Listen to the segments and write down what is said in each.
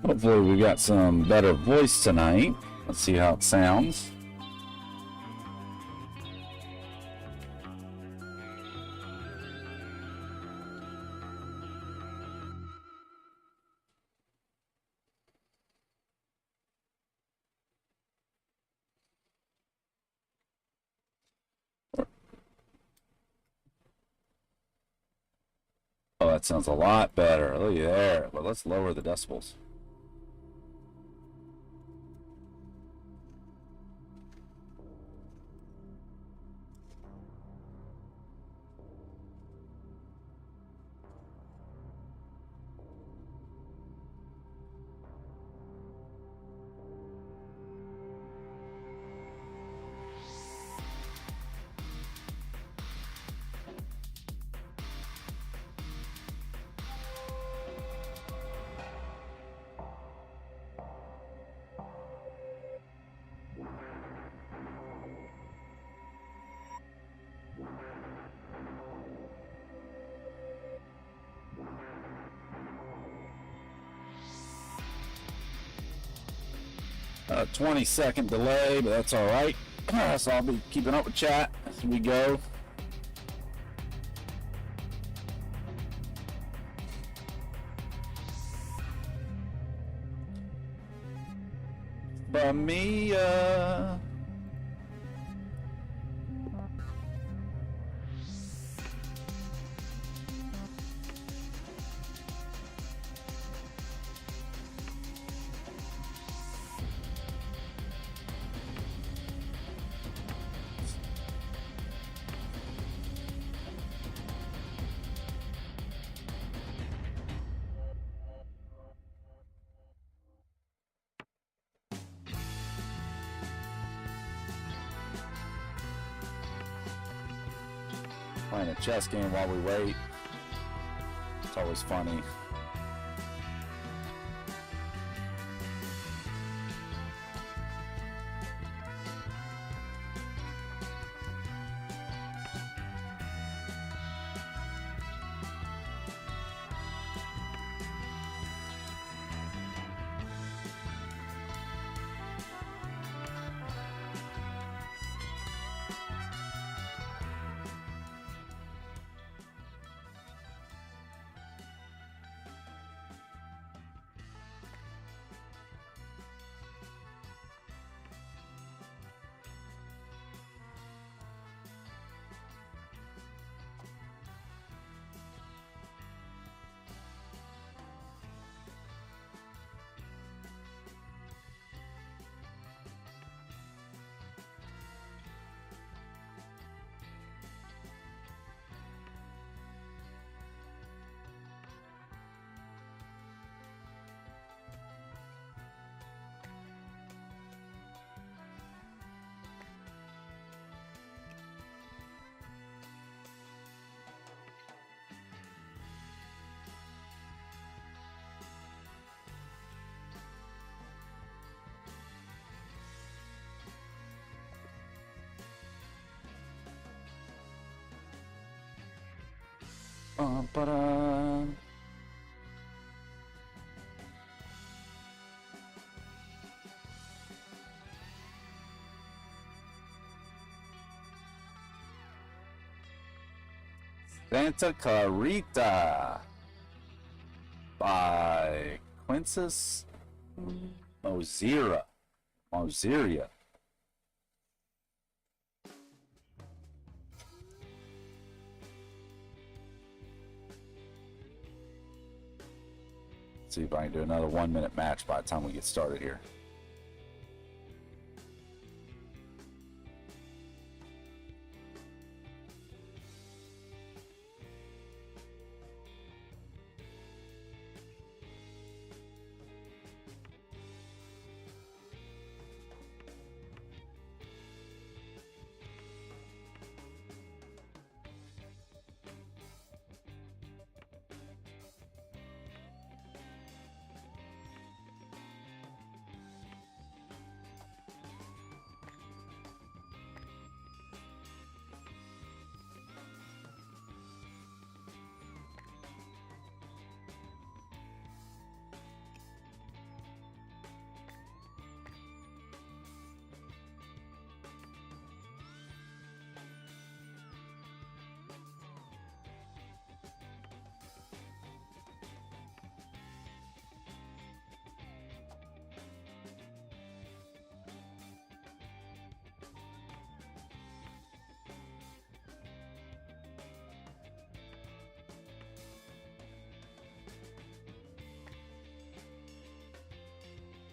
Hopefully we got some better voice tonight. Let's see how it sounds. Oh, that sounds a lot better. Look at there. Well, let's lower the decibels. A 20-second delay, but that's all right. So I'll be keeping up with chat as we go. FMEA. Playing a chess game while we wait. It's always funny. Ba-da. Santa Clarita by Quintus Mozira. Moziria. See if I can do another 1 minute match by the time we get started here.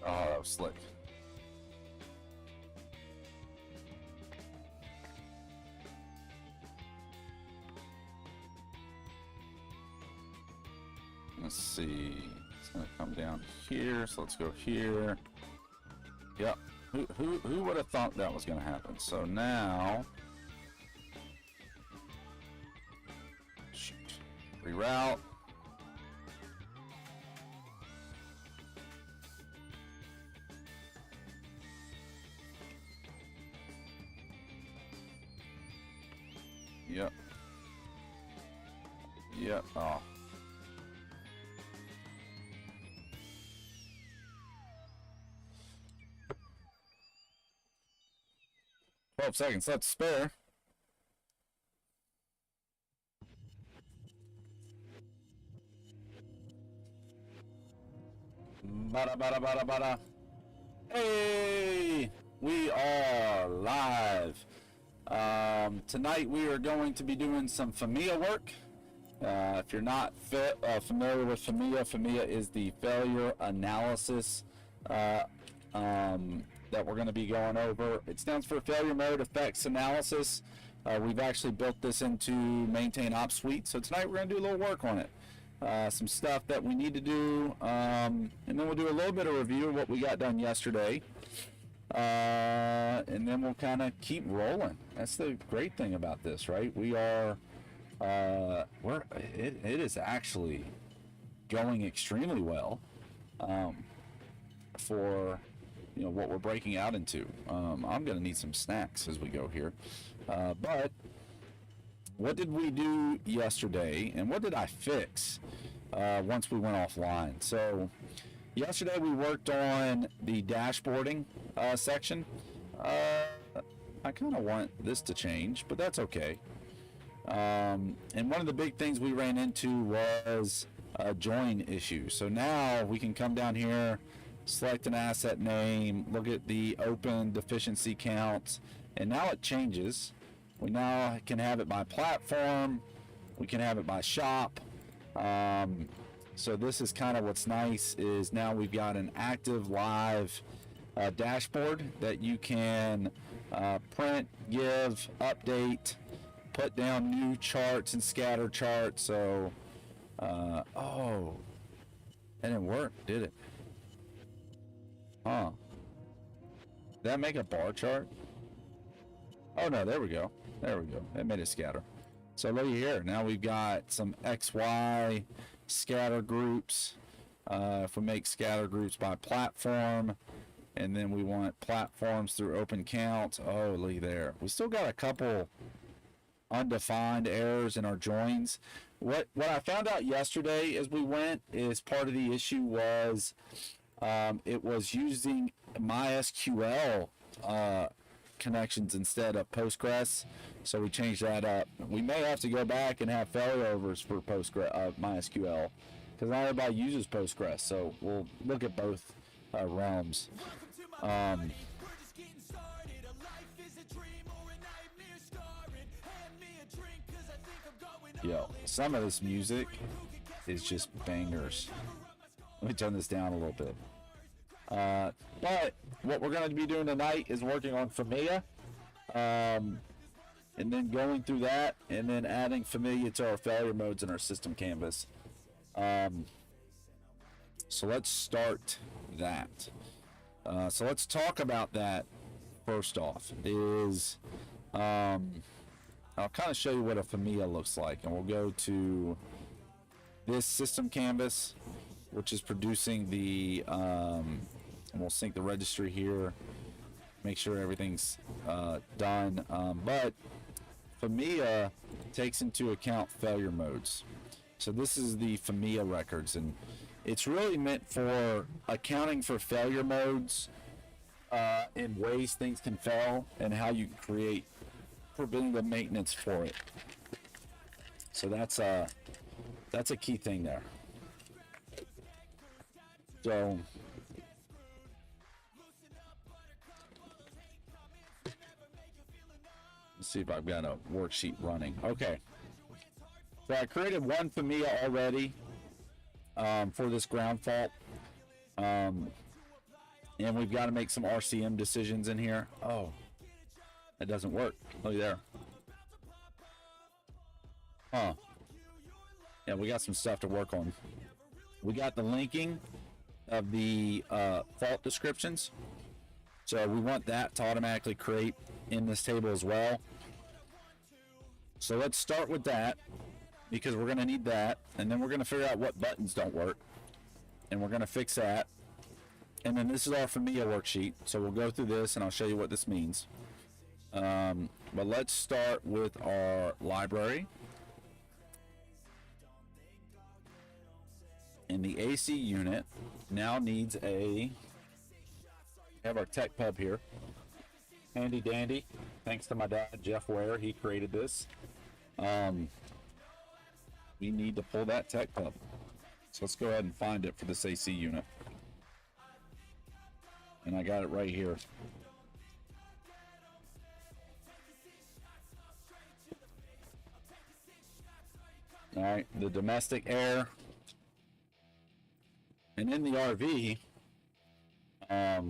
Oh, that was slick. Let's see. It's gonna come down here, so let's go here. Yep. Who would have thought that was gonna happen? So now, shoot, reroute. Yep. Yep. Oh. Seconds left to spare. Bada bada bada bada. Hey, we are live. Tonight we are going to be doing some FMEA work. If you're not familiar with FMEA, FMEA is the failure analysis that we're going to be going over. It stands for Failure Mode Effects Analysis. We've actually built this into Maintain Ops Suite. So tonight we're going to do a little work on it. Some stuff that we need to do, and then we'll do a little bit of review of what we got done yesterday. And then we'll kind of keep rolling. That's the great thing about this, right? We are, it is actually going extremely well for what we're breaking out into. I'm gonna need some snacks as we go here, but what did we do yesterday and what did I fix once we went offline? So yesterday we worked on the dashboarding section. I kind of want this to change, but that's okay. And one of the big things we ran into was a join issue. So now we can come down here, select an asset name, look at the open deficiency counts, and now it changes. We now can have it by platform, we can have it by shop. So this is kind of what's nice, is now we've got an active live dashboard that you can print, give, update, put down new charts and scatter charts. So oh, that didn't work, did it? Huh. Did that make a bar chart? Oh no, there we go. There we go. It made a scatter. So look here. Now we've got some XY scatter groups. If we make scatter groups by platform, and then we want platforms through open count. Oh, look there. We still got a couple undefined errors in our joins. What I found out yesterday as we went is part of the issue was it was using MySQL connections instead of Postgres, so we changed that up. We may have to go back and have failovers for MySQL because not everybody uses Postgres, so we'll look at both realms. Yo, some of this music is just bangers. Let me turn this down a little bit. But what we're going to be doing tonight is working on FMEA, and then going through that, and then adding FMEA to our failure modes in our system canvas. So let's start that. So let's talk about that first off. I'll kind of show you what a FMEA looks like, and we'll go to this system canvas, which is producing the, and we'll sync the registry here, make sure everything's done. But FMEA takes into account failure modes. So this is the FMEA records, and it's really meant for accounting for failure modes in ways things can fail and how you create preventative maintenance for it. So that's a key thing there. So let's see if I've got a worksheet running. Okay. So I created one FMEA already for this ground fault. And we've got to make some RCM decisions in here. Oh, that doesn't work. Look there. Huh. Yeah, we got some stuff to work on. We got the linking of the fault descriptions. So we want that to automatically create in this table as well. So let's start with that, because we're going to need that. And then we're going to figure out what buttons don't work. And we're going to fix that. And then this is our FMEA worksheet. So we'll go through this and I'll show you what this means. But let's start with our library. And the AC unit now needs we have our tech pub here. Handy dandy. Thanks to my dad, Jeff Ware. He created this. We need to pull that tech pub. So let's go ahead and find it for this AC unit. And I got it right here. All right, the domestic air. And in the RV, oh,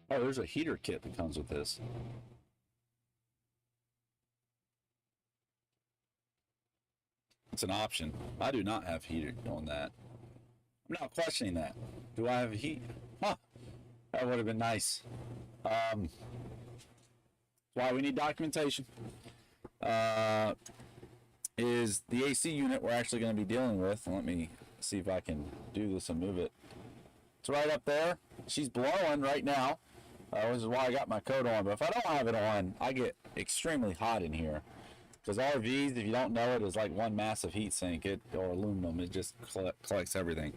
there's a heater kit that comes with this. It's an option. I do not have heater on that. I'm not questioning that. Do I have heat? Huh. That would have been nice. That's why we need documentation. Is the AC unit we're actually going to be dealing with. Let me see if I can do this and move it. It's right up there. She's blowing right now, which is why I got my coat on. But if I don't have it on, I get extremely hot in here. Because RVs, if you don't know it, is like one massive heat sink, or aluminum. It just collects everything.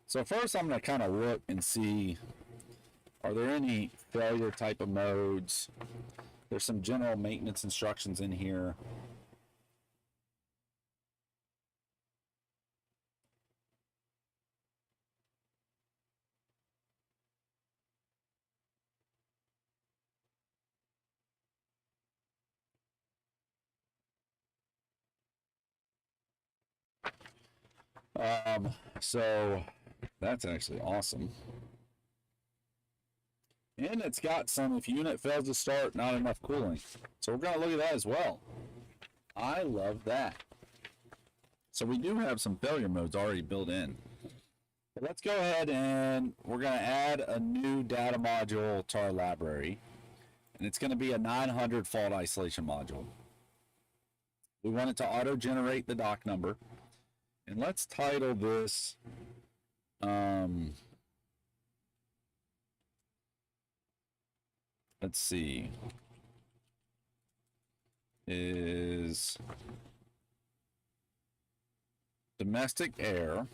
So first I'm going to kind of look and see, are there any failure type of modes? There's some general maintenance instructions in here. So that's actually awesome. And it's got some, if unit fails to start, not enough cooling. So we're going to look at that as well. I love that. So we do have some failure modes already built in. But let's go ahead and we're going to add a new data module to our library. And it's going to be a 900 fault isolation module. We want it to auto-generate the doc number. And let's title this let's see, is domestic air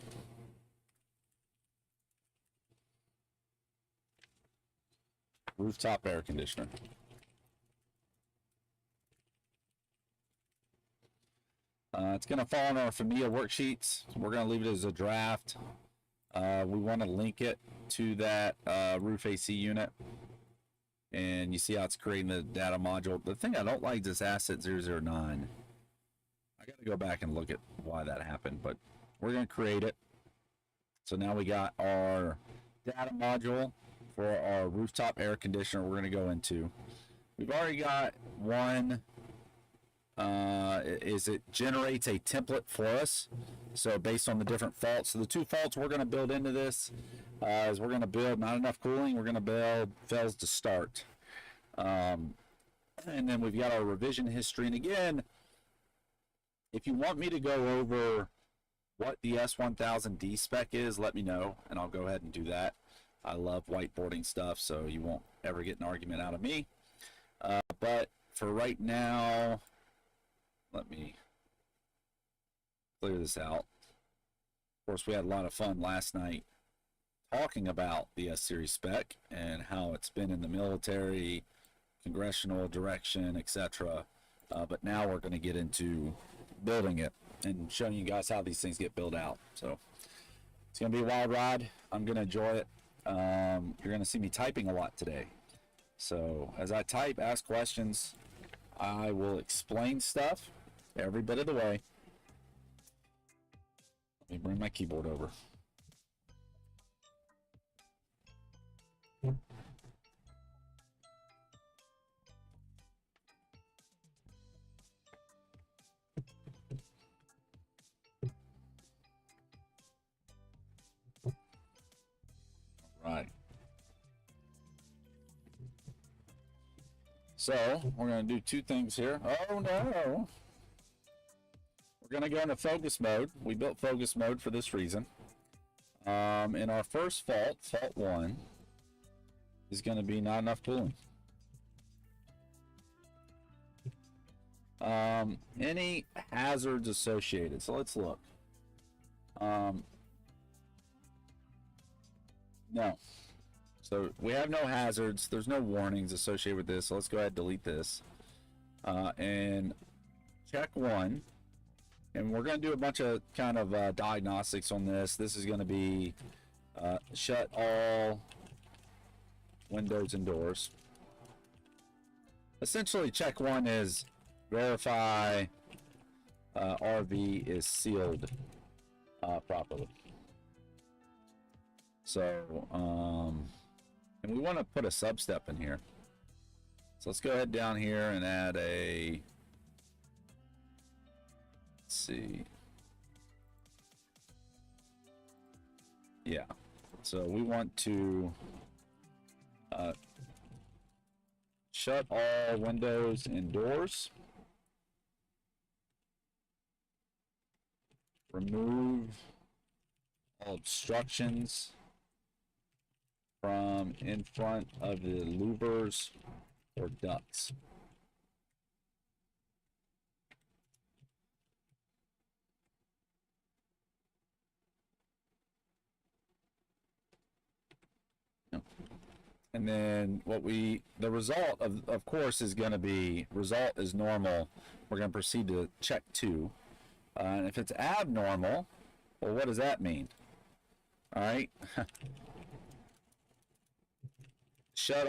rooftop air conditioner. It's going to fall in our FMEA worksheets. We're going to leave it as a draft. We want to link it to that roof AC unit. And you see how it's creating the data module. The thing I don't like is this asset 009. I got to go back and look at why that happened, but we're going to create it. So now we got our data module for our rooftop air conditioner we're going to go into. We've already got one. It generates a template for us. So based on the different faults. So the two faults we're going to build into this is we're going to build not enough cooling. We're going to build fails to start. And then we've got our revision history. And again, if you want me to go over what the S1000D spec is, let me know, and I'll go ahead and do that. I love whiteboarding stuff, so you won't ever get an argument out of me. But for right now, let me clear this out. Of course, we had a lot of fun last night talking about the S-Series spec and how it's been in the military, congressional direction, etc. But now we're going to get into building it and showing you guys how these things get built out. So it's going to be a wild ride. I'm going to enjoy it. You're going to see me typing a lot today. So as I type, ask questions, I will explain stuff every bit of the way. Let me bring my keyboard over. Right. So we're going to do two things here. Oh no. We're going to go into focus mode. We built focus mode for this reason. In our first fault, fault 1, is going to be not enough cooling. Any hazards associated. So let's look. No. So we have no hazards. There's no warnings associated with this. So let's go ahead and delete this. And check 1. And we're going to do a bunch of kind of diagnostics on this. This is going to be shut all windows and doors. Essentially, check 1 is verify RV is sealed properly. So, and we want to put a sub-step in here. So let's go ahead down here and add a, let's see. Yeah. So we want to shut all windows and doors. Remove all obstructions from in front of the louvers or ducts. And then the result of course is going to be, result is normal. We're going to proceed to check 2. And if it's abnormal, well, what does that mean? All right. Shut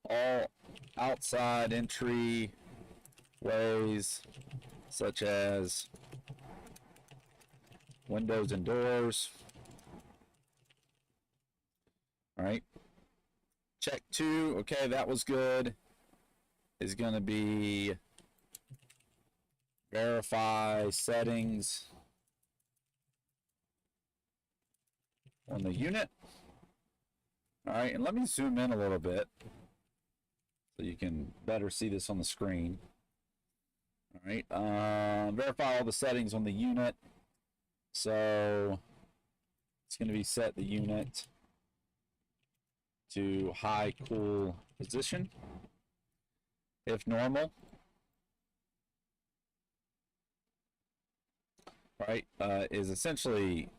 all outside entry ways, such as windows and doors. All right. Check 2. Okay, that was good. Is going to be verify settings on the unit. All right, and let me zoom in a little bit so you can better see this on the screen. All right, verify all the settings on the unit. So it's going to be set the unit to high cool position. If normal, right, is essentially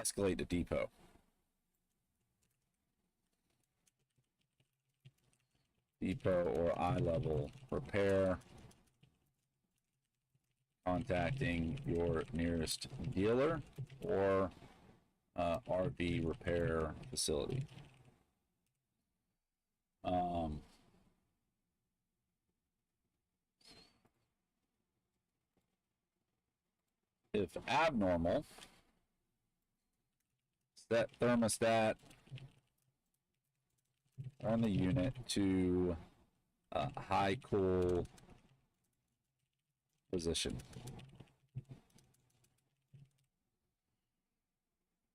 escalate to depot. Depot or eye level repair. Contacting your nearest dealer or RV repair facility. If abnormal, set thermostat on the unit to high cool position.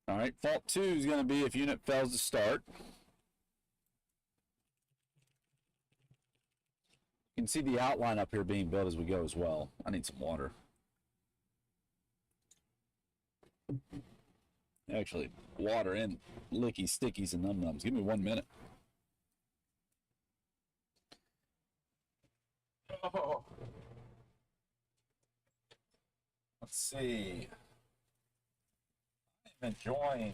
All right, fault 2 is going to be if unit fails to start. You can see the outline up here being built as we go as well. I need some water. Actually, water and licky stickies and num-nums. Give me 1 minute. Oh. Let's see. I'm enjoying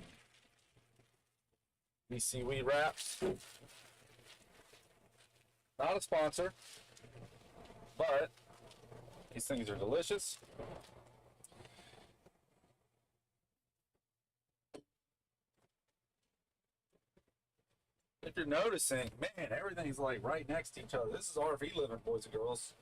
these seaweed wraps. Not a sponsor, but these things are delicious. If you're noticing, man, everything's like right next to each other. This is RV living, boys and girls.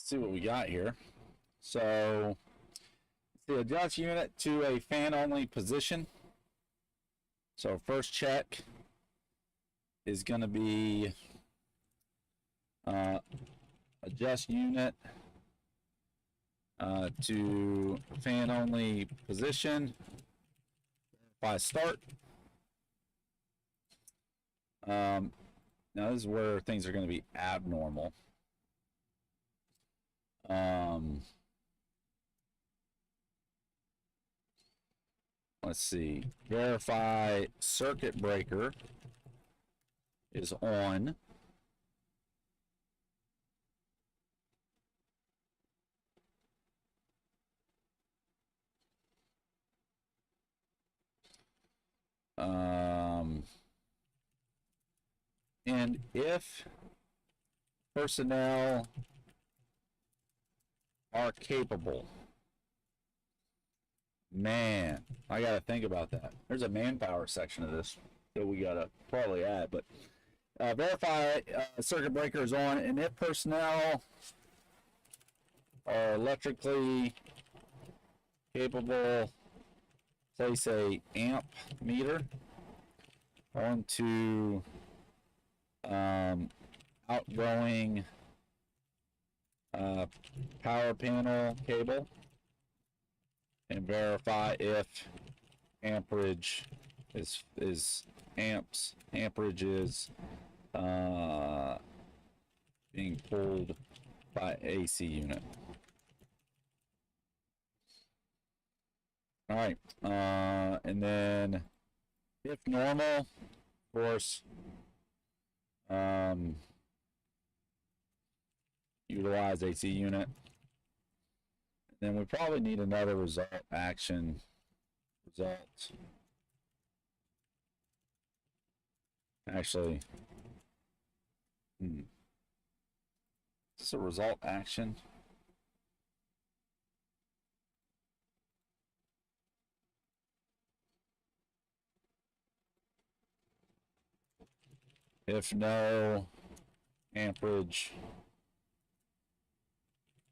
See what we got here. So the adjust unit to a fan only position. So first check is going to be adjust unit to fan only position by start. Now this is where things are going to be abnormal. Let's see. Verify circuit breaker is on. And if personnel are capable, man, I gotta think about that. There's a manpower section of this that we gotta probably add, but verify circuit breaker is on, and if personnel are electrically capable, place a amp meter onto outgoing power panel cable and verify if amperage is amperage is being pulled by AC unit. All right, and then if normal, of course, utilize AC unit. Then we probably need another result action. Results. Actually, is this a result action? If no, amperage,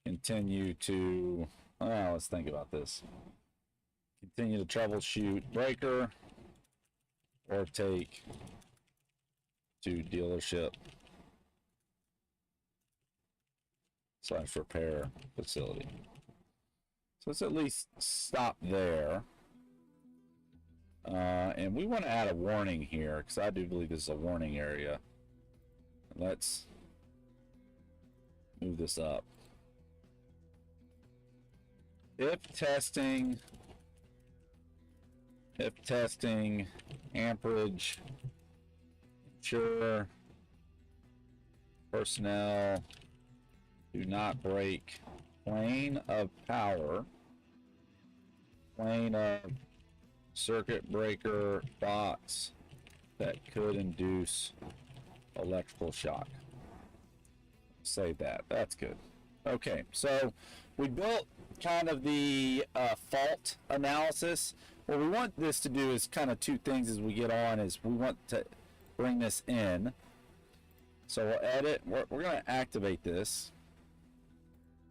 continue to, let's think about this. Continue to troubleshoot breaker or take to dealership / repair facility. So let's at least stop there. And we want to add a warning here because I do believe this is a warning area. Let's move this up. If testing amperage, ensure personnel do not break plane of power, plane of circuit breaker box that could induce electrical shock. Save that. That's good. Okay, so we built kind of the fault analysis. What we want this to do is kind of two things as we get on is we want to bring this in. So we'll edit. We're going to activate this.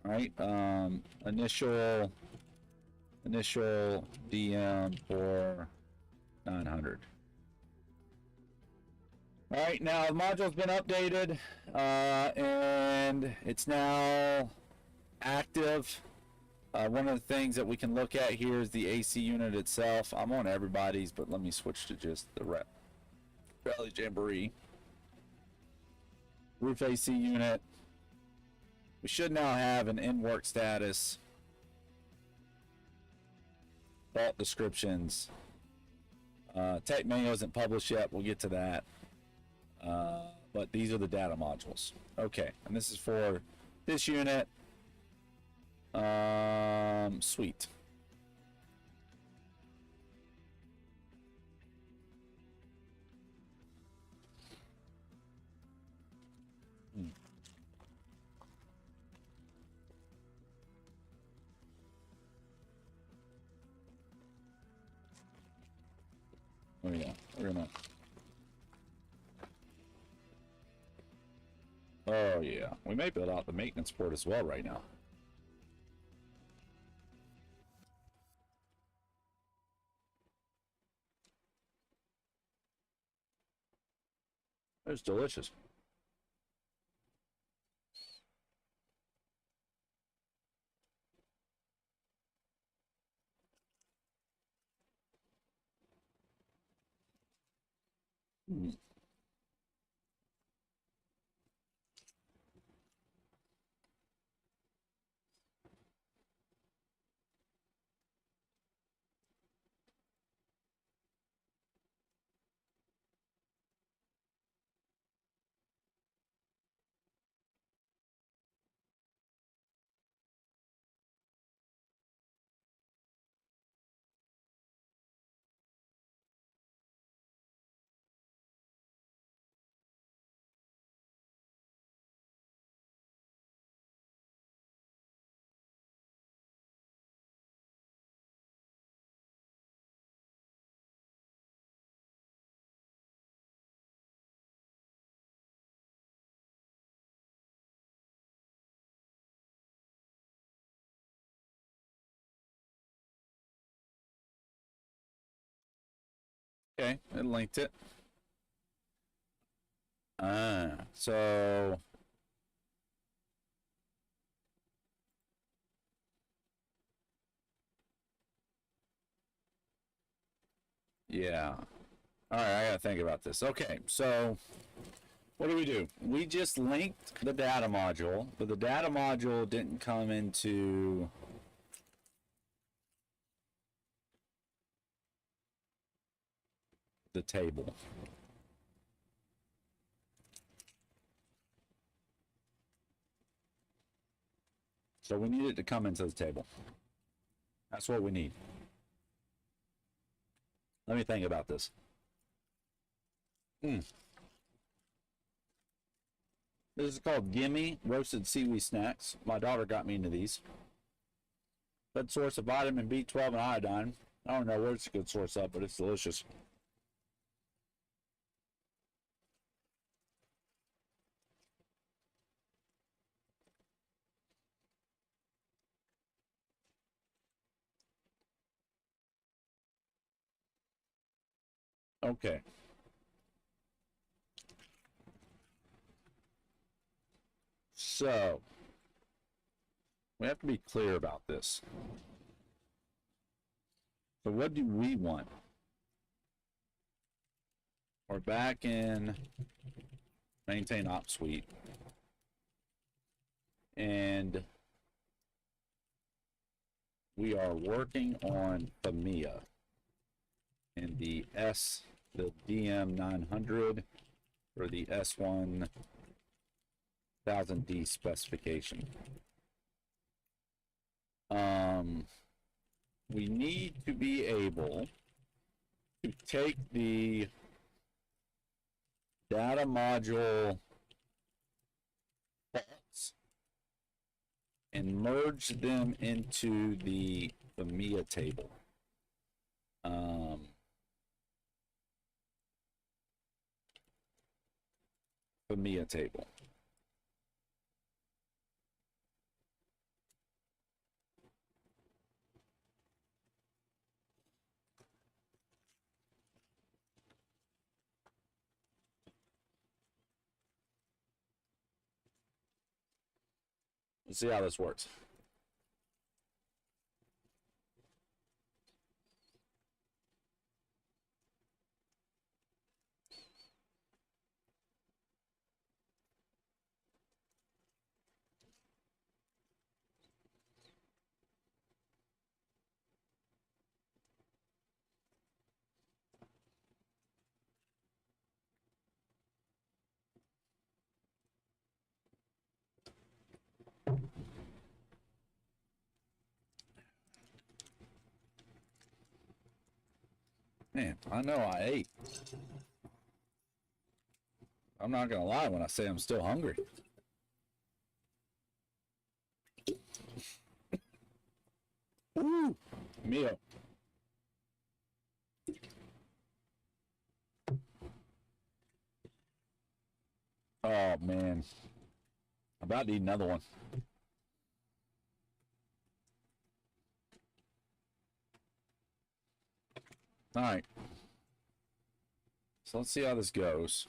All right. Initial DM for 900. All right, now the module's been updated, and it's now active. One of the things that we can look at here is the AC unit itself. I'm on everybody's, but let me switch to just the Rally Jamboree. Roof AC unit. We should now have an in-work status. Fault descriptions. Tech manual isn't published yet. We'll get to that. But these are the data modules. Okay, and this is for this unit. Sweet. Oh yeah, we're gonna. Oh yeah, we may build out the maintenance port as well right now. It's delicious. Mm. Okay, it linked it. So yeah. All right, I gotta think about this. Okay, so what do? We just linked the data module, but the data module didn't come into the table. So we need it to come into the table. That's what we need. Let me think about this. This is called Gimme Roasted Seaweed Snacks. My daughter got me into these. Good source of vitamin B12 and iodine. I don't know where it's a good source of, but it's delicious. Okay. So, we have to be clear about this. So what do we want? We're back in maintain op suite. And we are working on FMEA and the DM 900 or the S1000D specification. We need to be able to take the data module faults and merge them into the FMEA table. FMEA table. Let's see how this works. Man, I know I ate. I'm not gonna lie when I say I'm still hungry. Ooh, meal. Oh man, I'm about to eat another one. All right. So let's see how this goes.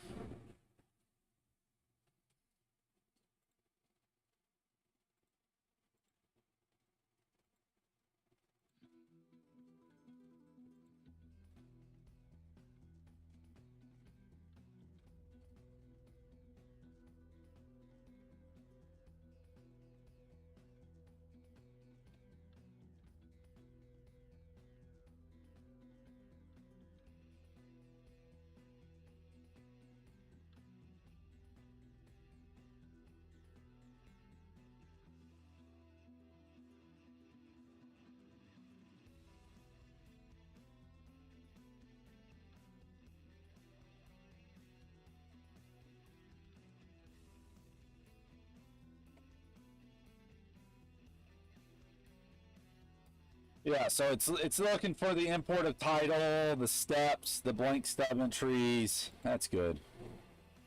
Yeah, so it's looking for the import of title, the steps, the blank stub entries. That's good.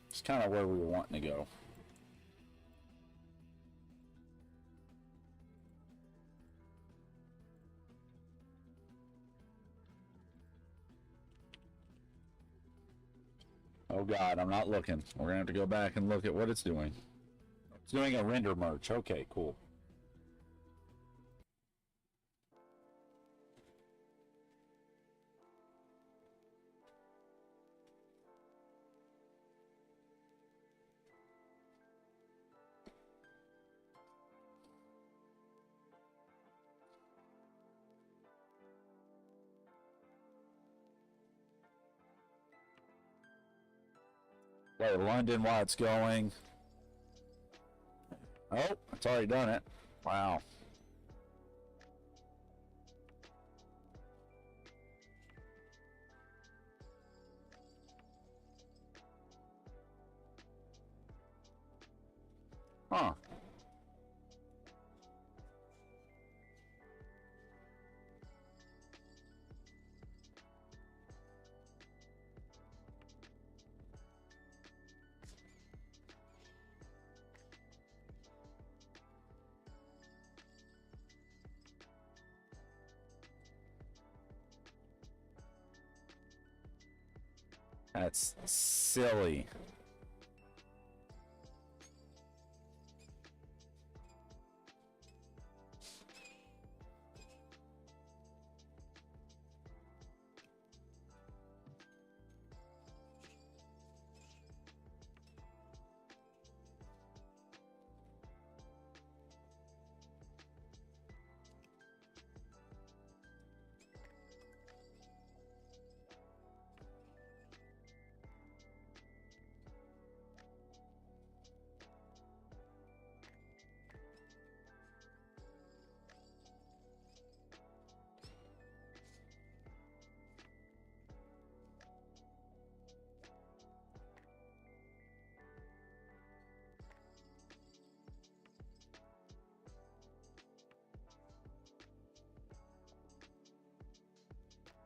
It's kind of where we were wanting to go. Oh God, I'm not looking. We're gonna have to go back and look at what it's doing. It's doing a render merge. Okay, cool. Wait, London while it's going. Oh, it's already done it. Wow. Huh. That's silly.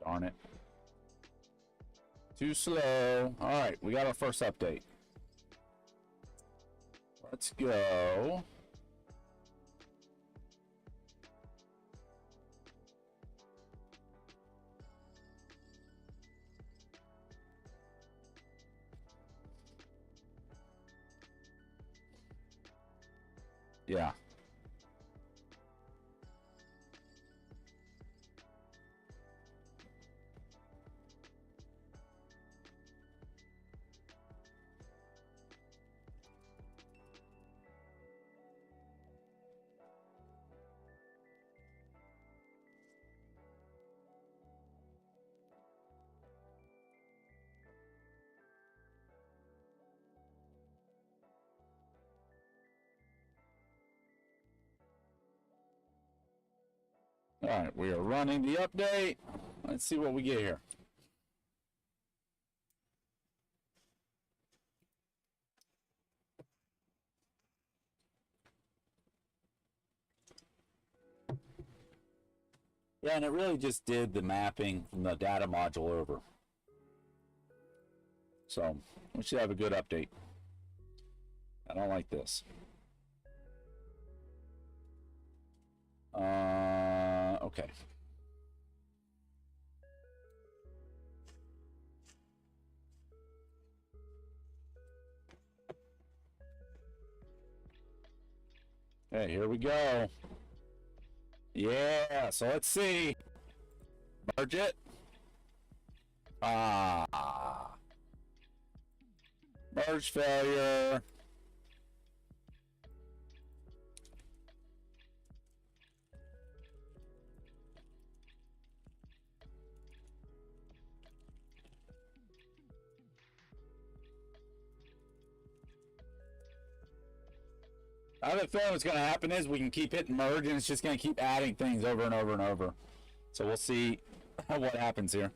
Darn it. Too slow. All right, we got our first update. Let's go. Yeah. All right, we are running the update. Let's see what we get here. Yeah, and it really just did the mapping from the data module over. So we should have a good update. I don't like this. Okay. Okay, here we go. Yeah, so let's see. Merge it. Merge failure. I have a feeling what's going to happen is we can keep hitting merge and it's just going to keep adding things over and over and over. So we'll see what happens here.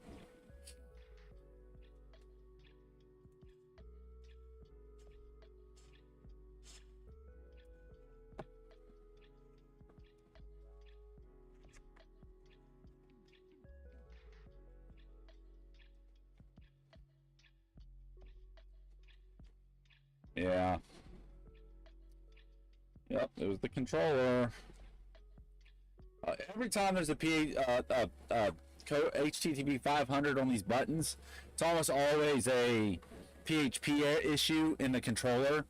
Yeah. Yep, it was the controller. Every time there's a HTTP 500 on these buttons, it's almost always a PHP issue in the controller.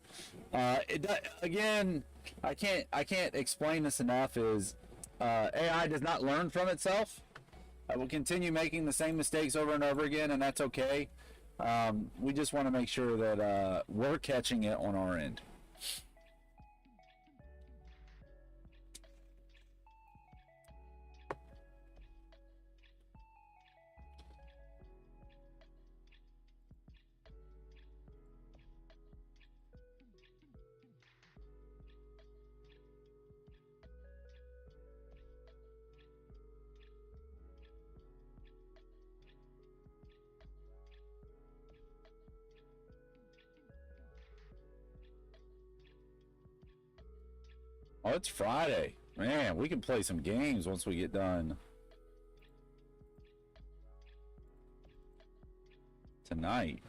Again, I can't explain this enough. Is AI does not learn from itself. It will continue making the same mistakes over and over again, and that's okay. We just want to make sure that we're catching it on our end. Oh, it's Friday. Man, we can play some games once we get done tonight.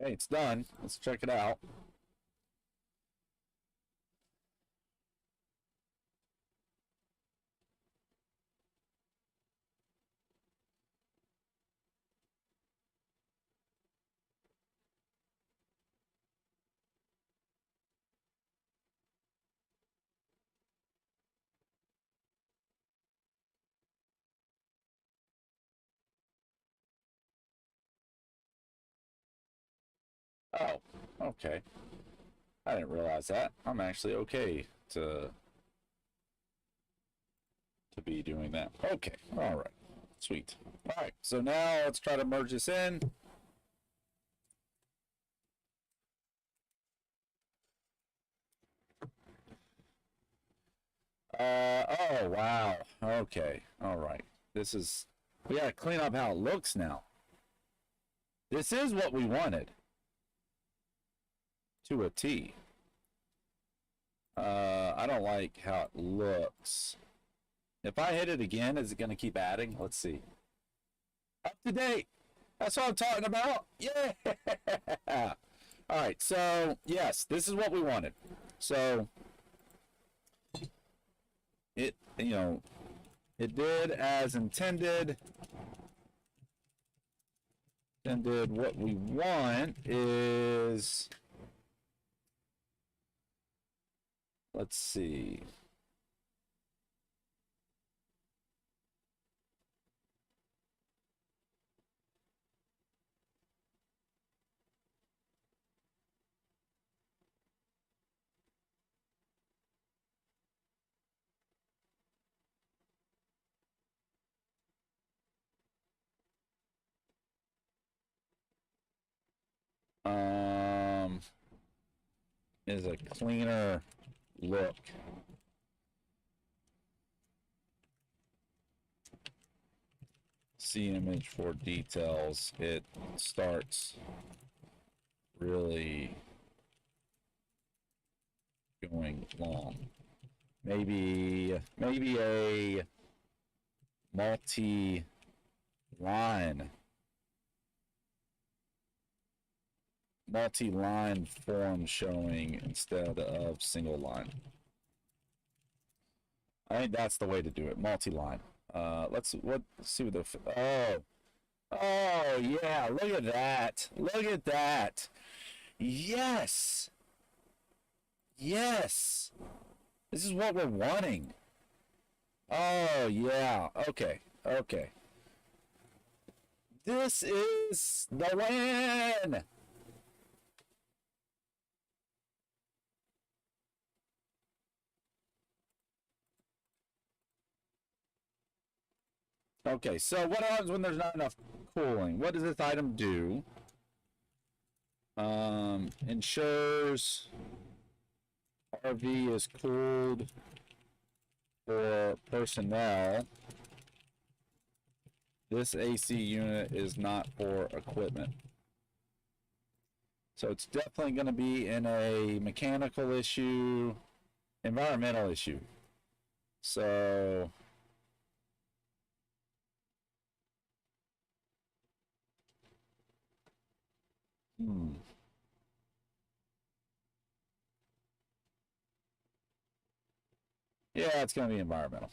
Okay, it's done. Let's check it out. Oh, okay. I didn't realize that. I'm actually okay to be doing that. Okay, all right, sweet. All right, so now let's try to merge this in. Oh wow. Okay, all right. This is we gotta clean up how it looks now. This is what we wanted to a T. I don't like how it looks. If I hit it again, is it going to keep adding? Let's see. Up to date. That's what I'm talking about. Yeah. All right. So, yes, this is what we wanted. So, it, it did as intended. Intended. What we want is, let's see. Is a cleaner look. See image for details. It starts really going long. Maybe a multi-line form showing instead of single line. I think that's the way to do it. Multi-line. Let's see what the oh yeah, look at that. Look at that. Yes. Yes. This is what we're wanting. Oh yeah. Okay. Okay. This is the win. Okay, so what happens when there's not enough cooling? What does this item do? Ensures RV is cooled for personnel. This AC unit is not for equipment. So it's definitely going to be in a mechanical issue, environmental issue. So yeah, it's going to be environmental.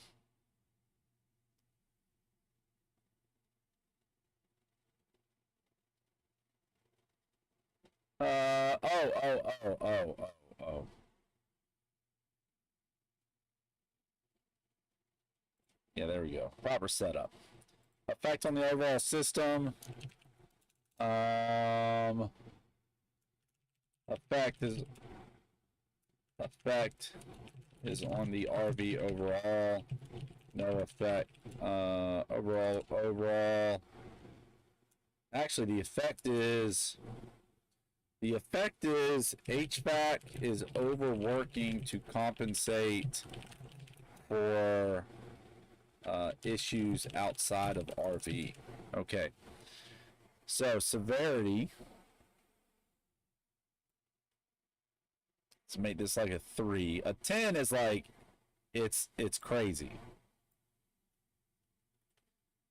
Oh. Yeah, there we go. Proper setup. Effect on the overall system. Effect is on the RV overall. No effect. Overall. Actually, the effect is HVAC is overworking to compensate for issues outside of RV. Okay. So severity. Let's make this like a 3. A 10 is like it's crazy.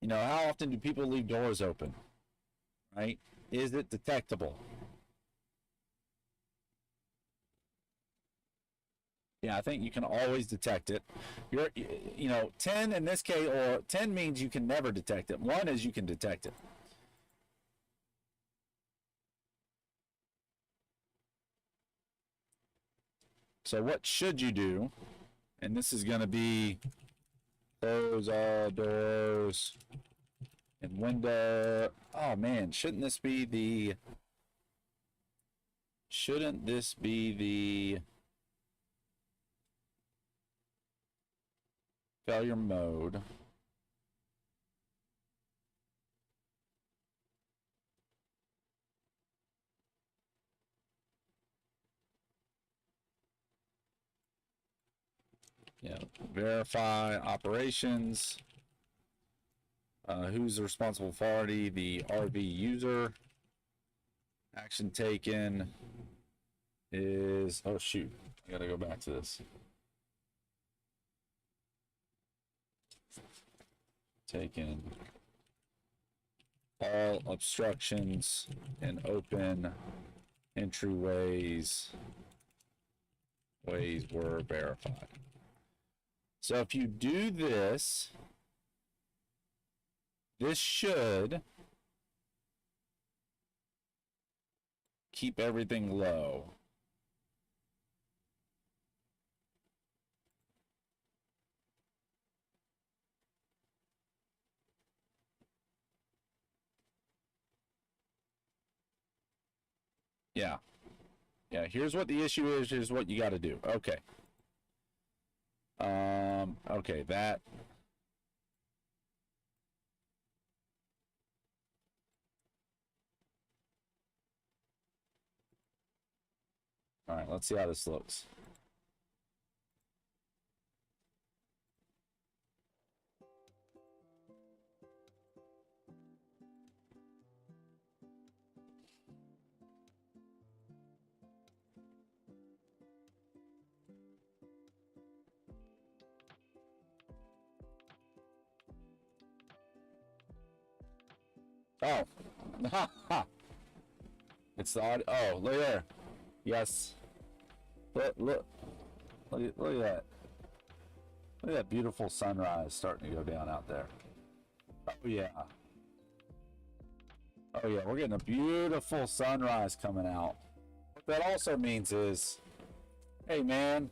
How often do people leave doors open? Right? Is it detectable? Yeah, I think you can always detect it. You know, 10 in this case, or 10 means you can never detect it. 1 is you can detect it. So what should you do? And this is going to be close all doors and window. Oh man, shouldn't this be the failure mode? Yeah, verify operations. Who's the responsible authority? The RV user. Action taken is, oh shoot, I gotta go back to this. Taken all obstructions and open entryways were verified. So if you do this, this should keep everything low. Yeah. Yeah, here's what the issue is. Here's what you got to do. Okay. Okay, that. All right, let's see how this looks. Oh. It's the audio. Oh, look there. Yes. Look at that. Look at that beautiful sunrise starting to go down out there. Oh yeah. Oh yeah, we're getting a beautiful sunrise coming out. What that also means is, hey man,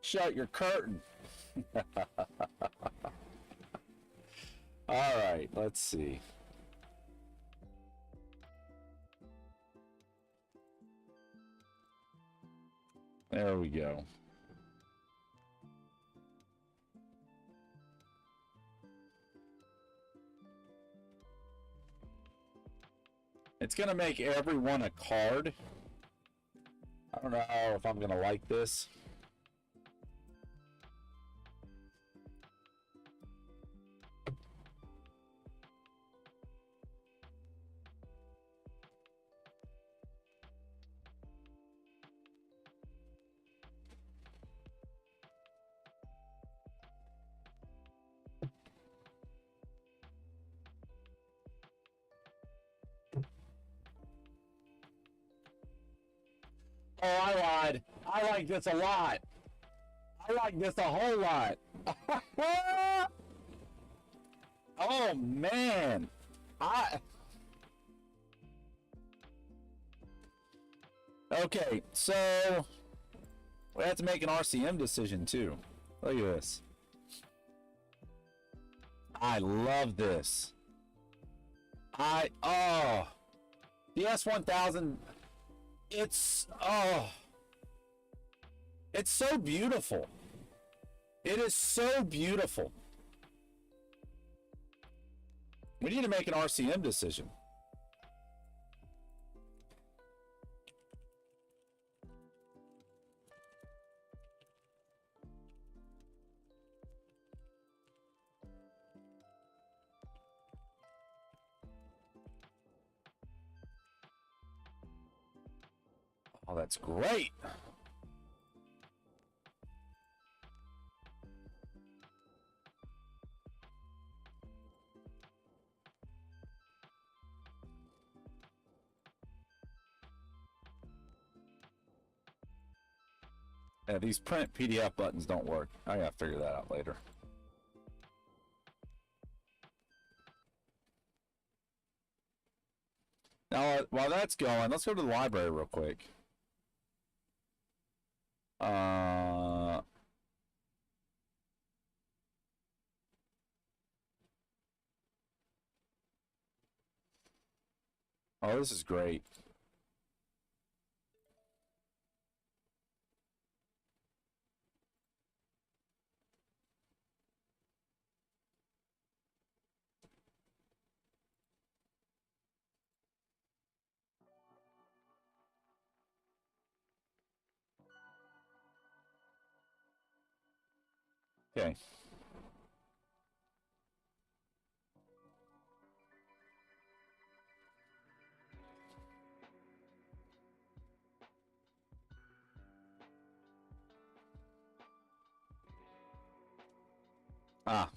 shut your curtain. All right, let's see. There we go. It's going to make everyone a card. I don't know if I'm going to like this. Oh, I lied. I like this a lot. I like this a whole lot. Oh, man. Okay, so we have to make an RCM decision too. Look at this. I love this. The S1000, it's so beautiful. It is so beautiful. We need to make an RCM decision. Oh, that's great. Yeah, these print PDF buttons don't work. I gotta figure that out later. Now, while that's going, let's go to the library real quick. Oh, this is great. Okay. Ah.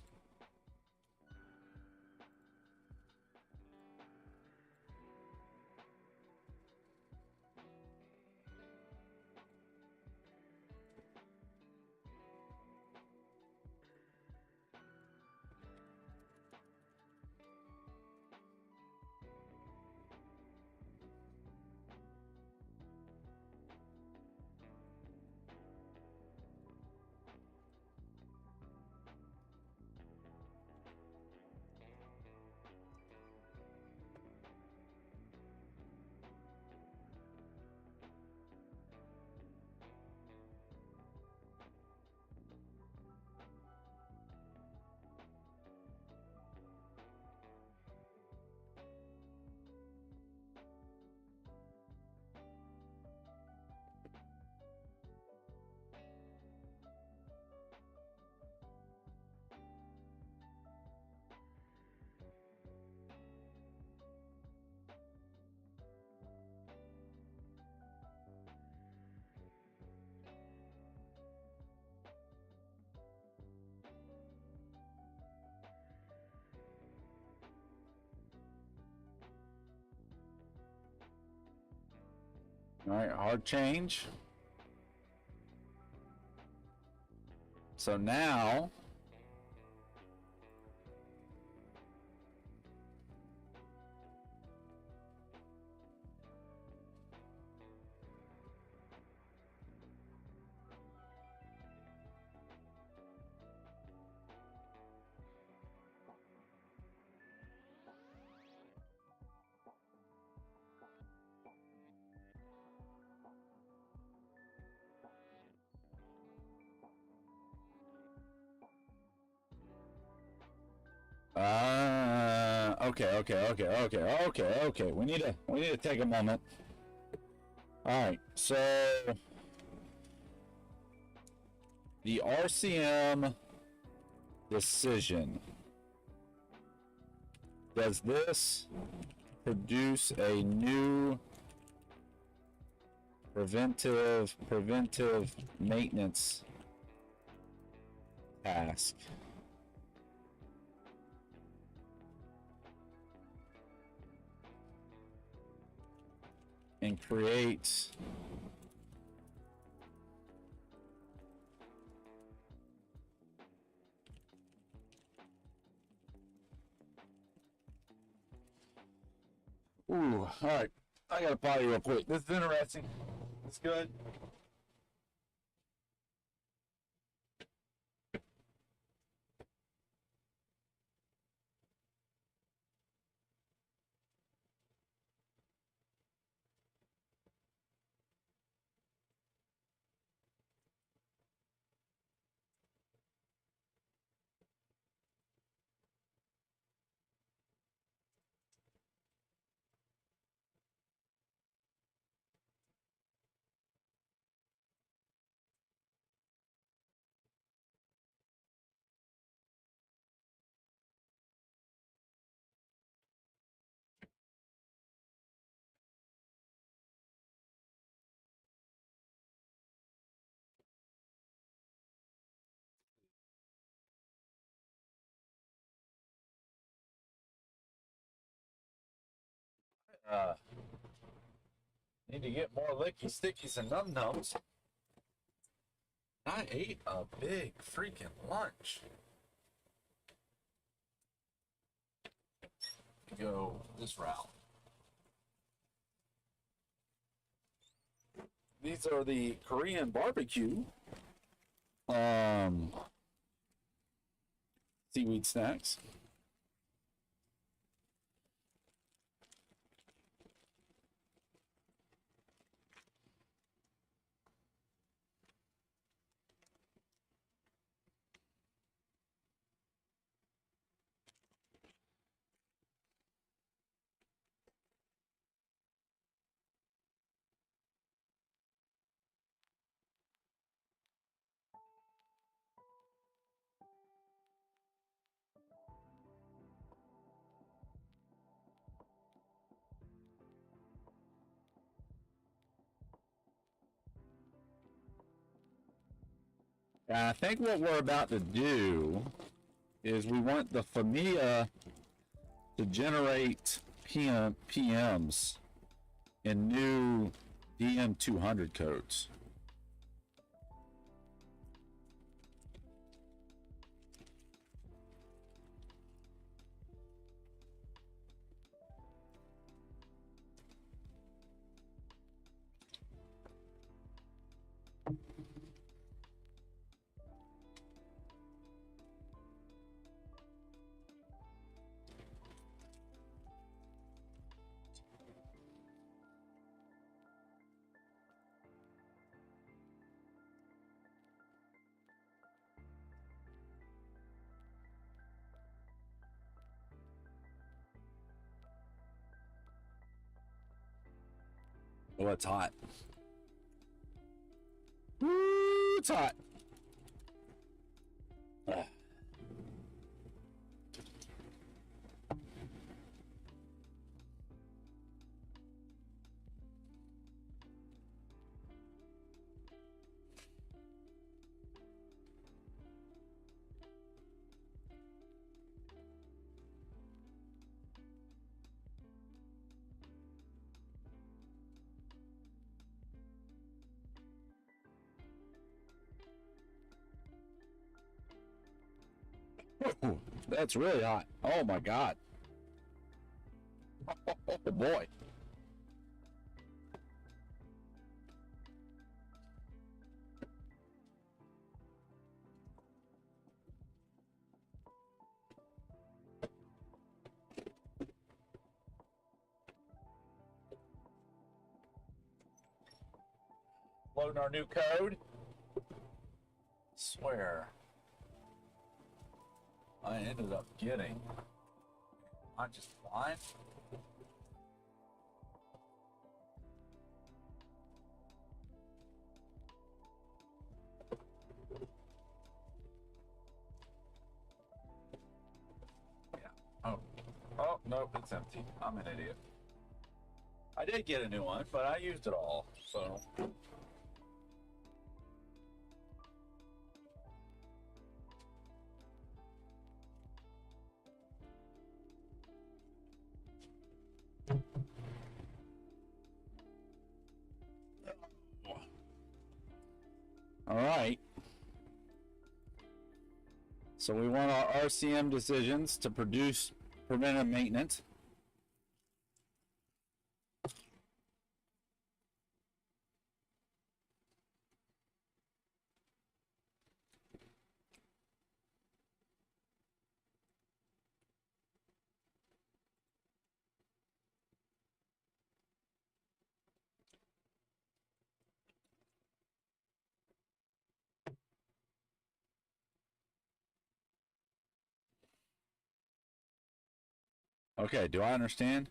All right, hard change. So now okay. We need to take a moment. All right, so the RCM decision. Does this produce a new preventive maintenance task? And create ooh, all right. I gotta potty real quick. This is interesting. It's good. Need to get more licky stickies and num nums. I ate a big freaking lunch. Go this route. These are the Korean barbecue seaweed snacks. I think what we're about to do is we want the FMEA to generate PMs in new DM200 codes. Oh, it's hot. Woo, it's hot. Ooh, that's really hot. Oh my God. Oh boy. Loading our new code. Swear. I ended up getting. I just blind. Yeah. Oh. Oh, nope, it's empty. I'm an idiot. I did get a new one, but I used it all, so. All right. So we want our RCM decisions to produce preventive maintenance. Okay, do I understand?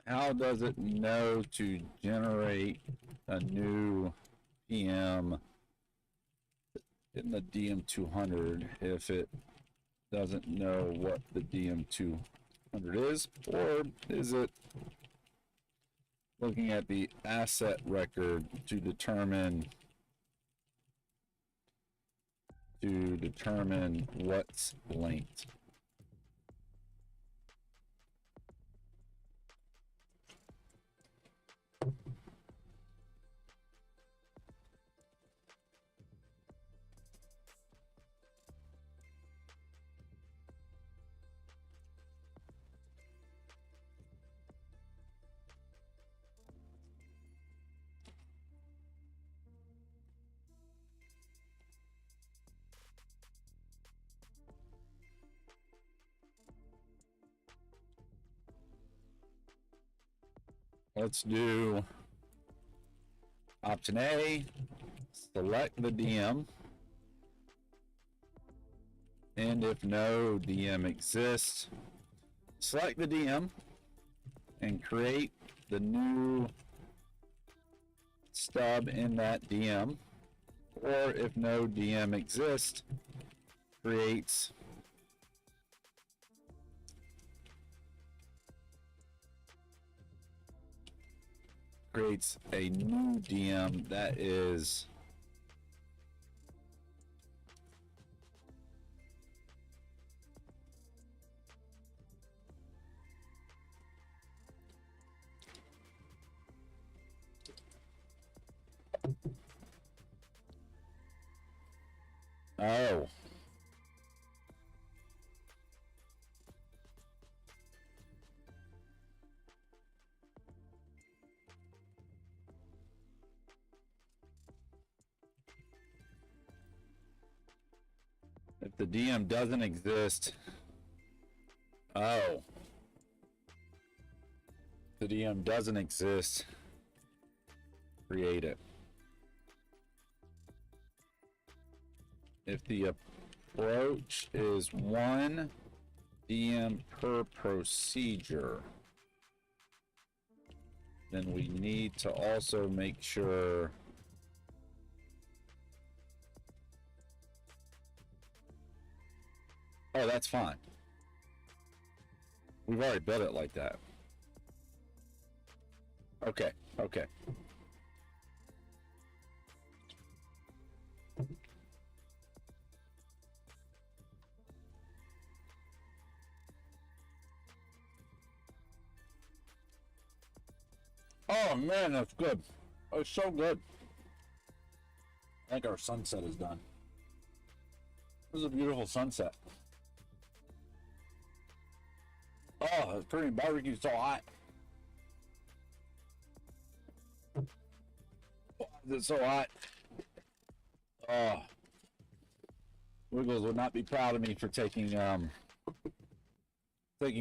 How does it know to generate a new PM in the DM200 if it doesn't know what the DM200 is? Or is it looking at the asset record to determine to determine what's linked. Let's do option A, select the DM, and if no DM exists, select the DM and create the new stub in that DM, or if no DM exists, creates a new DM that is oh. If the DM doesn't exist, oh. The DM doesn't exist, create it. If the approach is 1 DM per procedure, then we need to also make sure oh, that's fine. We've already built it like that. Okay, okay. Oh man, that's good. It's so good. I think our sunset is done. This is a beautiful sunset. Oh, the Korean barbecue is so hot. Oh, it's so hot. Oh, Wiggles would not be proud of me for taking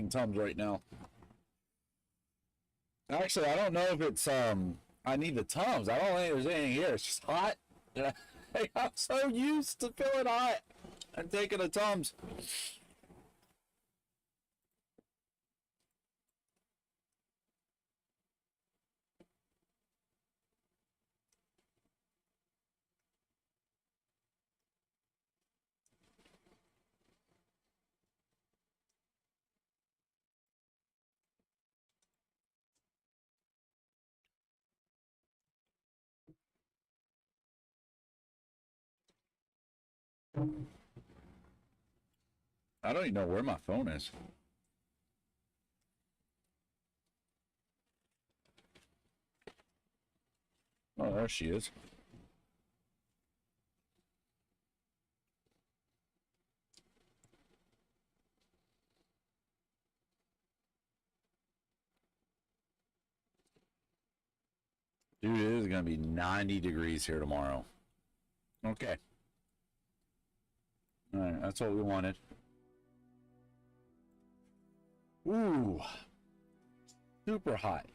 Tums right now. Actually, I don't know if it's I need the Tums. I don't think there's anything here. It's just hot. I'm so used to feeling hot and taking the Tums. I don't even know where my phone is. Oh, there she is. Dude, it is going to be 90 degrees here tomorrow. Okay. All right, that's what we wanted. Ooh. Super hot.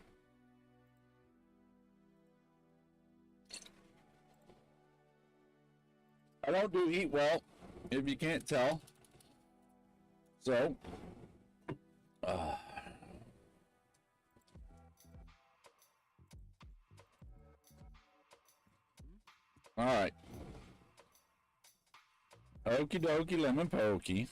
I don't do heat well, if you can't tell. So, all right. Okie dokie lemon pokey.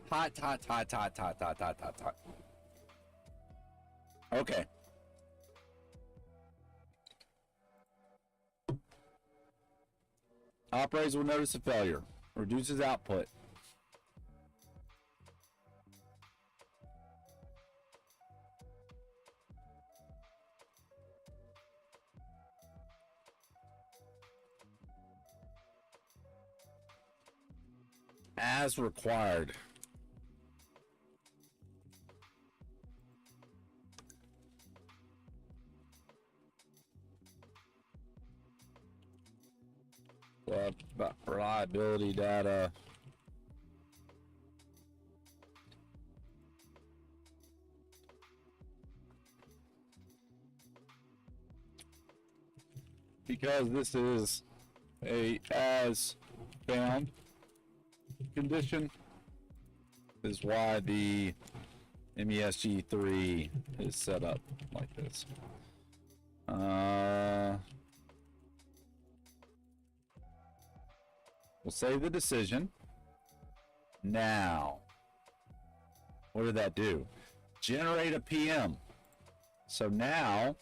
Hot, hot, hot, hot, hot, hot, hot, hot, hot. Okay. Operators will notice a failure. Reduces output. As required. Reliability data. Because this is a as found condition, is why the MESG3 is set up like this. We'll save the decision. Now, what did that do? Generate a PM. So now,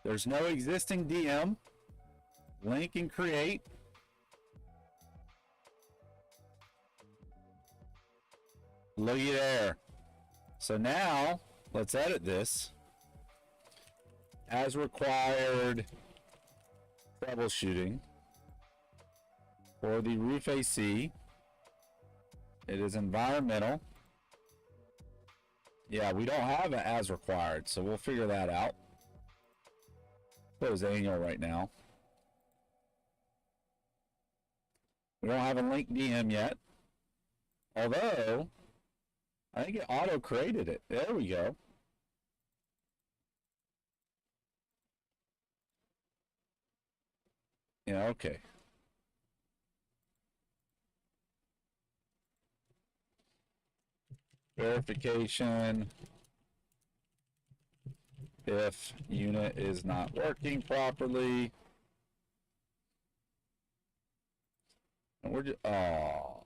there's no existing DM. Link and create. Looky there. So now, let's edit this. As required troubleshooting for the roof AC. It is environmental. Yeah, we don't have it as required, so we'll figure that out. It was annual right now. We don't have a link DM yet. Although, I think it auto-created it. There we go. Yeah, okay. Verification. If unit is not working properly. And we're just, oh.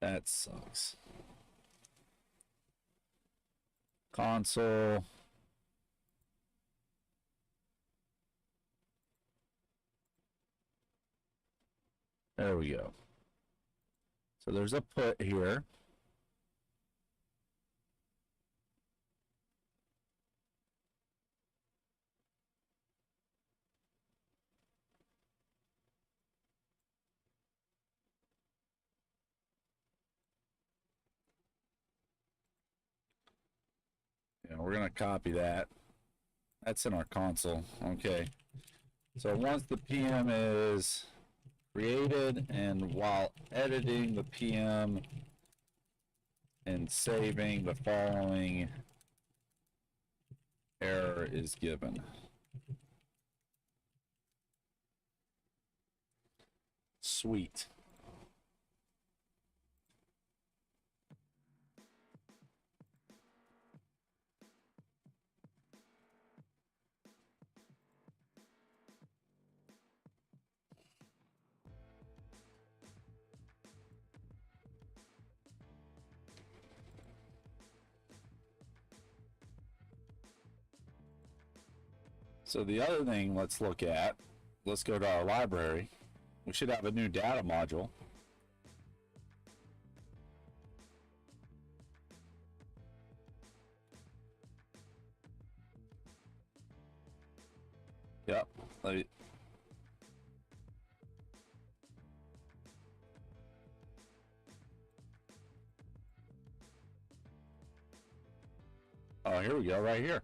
That sucks. Console. There we go. So there's a put here. Yeah, we're gonna copy that. That's in our console. Okay. So once the PM is created, and while editing the PM and saving, the following error is given. Sweet. So the other thing let's look at, let's go to our library. We should have a new data module. Yep. Oh, here we go, right here.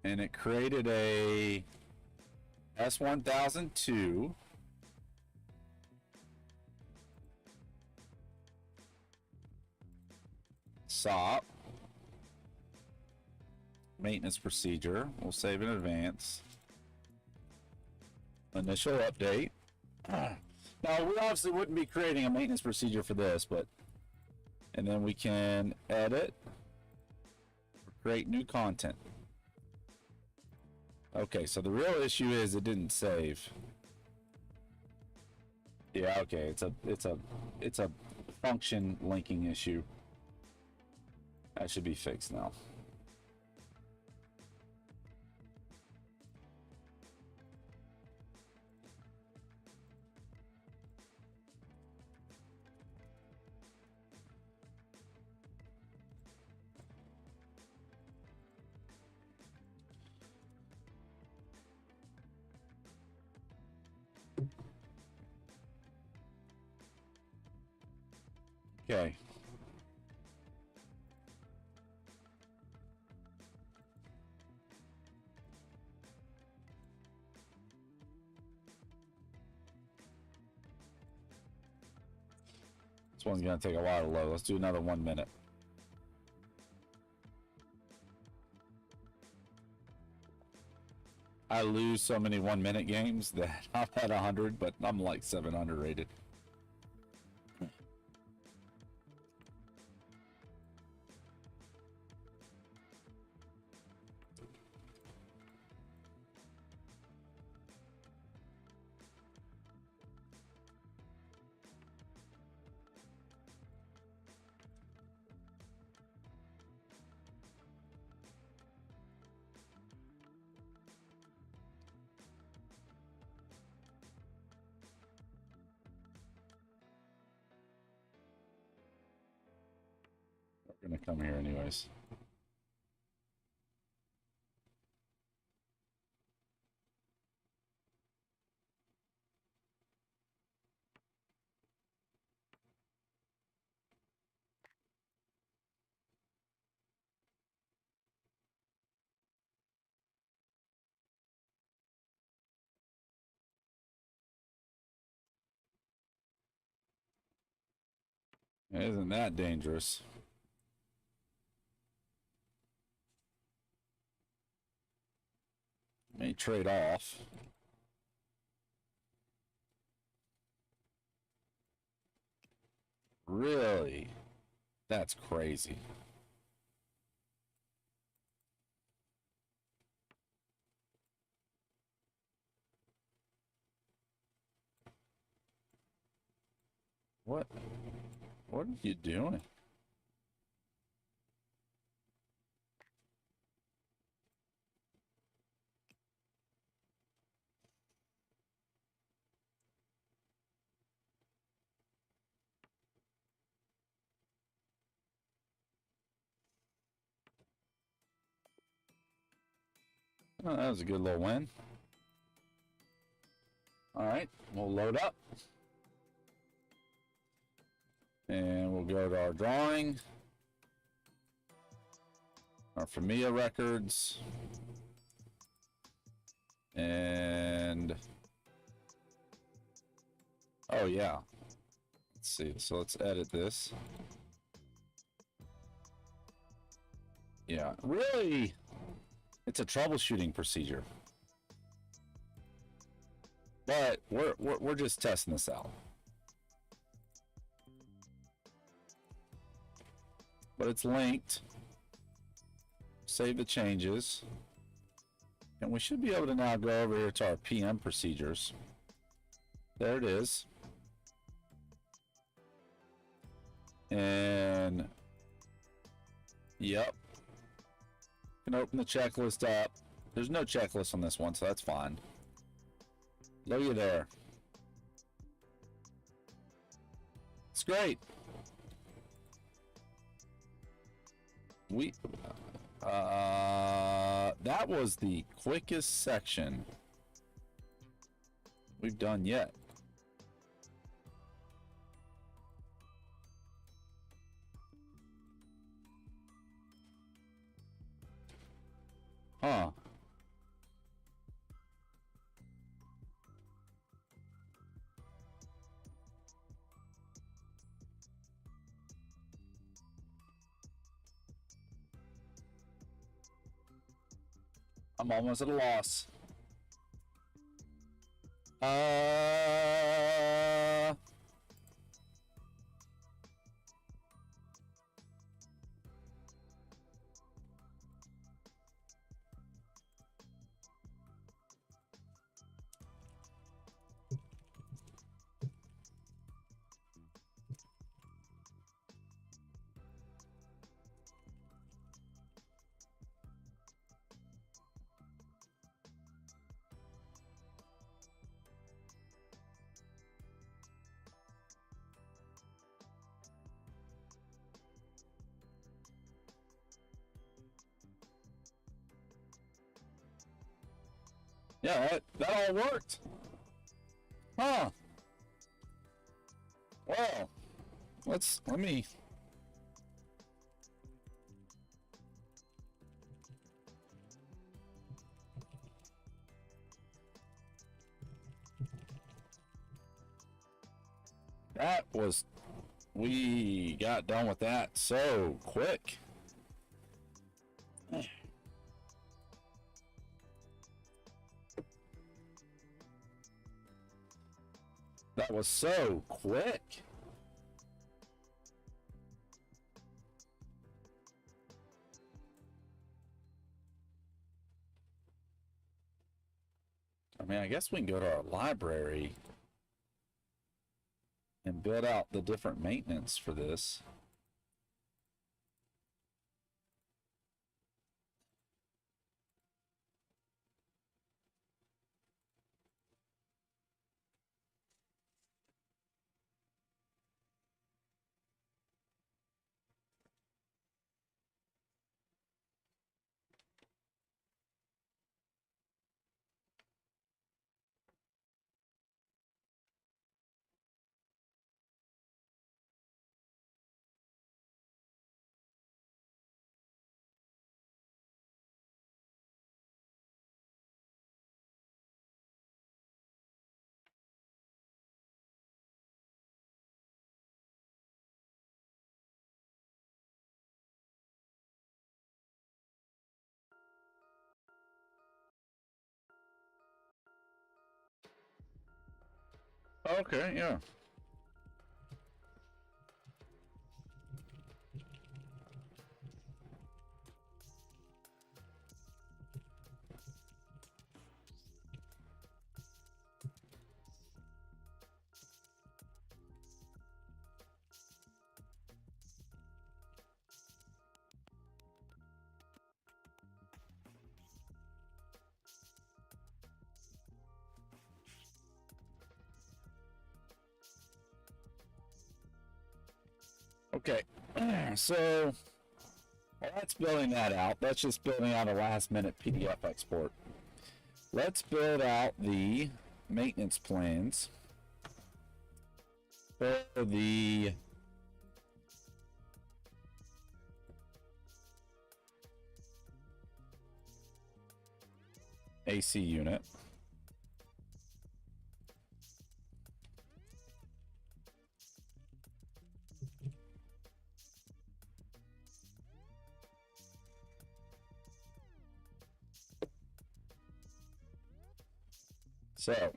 And it created a S1002 SOP maintenance procedure. We'll save in advance. Initial update. Now, we obviously wouldn't be creating a maintenance procedure for this, but and then we can edit, create new content. Okay, so the real issue is it didn't save. Yeah, okay, it's a function linking issue. That should be fixed now. Okay. This one's going to take a while to load. Let's do another 1 minute. I lose so many 1 minute games that I'm at 100, but I'm like 700 rated. We're going to come here anyways. Isn't that dangerous? May trade off. Really? That's crazy. What? What are you doing? Oh, that was a good little win. All right, we'll load up. And we'll go to our drawing. Our FMEA records. And oh yeah. Let's see. So let's edit this. Yeah, really, it's a troubleshooting procedure. But we're just testing this out. But it's linked. Save the changes. And we should be able to now go over here to our PM procedures. There it is. And yep. You can open the checklist up. There's no checklist on this one, so that's fine. Look at there. It's great. That was the quickest section we've done yet. Huh. I'm almost at a loss. Yeah, that all worked. Huh. Well, let me. That was, we got done with that so quick. That was so quick. I mean, I guess we can go to our library and build out the different maintenance for this. Okay, yeah. Okay, so well, that's building that out. That's just building out a last minute PDF export. Let's build out the maintenance plans for the AC unit. So,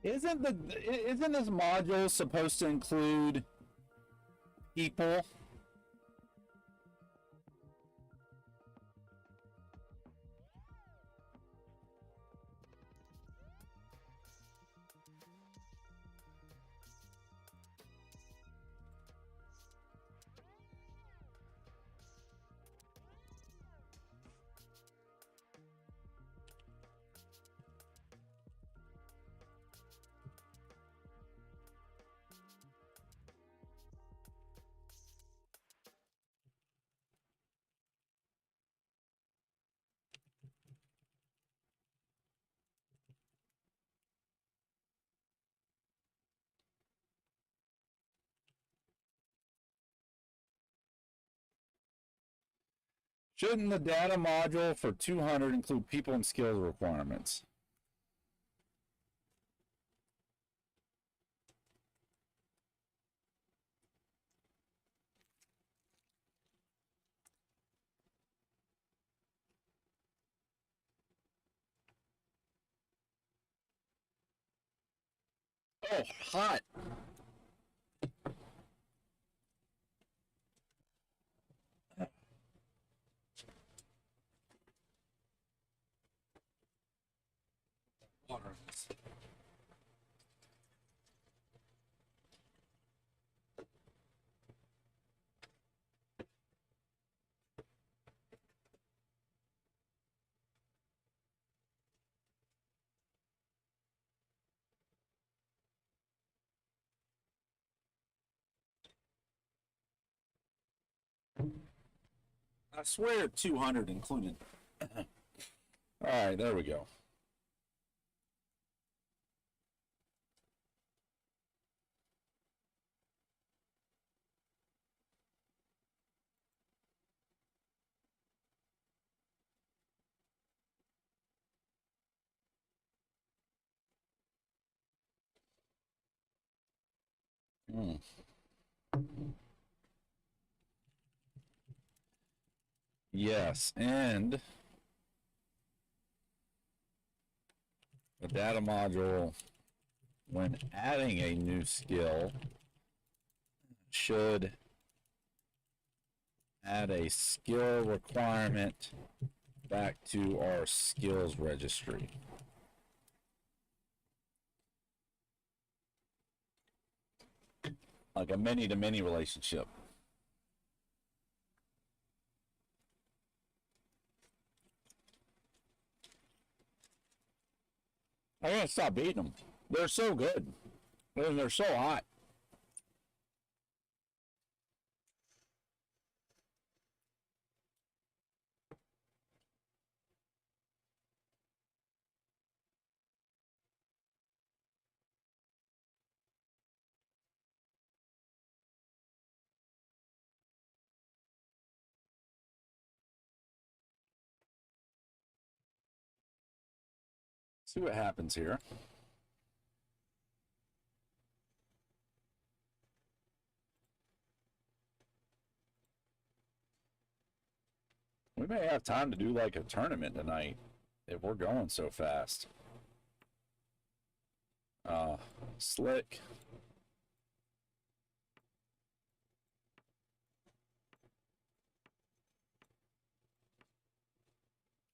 isn't this module supposed to include people? Shouldn't the data module for 200 include people and skills requirements? Oh, hot. I swear 200 included. All right, there we go. Mm. Yes, and the data module, when adding a new skill, should add a skill requirement back to our skills registry. Like a many-to-many relationship. I gotta stop beating them. They're so good. And they're so hot. See what happens here. We may have time to do like a tournament tonight if we're going so fast. Slick.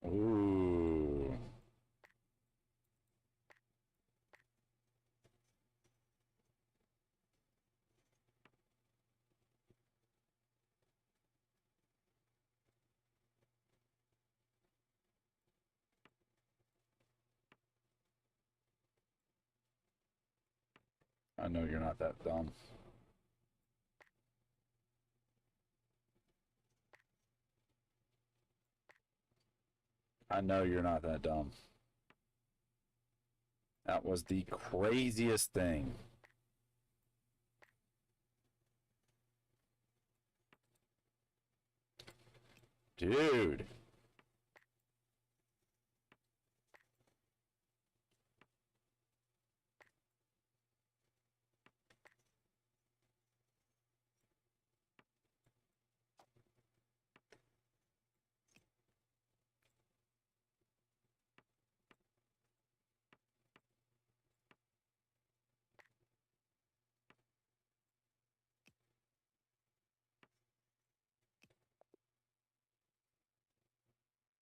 Ooh. I know you're not that dumb. I know you're not that dumb. That was the craziest thing. Dude.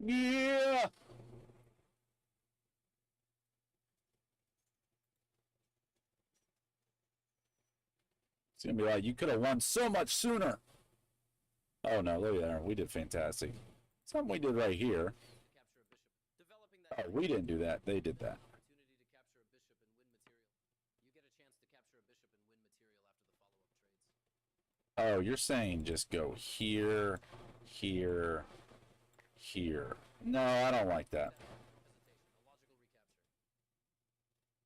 Yeah. It's gonna be like you could have won so much sooner. Oh no, look there. We did fantastic. Something we did right here. Oh, we didn't do that. They did that. Oh, you're saying just go here, here, here. No, I don't like that.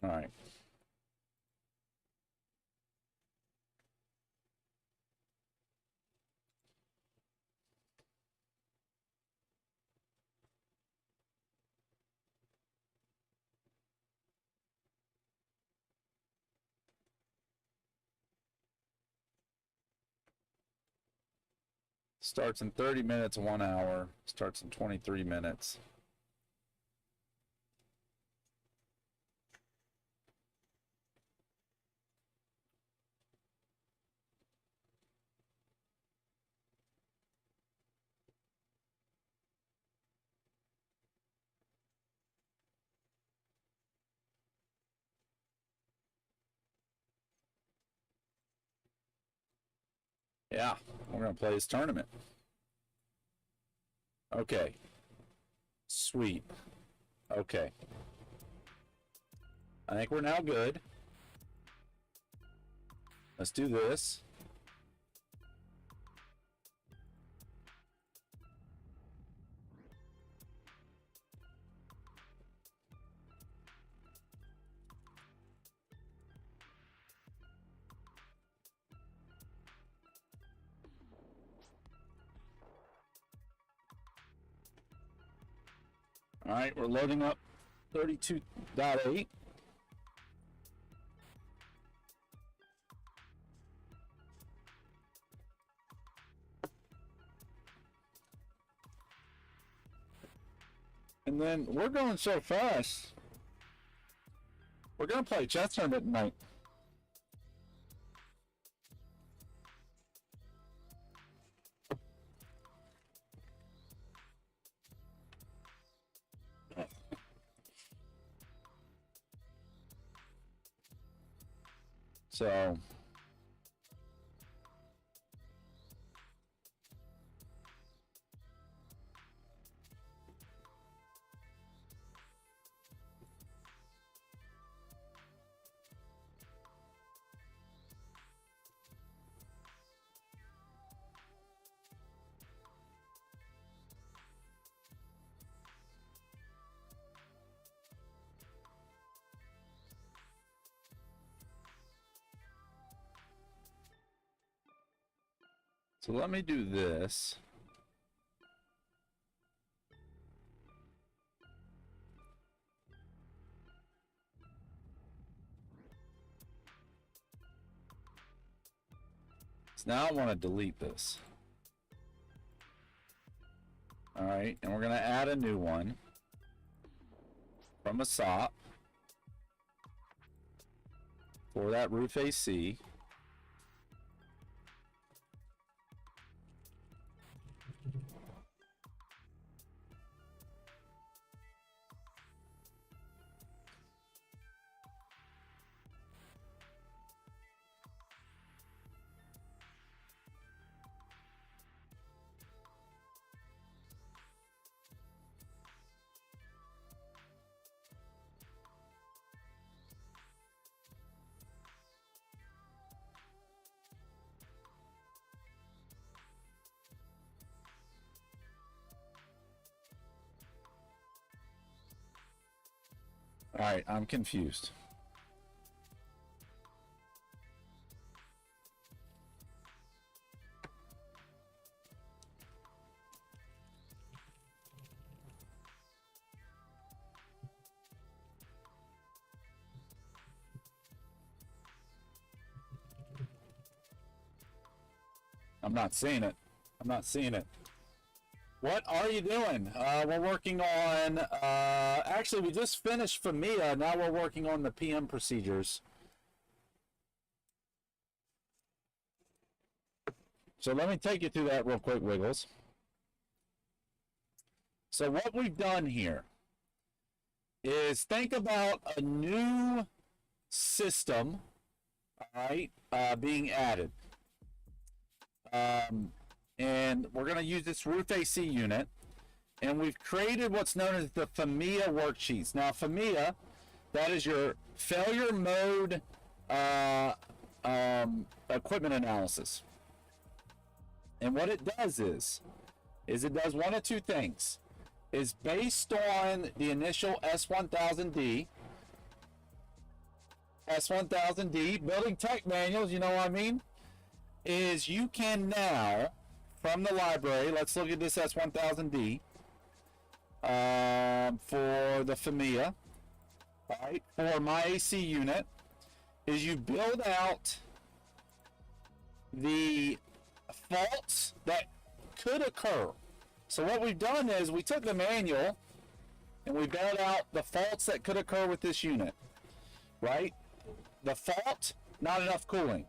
All right. Starts in 30 minutes, 1 hour. Starts in 23 minutes. Yeah, we're going to play this tournament. Okay. Sweep. Okay. I think we're now good. Let's do this. All right, we're loading up 32.8. And then we're going so fast. We're going to play chess tournament tonight. So let me do this. So now I want to delete this. All right, and we're going to add a new one from a SOP for that roof AC. All right, I'm confused. I'm not seeing it. I'm not seeing it. What are you doing? We're working on, actually, we just finished FMEA. Now we're working on the PM procedures. So let me take you through that real quick, Wiggles. So what we've done here is think about a new system, all right, being added. And we're going to use this roof AC unit, and we've created what's known as the FMEA worksheets. Now, FMEA, that is your failure mode equipment analysis. And what it does is it does one of two things. Is based on the initial S1000D, building tech manuals, you know what I mean? Is you can now, from the library, let's look at this S1000D for the FMEA, all right, for my AC unit, is you build out the faults that could occur. So what we've done is we took the manual and we built out the faults that could occur with this unit, right? The fault, not enough cooling.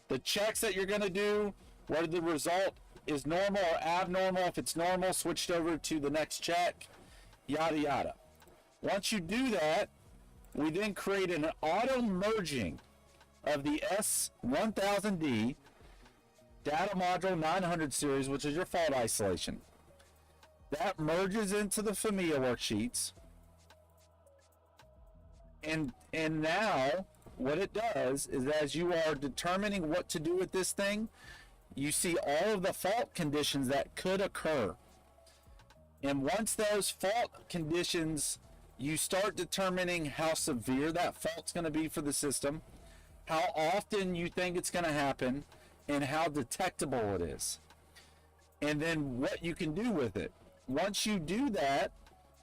The checks that you're going to do, whether the result is normal or abnormal. If it's normal, switched over to the next check, yada yada. Once you do that, we then create an auto merging of the S1000D data module 900 series, which is your fault isolation. That merges into the FMEA worksheets. And now what it does is, as you are determining what to do with this thing, you see all of the fault conditions that could occur. And once those fault conditions, you start determining how severe that fault's going to be for the system, how often you think it's going to happen, and how detectable it is. And then what you can do with it. Once you do that,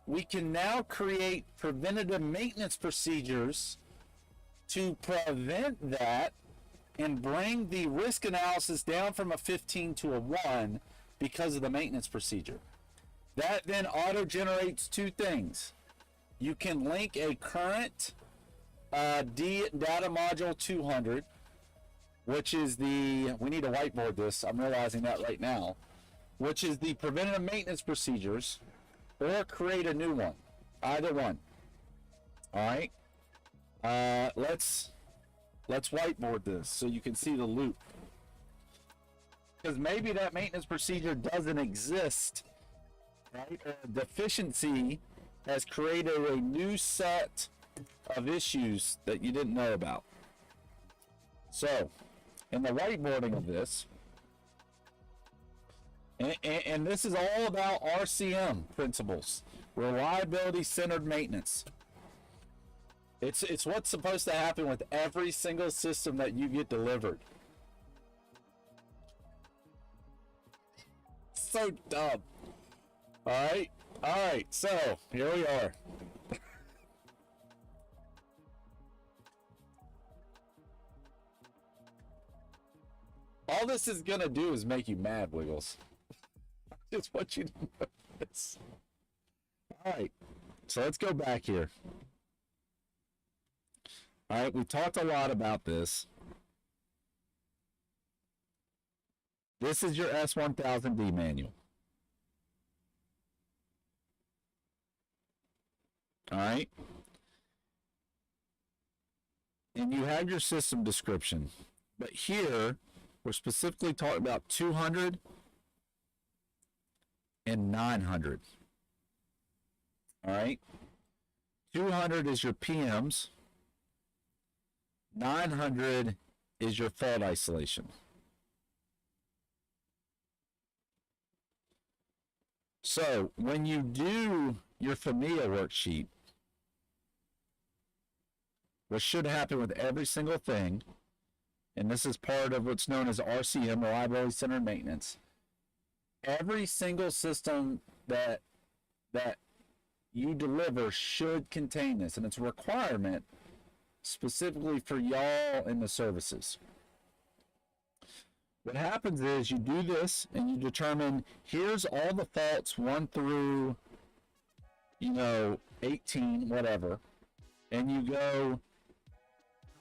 we can now create preventative maintenance procedures to prevent that and bring the risk analysis down from a 15 to a 1 because of the maintenance procedure. That then auto-generates two things. You can link a current data module 200, which is the, we need to whiteboard this, I'm realizing that right now, which is the preventative maintenance procedures, or create a new one, either one. All right, let's whiteboard this so you can see the loop, because maybe that maintenance procedure doesn't exist, right? Or deficiency has created a new set of issues that you didn't know about. So in the whiteboarding of this, and this is all about RCM principles, reliability centered maintenance. It's what's supposed to happen with every single system that you get delivered. So dumb. All right, so here we are. All this is gonna do is make you mad, Wiggles. Just want you to know this. All right, so let's go back here. All right, we talked a lot about this. This is your S1000D manual. All right. And you have your system description. But here, we're specifically talking about 200 and 900. All right. 200 is your PMs. 900 is your fault isolation. So when you do your FMEA worksheet, what should happen with every single thing, and this is part of what's known as RCM, reliability centered maintenance, every single system that you deliver should contain this, and it's a requirement specifically for y'all in the services. What happens is you do this and you determine, here's all the faults 1 through 18, whatever, and you go,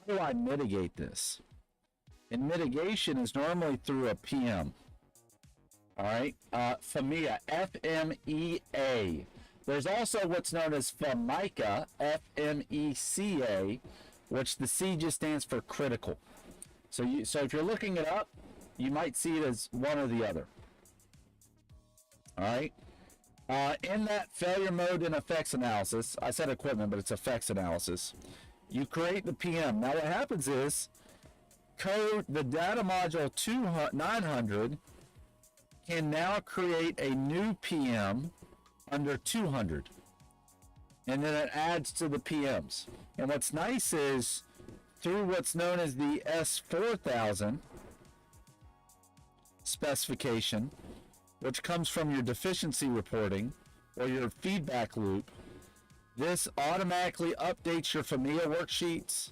how do I mitigate this? And mitigation is normally through a PM. All right, FMEA, FMEA. There's also what's known as FMECA, FMECA, which the C just stands for critical. So if you're looking it up, you might see it as one or the other. All right. In that failure mode and effects analysis, I said equipment, but it's effects analysis, you create the PM. Now what happens is the data module 900 can now create a new PM under 200. And then it adds to the PMs. And what's nice is through what's known as the S4000 specification, which comes from your deficiency reporting or your feedback loop, this automatically updates your FMEA worksheets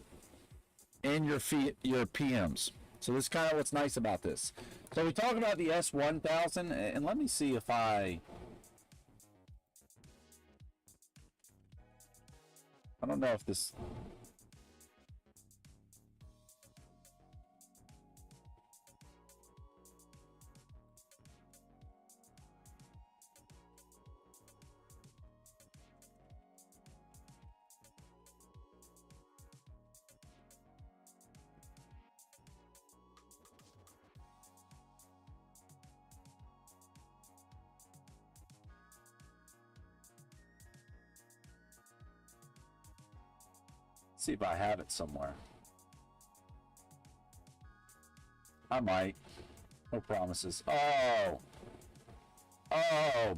and your PMs. So this is kind of what's nice about this. So we talk about the S1000, and let me see if I don't know if this. See if I have it somewhere. I might. No promises. Oh,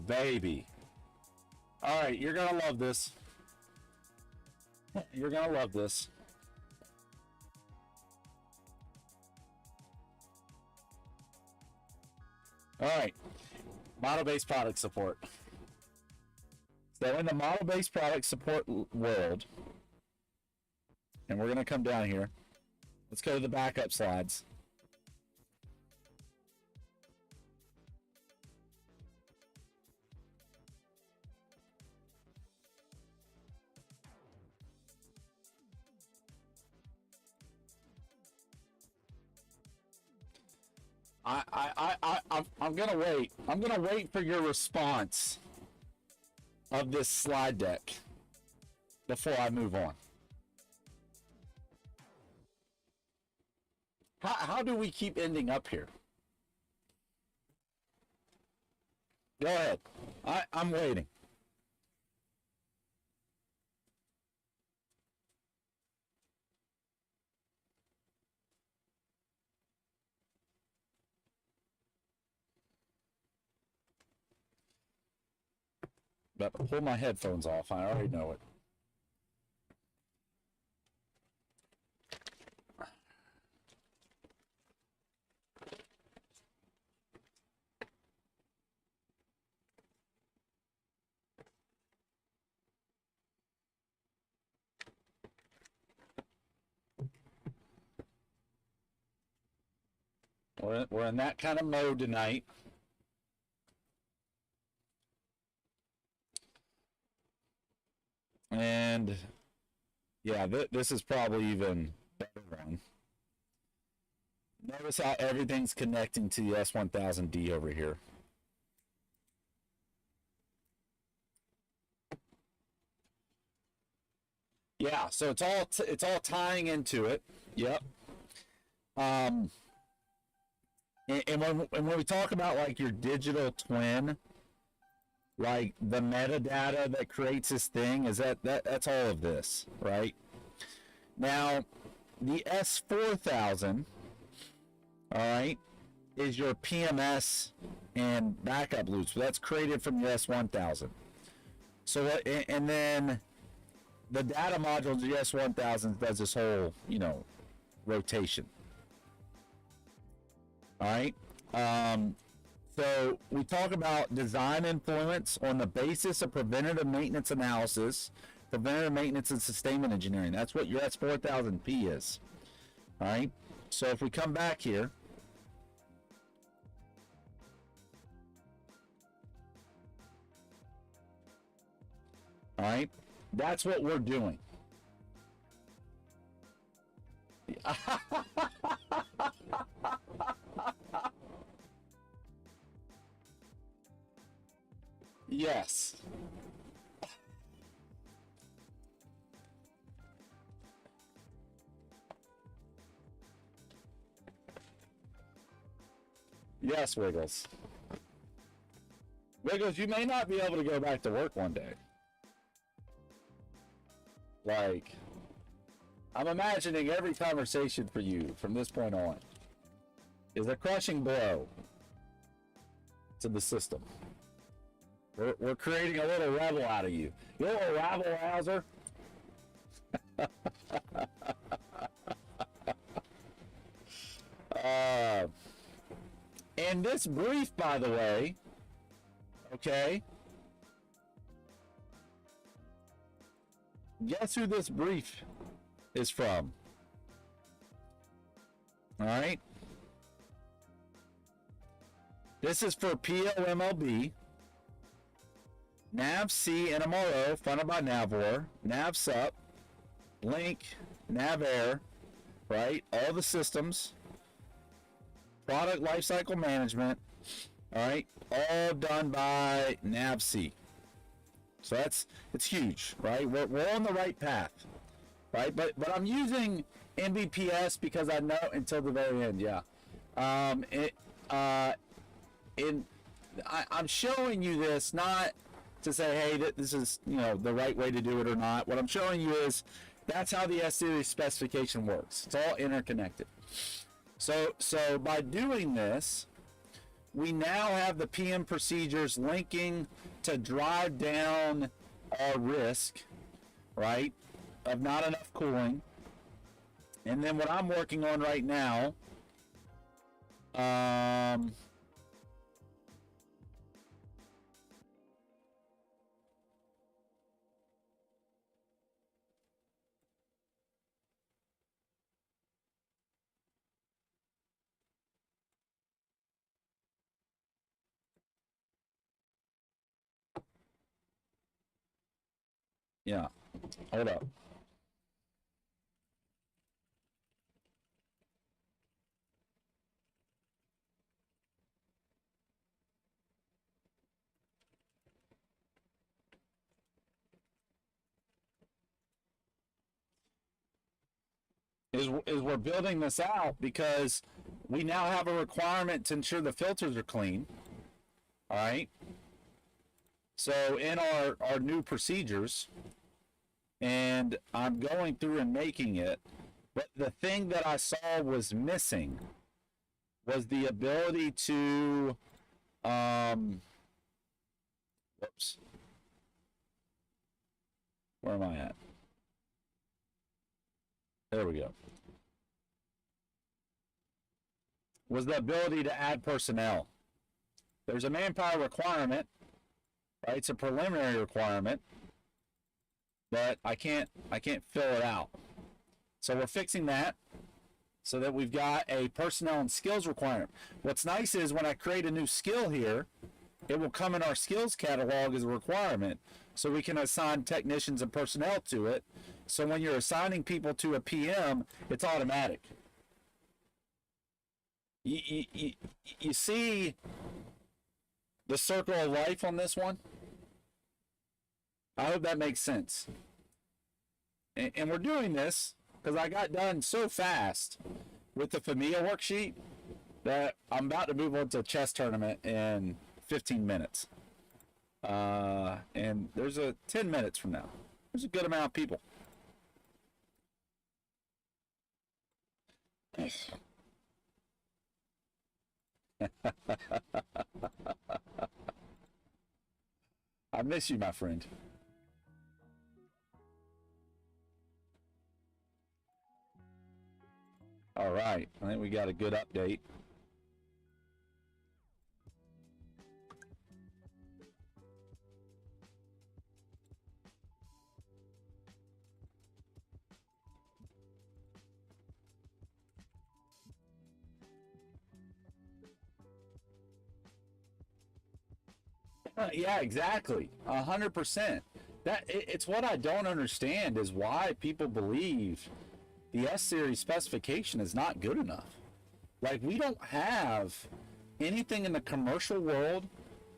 baby. All right, you're gonna love this. You're gonna love this. All right, model-based product support. So in the model-based product support world, and we're going to come down here. Let's go to the backup slides. I'm gonna wait. I'm gonna wait for your response of this slide deck before I move on. How do we keep ending up here? Go ahead. I'm waiting. But pull my headphones off. I already know it. We're in that kind of mode tonight. And yeah, this is probably even better one. Notice how everything's connecting to the S1000D over here. Yeah, so it's all tying into it. Yep. And when we talk about like your digital twin, like the metadata that creates this thing, is that's all of this, right? Now, the S4000, all right, is your PMS and backup loops. That's created from the S1000. So, and then the data module of the S1000 does this whole, rotation. All right. So we talk about design influence on the basis of preventative maintenance analysis, preventative maintenance and sustainment engineering. That's what your S4000P is. All right. So if we come back here, all right, that's what we're doing. Yes. Yes, Wiggles. Wiggles, you may not be able to go back to work one day. Like, I'm imagining every conversation for you from this point on is a crushing blow to the system. We're creating a little rebel out of you. You little rabble rouser. And this brief, by the way, okay, guess who this brief is from? All right. This is for POMLB, NAV-C and MRO, funded by NAVWAR, NAV-SUP, Link, NAV-AIR, right? All the systems, product lifecycle management, all right? All done by NAV-C. So it's huge, right? We're on the right path, right? But I'm using MVPS because I know until the very end, yeah. I'm showing you this not to say, hey, this is the right way to do it or not. What I'm showing you is that's how the S-Series specification works. It's all interconnected. So by doing this, we now have the PM procedures linking to drive down our risk, right, of not enough cooling. And then what I'm working on right now, Yeah. Hold up. Is we're building this out because we now have a requirement to ensure the filters are clean. All right. So in our new procedures, and I'm going through and making it, but the thing that I saw was missing was the ability to whoops. Where am I at? There we go. Was the ability to add personnel. There's a manpower requirement, right? It's a preliminary requirement, but I can't fill it out. So we're fixing that so that we've got a personnel and skills requirement. What's nice is when I create a new skill here, it will come in our skills catalog as a requirement, so we can assign technicians and personnel to it. So when you're assigning people to a PM, it's automatic. You see the circle of life on this one? I hope that makes sense. And we're doing this because I got done so fast with the FMEA worksheet that I'm about to move on to a chess tournament in 15 minutes. And there's a 10 minutes from now. There's a good amount of people. I miss you, my friend. All right, I think we got a good update. Yeah, exactly. 100%. It's what I don't understand is why people believe the S series specification is not good enough. Like, we don't have anything in the commercial world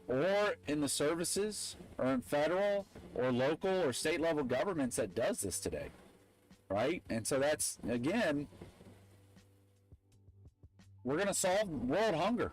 or in the services or in federal or local or state level governments that does this today, right? And so that's, again, we're going to solve world hunger.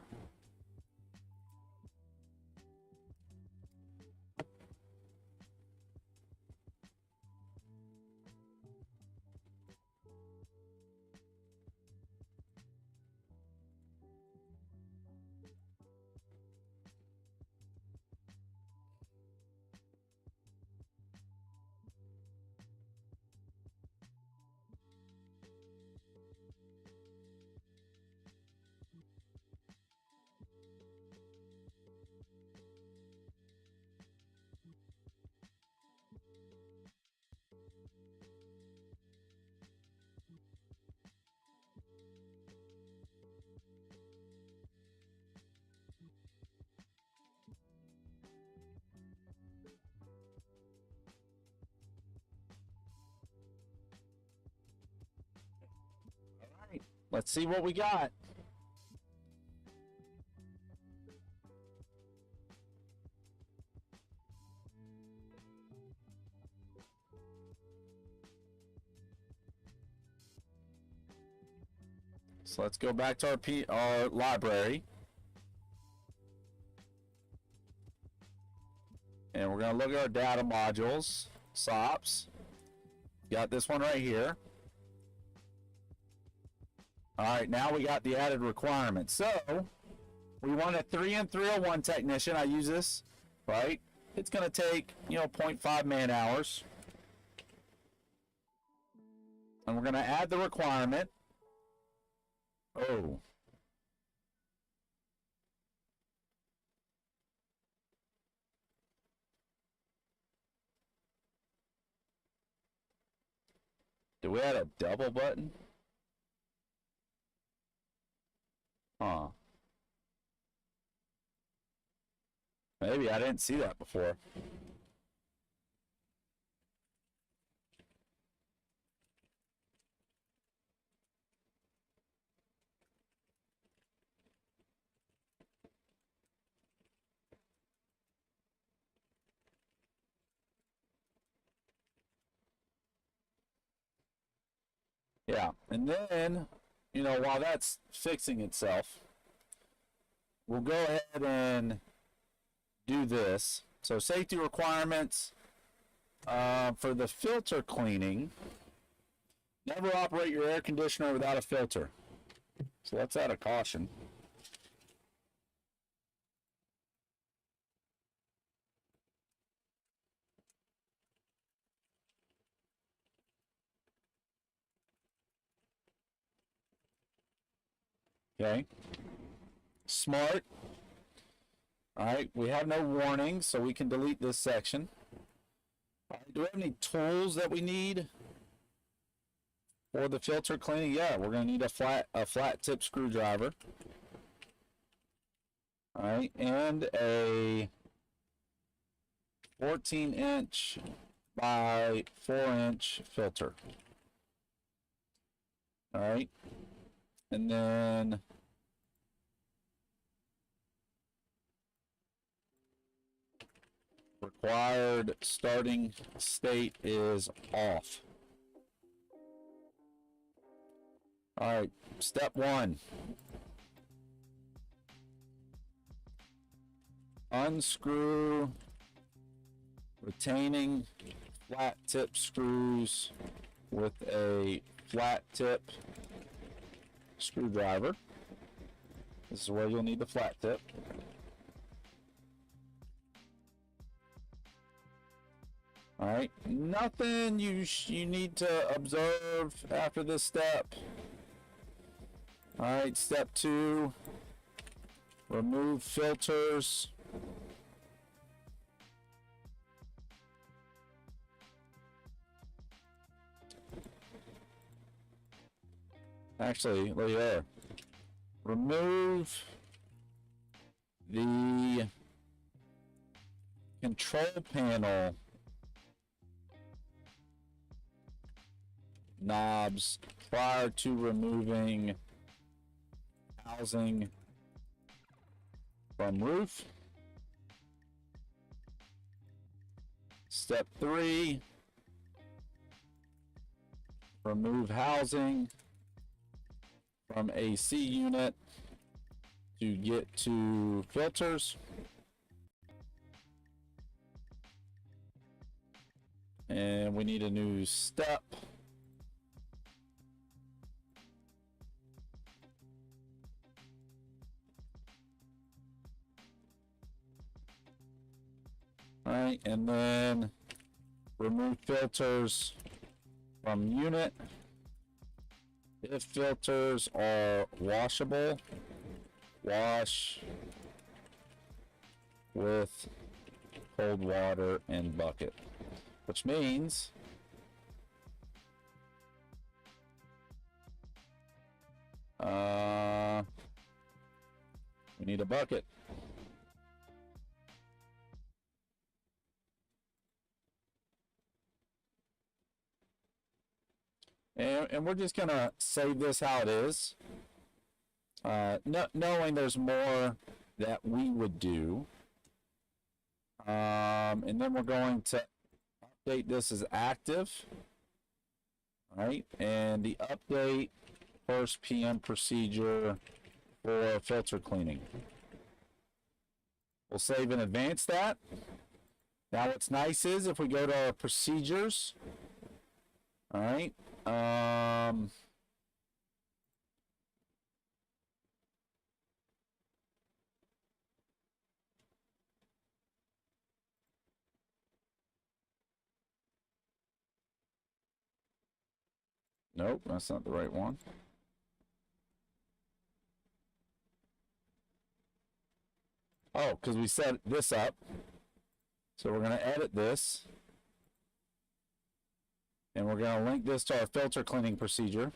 Let's see what we got. So let's go back to our library. And we're going to look at our data modules, SOPs. Got this one right here. All right, now we got the added requirements. So we want a 3 and 301 technician. I use this, right? It's going to take, 0.5 man hours. And we're going to add the requirement. Oh. Do we add a double button? Huh. Maybe I didn't see that before. Yeah, and then, you know, while that's fixing itself, we'll go ahead and do this. So safety requirements for the filter cleaning. Never operate your air conditioner without a filter. So let's add a caution. Okay. Smart. All right, we have no warning, so we can delete this section. Do we have any tools that we need for the filter cleaning? Yeah, we're going to need a flat tip screwdriver. All right, and a 14-inch by 4-inch filter. All right, and then required starting state is off. All right, step 1. Unscrew retaining flat tip screws with a flat tip screwdriver. This is where you'll need the flat tip. All right, nothing you need to observe after this step. All right, step 2, remove filters. Actually, look there. Remove the control panel knobs prior to removing housing from roof. Step 3, remove housing from AC unit to get to filters. And we need a new step. All right, and then remove filters from unit. If filters are washable, wash with cold water and bucket, which means we need a bucket. And we're just gonna save this how it is, knowing there's more that we would do. And then we're going to update this as active. All right, and the update first PM procedure for filter cleaning. We'll save and advance that. Now what's nice is if we go to our procedures, all right, nope, that's not the right one. Oh, because we set this up. So we're going to edit this. And we're going to link this to our filter cleaning procedure.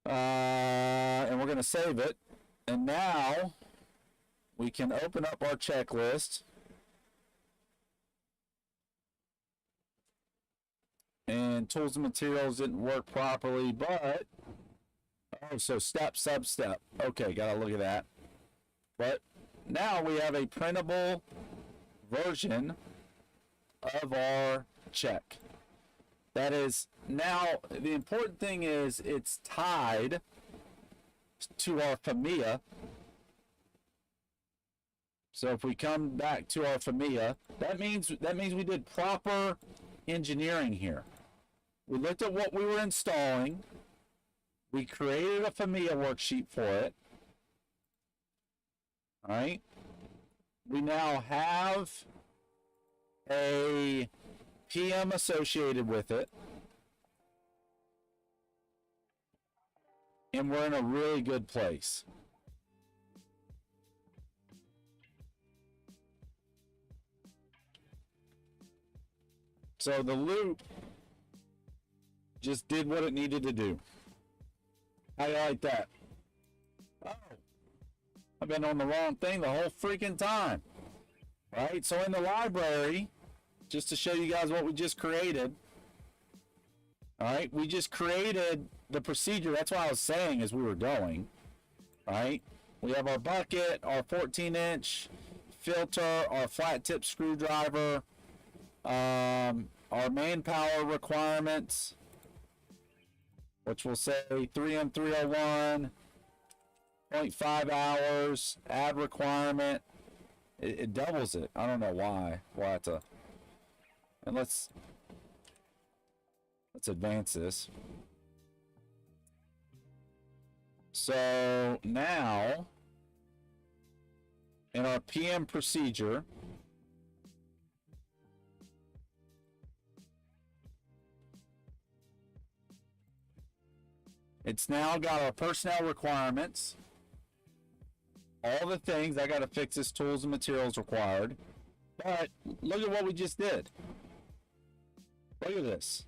And we're going to save it. And now we can open up our checklist. And tools and materials didn't work properly, but oh, so step, sub-step. Okay, gotta look at that. But now we have a printable version of our check. That is now the important thing is it's tied to our FMEA. So if we come back to our FMEA, that means we did proper engineering here. We looked at what we were installing. We created a FMEA worksheet for it. All right. We now have a PM associated with it. And we're in a really good place. So the loop just did what it needed to do. How do you like that? Oh, I've been on the wrong thing the whole freaking time. Right? So in the library, just to show you guys what we just created. All right, we just created the procedure. That's what I was saying as we were going. All right, we have our bucket, our 14-inch filter, our flat tip screwdriver, our manpower requirements, which will say 3M301, 0.5 hours, add requirement. It doubles it. I don't know why. We'll have to. And let's advance this. So now in our PM procedure, it's now got our personnel requirements, all the things. I got to fix this, tools and materials required. But look at what we just did. Look at this.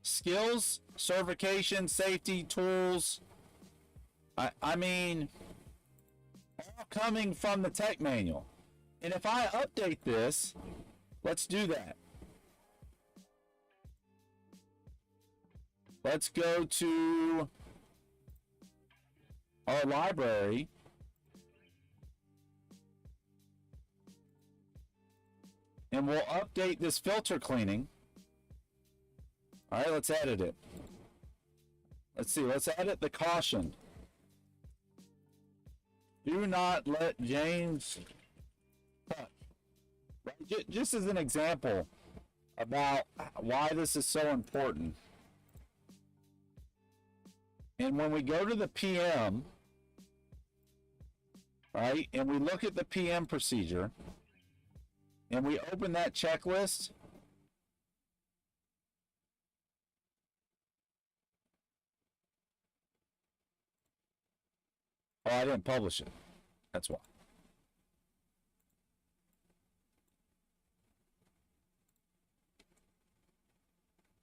Skills, certification, safety, tools. I mean, all coming from the tech manual. And if I update this, let's do that. Let's go to our library. And we'll update this filter cleaning. All right, let's edit it. Let's see, let's edit the caution. Do not let James touch. Right? Just as an example about why this is so important. And when we go to the PM, right, and we look at the PM procedure, and we open that checklist, oh, I didn't publish it. That's why.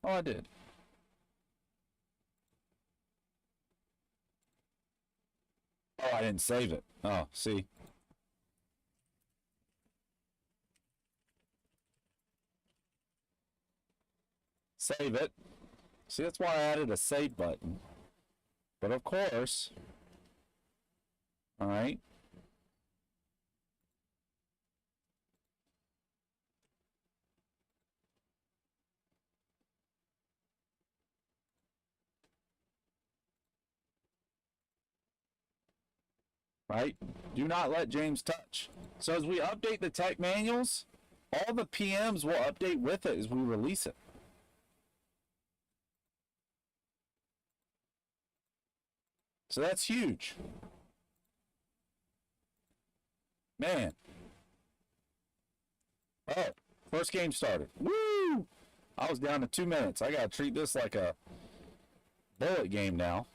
Oh, I did. Oh, I didn't save it. Oh, see. Save it. See, that's why I added a save button. But of course, all right. Right? Do not let James touch. So as we update the tech manuals, all the PMs will update with it as we release it. So that's huge. Man. Oh, first game started. Woo! I was down to 2 minutes. I got to treat this like a bullet game now.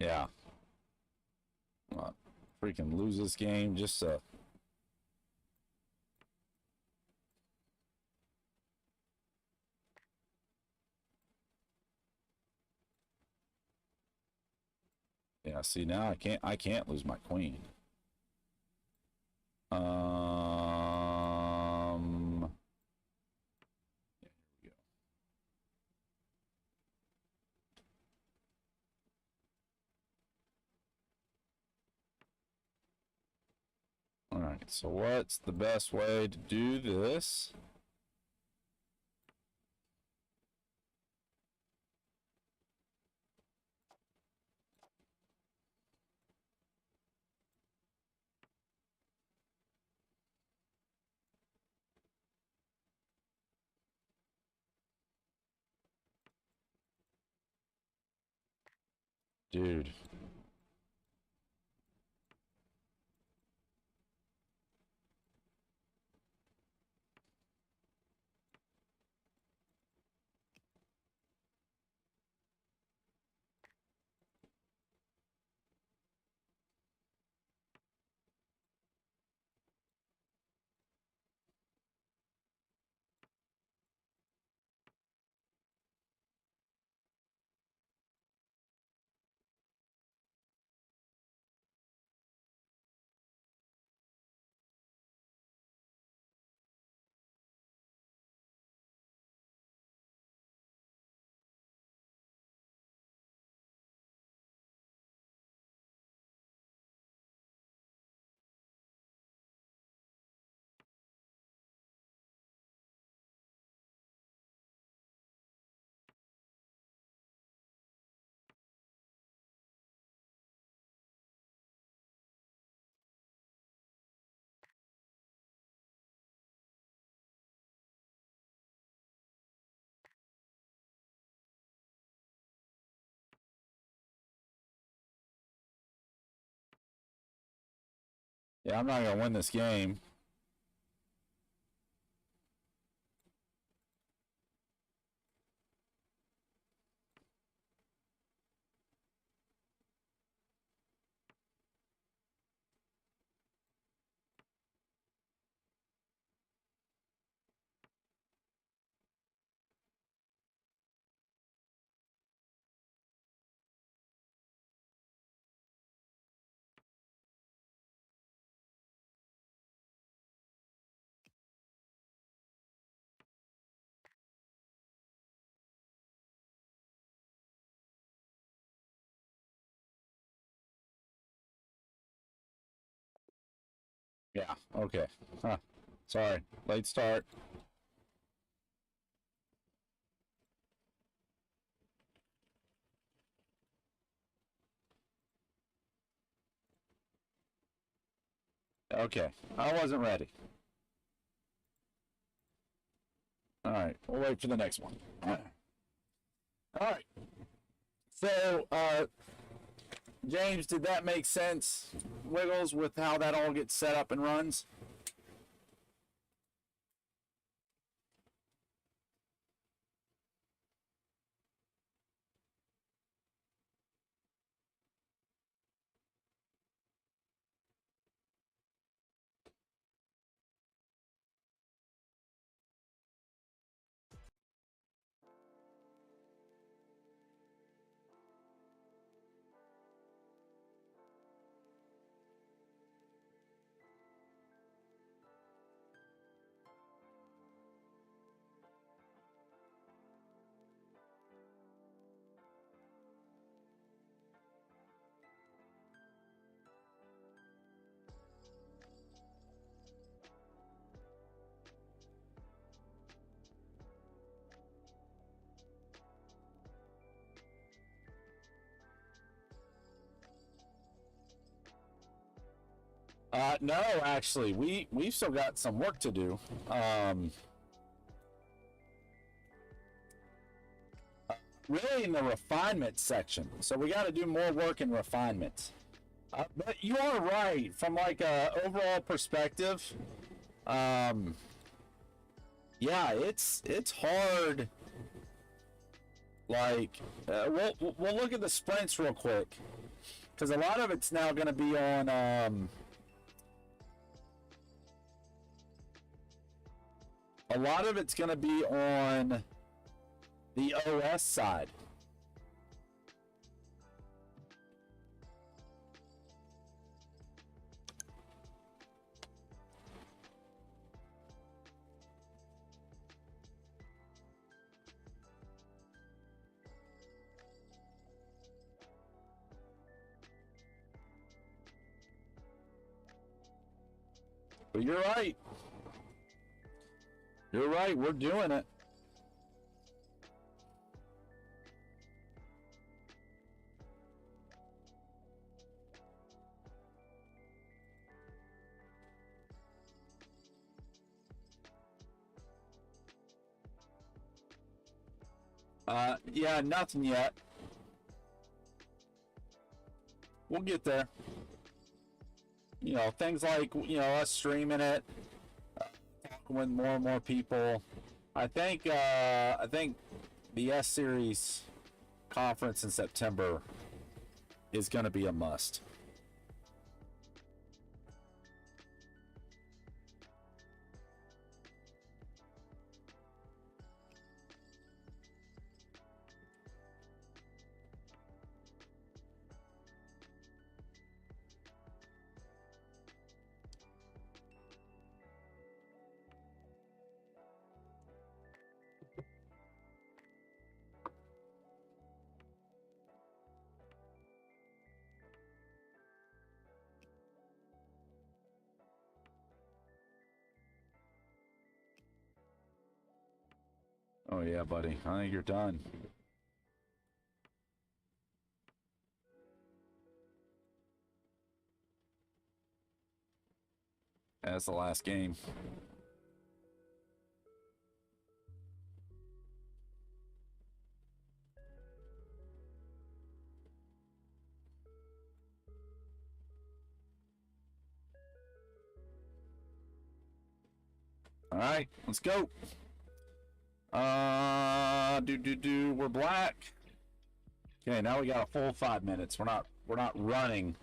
Yeah. Freaking lose this game just so. Yeah, see now I can't lose my queen. Yeah, here we go. All right, so what's the best way to do this? Dude. Yeah, I'm not gonna win this game. Yeah, okay. Huh. Sorry, late start. Okay, I wasn't ready. All right, we'll wait for the next one. All right. So, James, did that make sense, Wiggles, with how that all gets set up and runs? No, actually, we've still got some work to do. Really in the refinement section. So we got to do more work in refinement. But you are right from like a overall perspective. Yeah, it's hard. Like we'll look at the sprints real quick because a lot of it's now going to be on. A lot of it's going to be on the OS side. But you're right. You're right. We're doing it. Yeah, nothing yet. We'll get there. You know, things like, you know, us streaming it, talking with more and more people. I think the S Series conference in September is going to be a must. Oh yeah, buddy. I think you're done. That's the last game. All right, let's go. We're black. Okay, now we got a full 5 minutes. We're not running.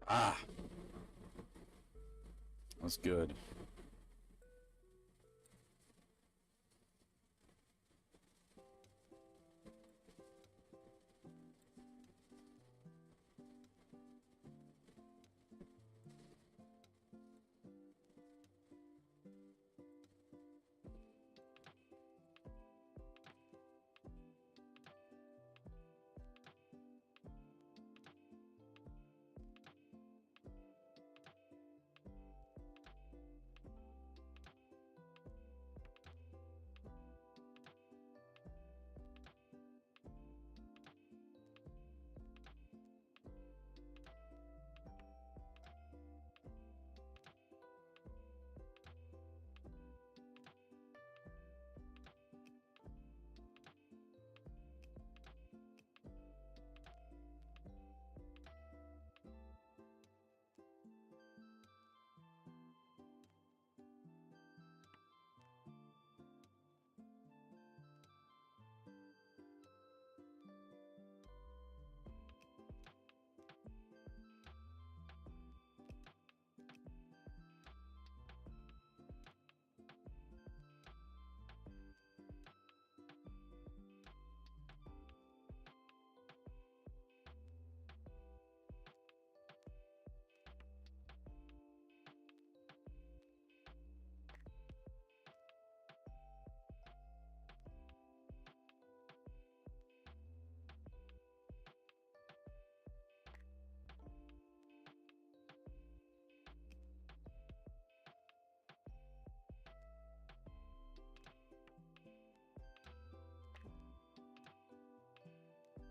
Ah, that's good.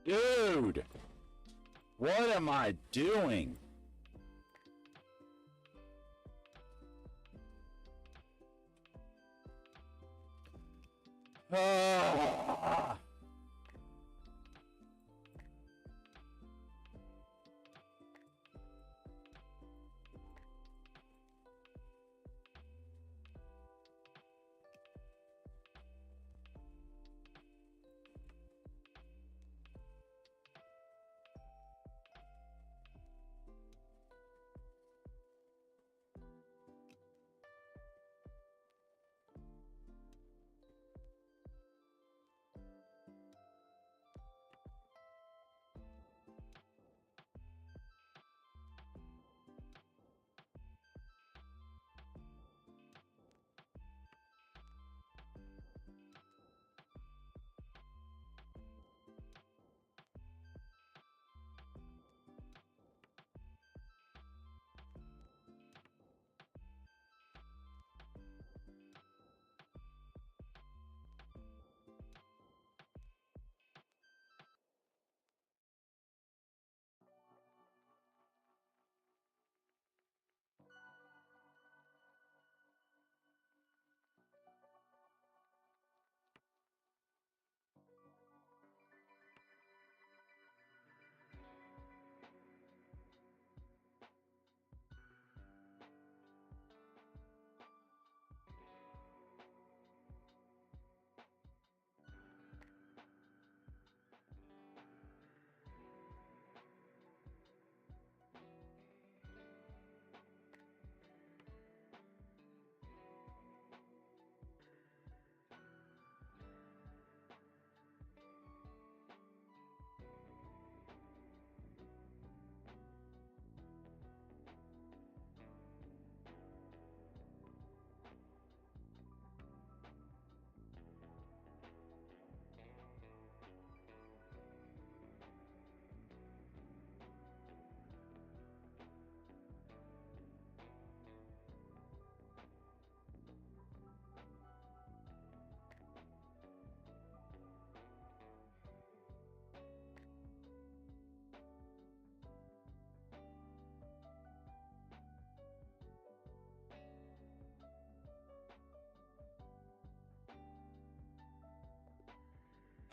Dude, what am I doing? Ah.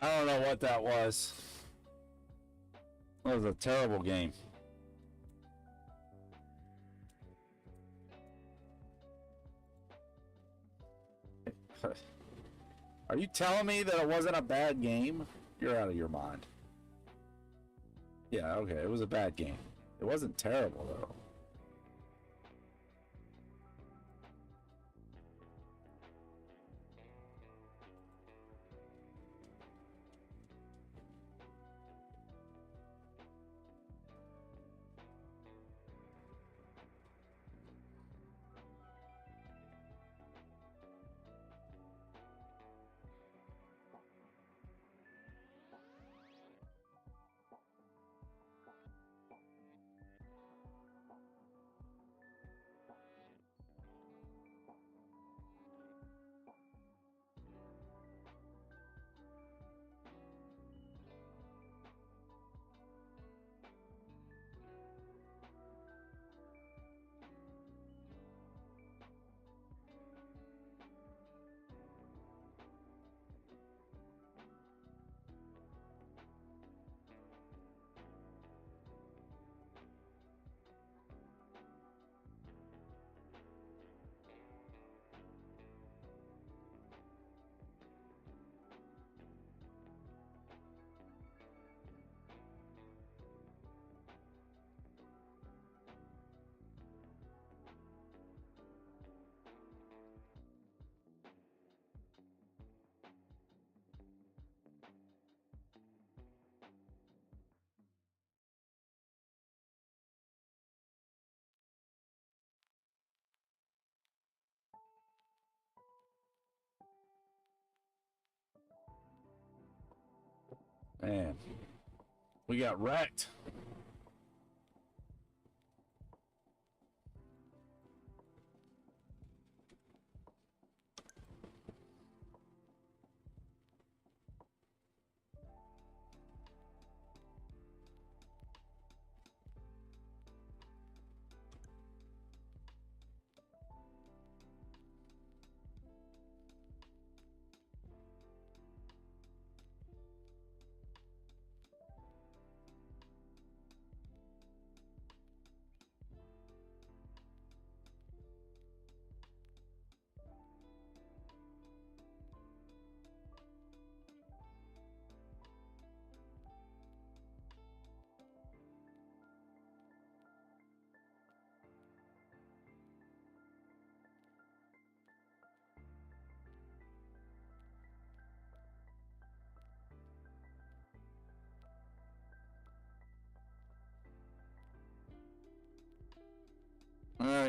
I don't know what that was. That was a terrible game. Are you telling me that it wasn't a bad game? You're out of your mind. Yeah, okay, it was a bad game. It wasn't terrible, though. Man, we got wrecked.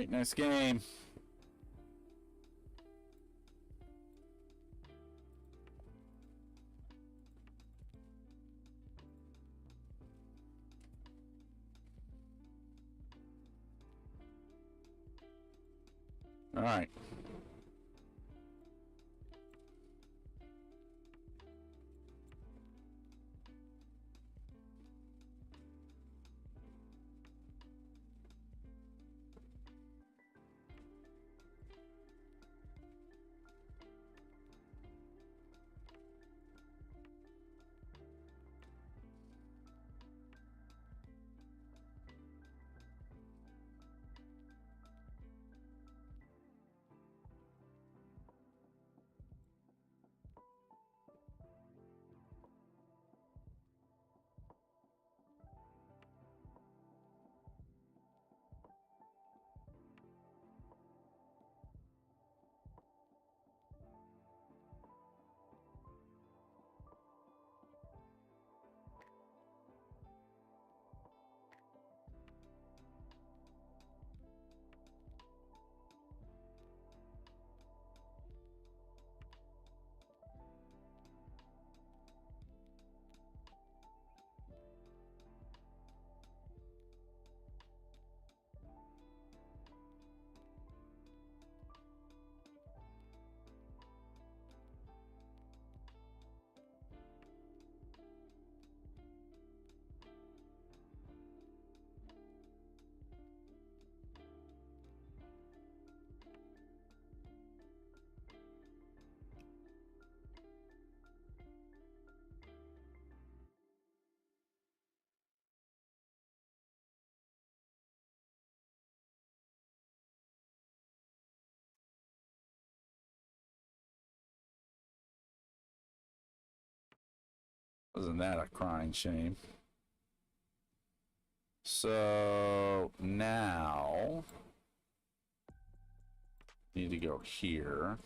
right, next game. All right. Wasn't that a crying shame? So now need to go here.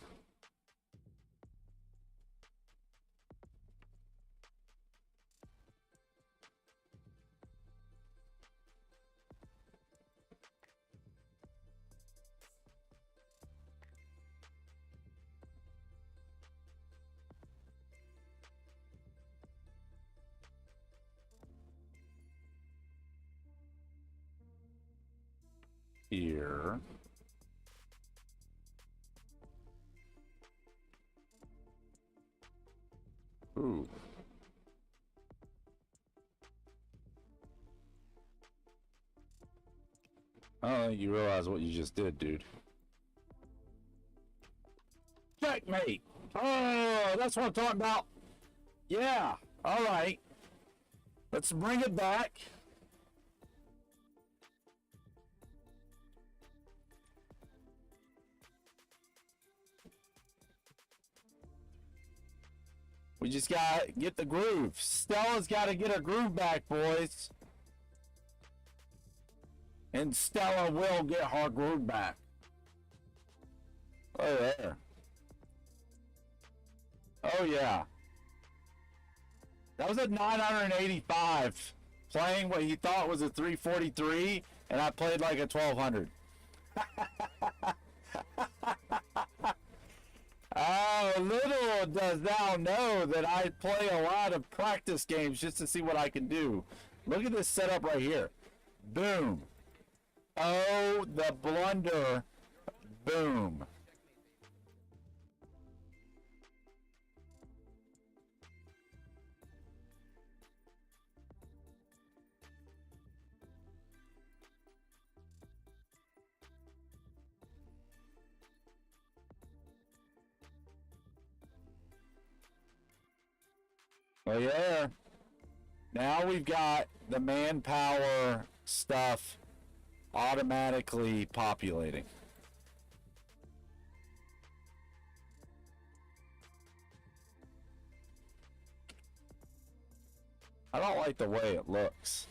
Here. Ooh. I don't think you realize what you just did, dude. Checkmate! Oh, that's what I'm talking about. Yeah. All right. Let's bring it back. We just got to get the groove. Stella's got to get her groove back, boys. And Stella will get her groove back. Oh, yeah. Oh, yeah. That was a 985. Playing what he thought was a 343, and I played like a 1200. Oh, little does thou know that I play a lot of practice games just to see what I can do. Look at this setup right here. Boom. Oh, the blunder. Boom. Oh, yeah. Now we've got the manpower stuff automatically populating. I don't like the way it looks.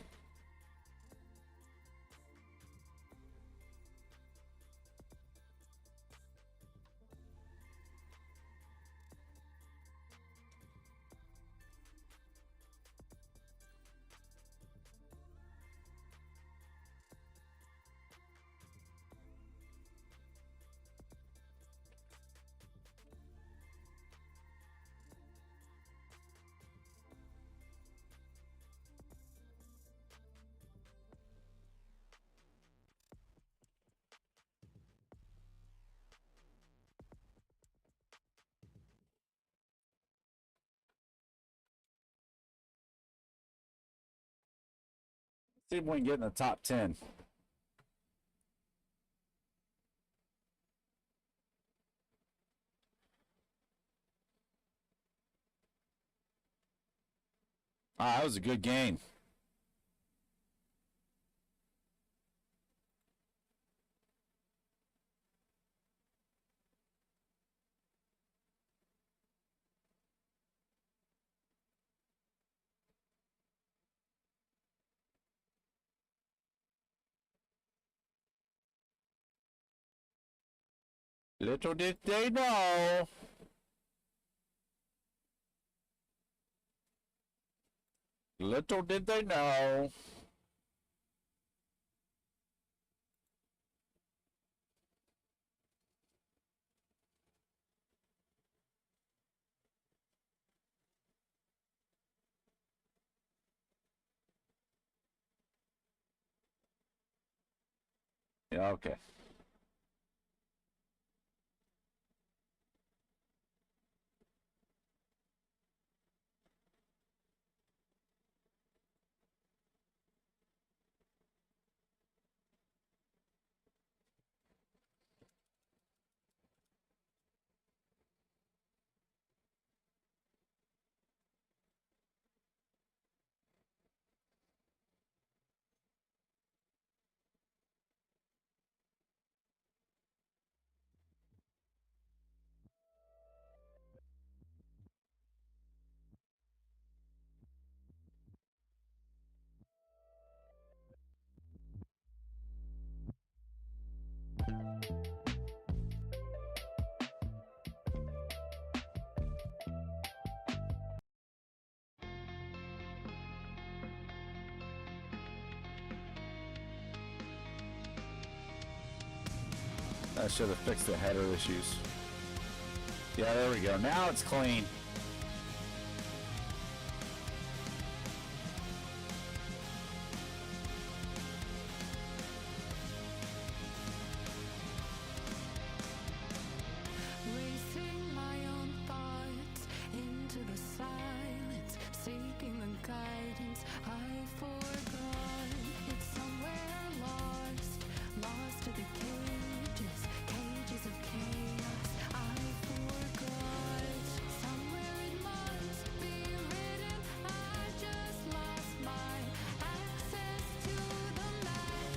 See if we can get in the top 10. Ah, that was a good game. Little did they know. Little did they know. Yeah, okay. I should have fixed the header issues. Yeah, there we go. Now it's clean. Racing my own thoughts into the silence, seeking the guidance I forgot. It's somewhere lost, lost to the cages, cages of chaos I forgot. Somewhere it must be written, I just lost my access to the map.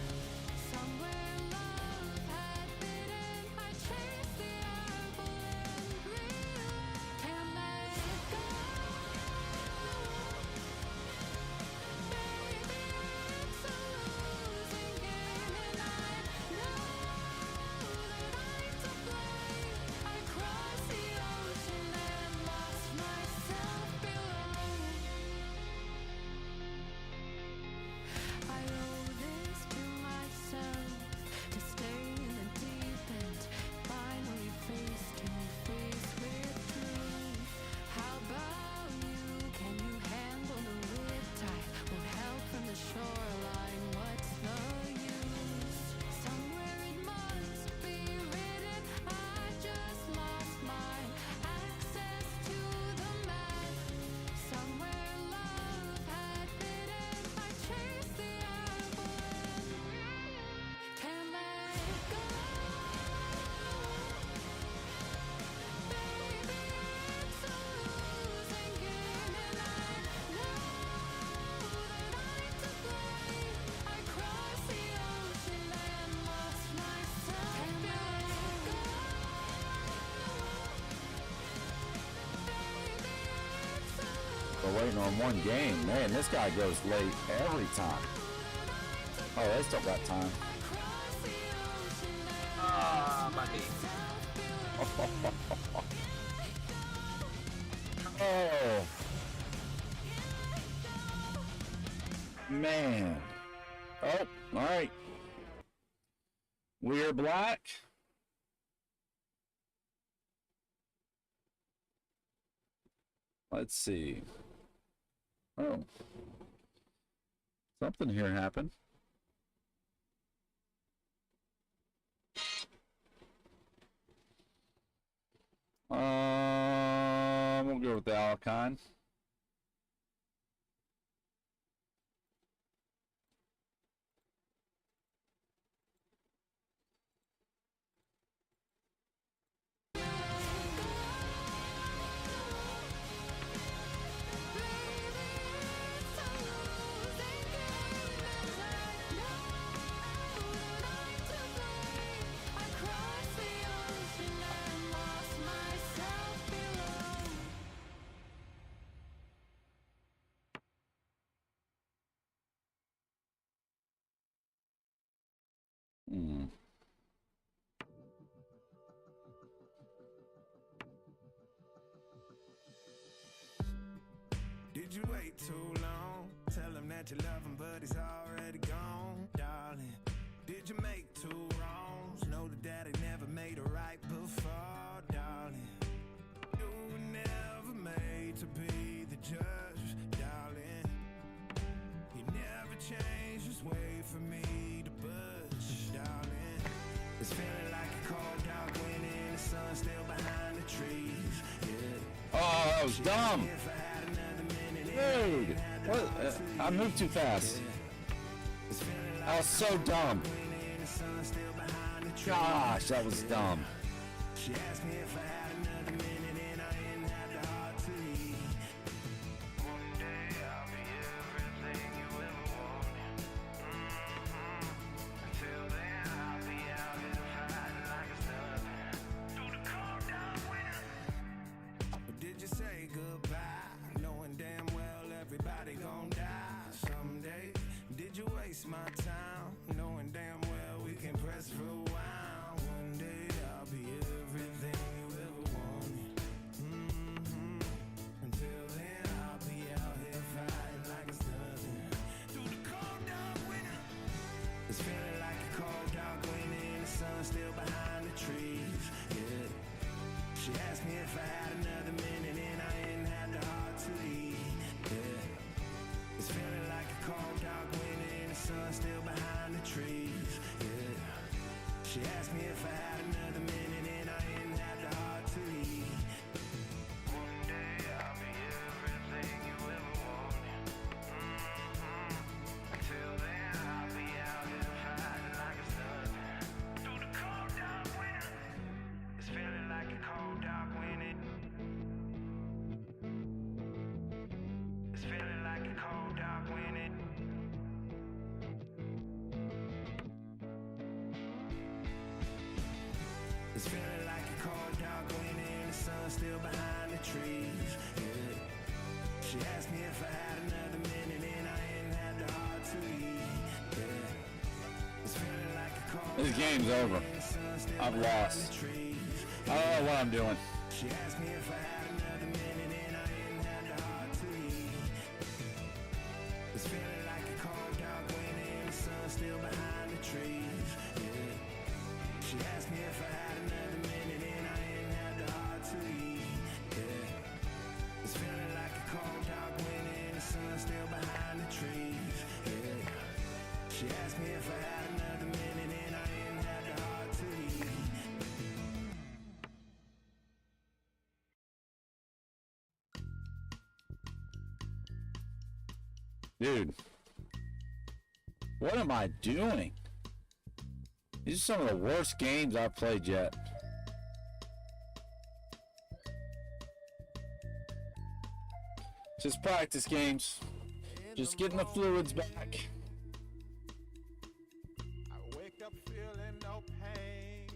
Somewhere love had bitten, I chased the apple and realized can't let it go. Baby, it's a losing game, and I know that I'm to blame. I crossed the ocean and lost myself below. I owe this to myself to stay in the deep end, finally face to face with truth. How about you? Can you handle the riptide? Won't help from the shoreline. What's the use? Somewhere it must be written. I just lost my access to the map. Somewhere love had bitten. I chased the apple and can't let it go. Baby, it's a losing game, and I know that I'm to blame. I crossed the ocean and lost myself. Can't let it go. Baby, it's a We're waiting on one game. Man, this guy goes late every time. Oh, they still got time. Ah, buddy. Oh. Man. Oh, all right. We're black. Let's see. Oh. Something here happened. We'll go with the Alcon. Hmm. Did you wait too long? Tell him that you love him, but he's already gone, darling. Did you make two wrongs? Know that daddy never made a right before, darling. You were never made to be the judge, darling. He never changed his way for me to budge, darling. It's feeling like a cold dark wind and the sun still behind the trees, yeah. Oh, that was dumb. Dude, what? I moved too fast. That was so dumb. Gosh, that was dumb. She asked me if I had another minute and I didn't have the heart to leave. One day I'll be everything you ever wanted. Until then I'll be out here fighting like it's nothing. Through the cold dark winter. But did you say goodbye, knowing damn well everybody gon' die someday? Did you waste my time, knowing damn well we can press rewind? One day I'll be everything you ever wanted. Until then I'll be out here fighting like it's nothing. Through the cold dark winter. It's feeling like a cold dark winter and the sun still behind the trees, yeah. She asked me if I had another minute and I didn't have the heart to leave, yeah. It's feeling like a cold dark winter and the sun still behind the trees, yeah. She asked me if I had another minute and I didn't have the heart to leave. One day I'll be everything you ever wanted. Until then I'll be out here fighting like it's nothing. Through the cold dark winter. It's feeling like a cold dark winter. It's feeling like a cold dark winter. It's feeling like a cold dark winter and the sun still behind the trees, yeah. She asked me if I had another minute and I didn't have the heart to leave, yeah. It's feeling like a cold This game's over. and the sun still I've behind lost. the trees. I don't know what I'm doing. She asked me if I had another minute and I didn't have the heart to leave. It's feeling like a cold dark winter and the sun still behind the trees, yeah. She asked me if I had another minute and I didn't have the heart to leave, yeah. It's feeling like a cold dark winter and the sun still behind the trees, yeah. She asked me if I had another minute and I didn't have the heart to leave. Dude, what am I doing? These are some of the worst games I've played yet. Just practice games. Just getting the fluids back. I wake up feeling no pain,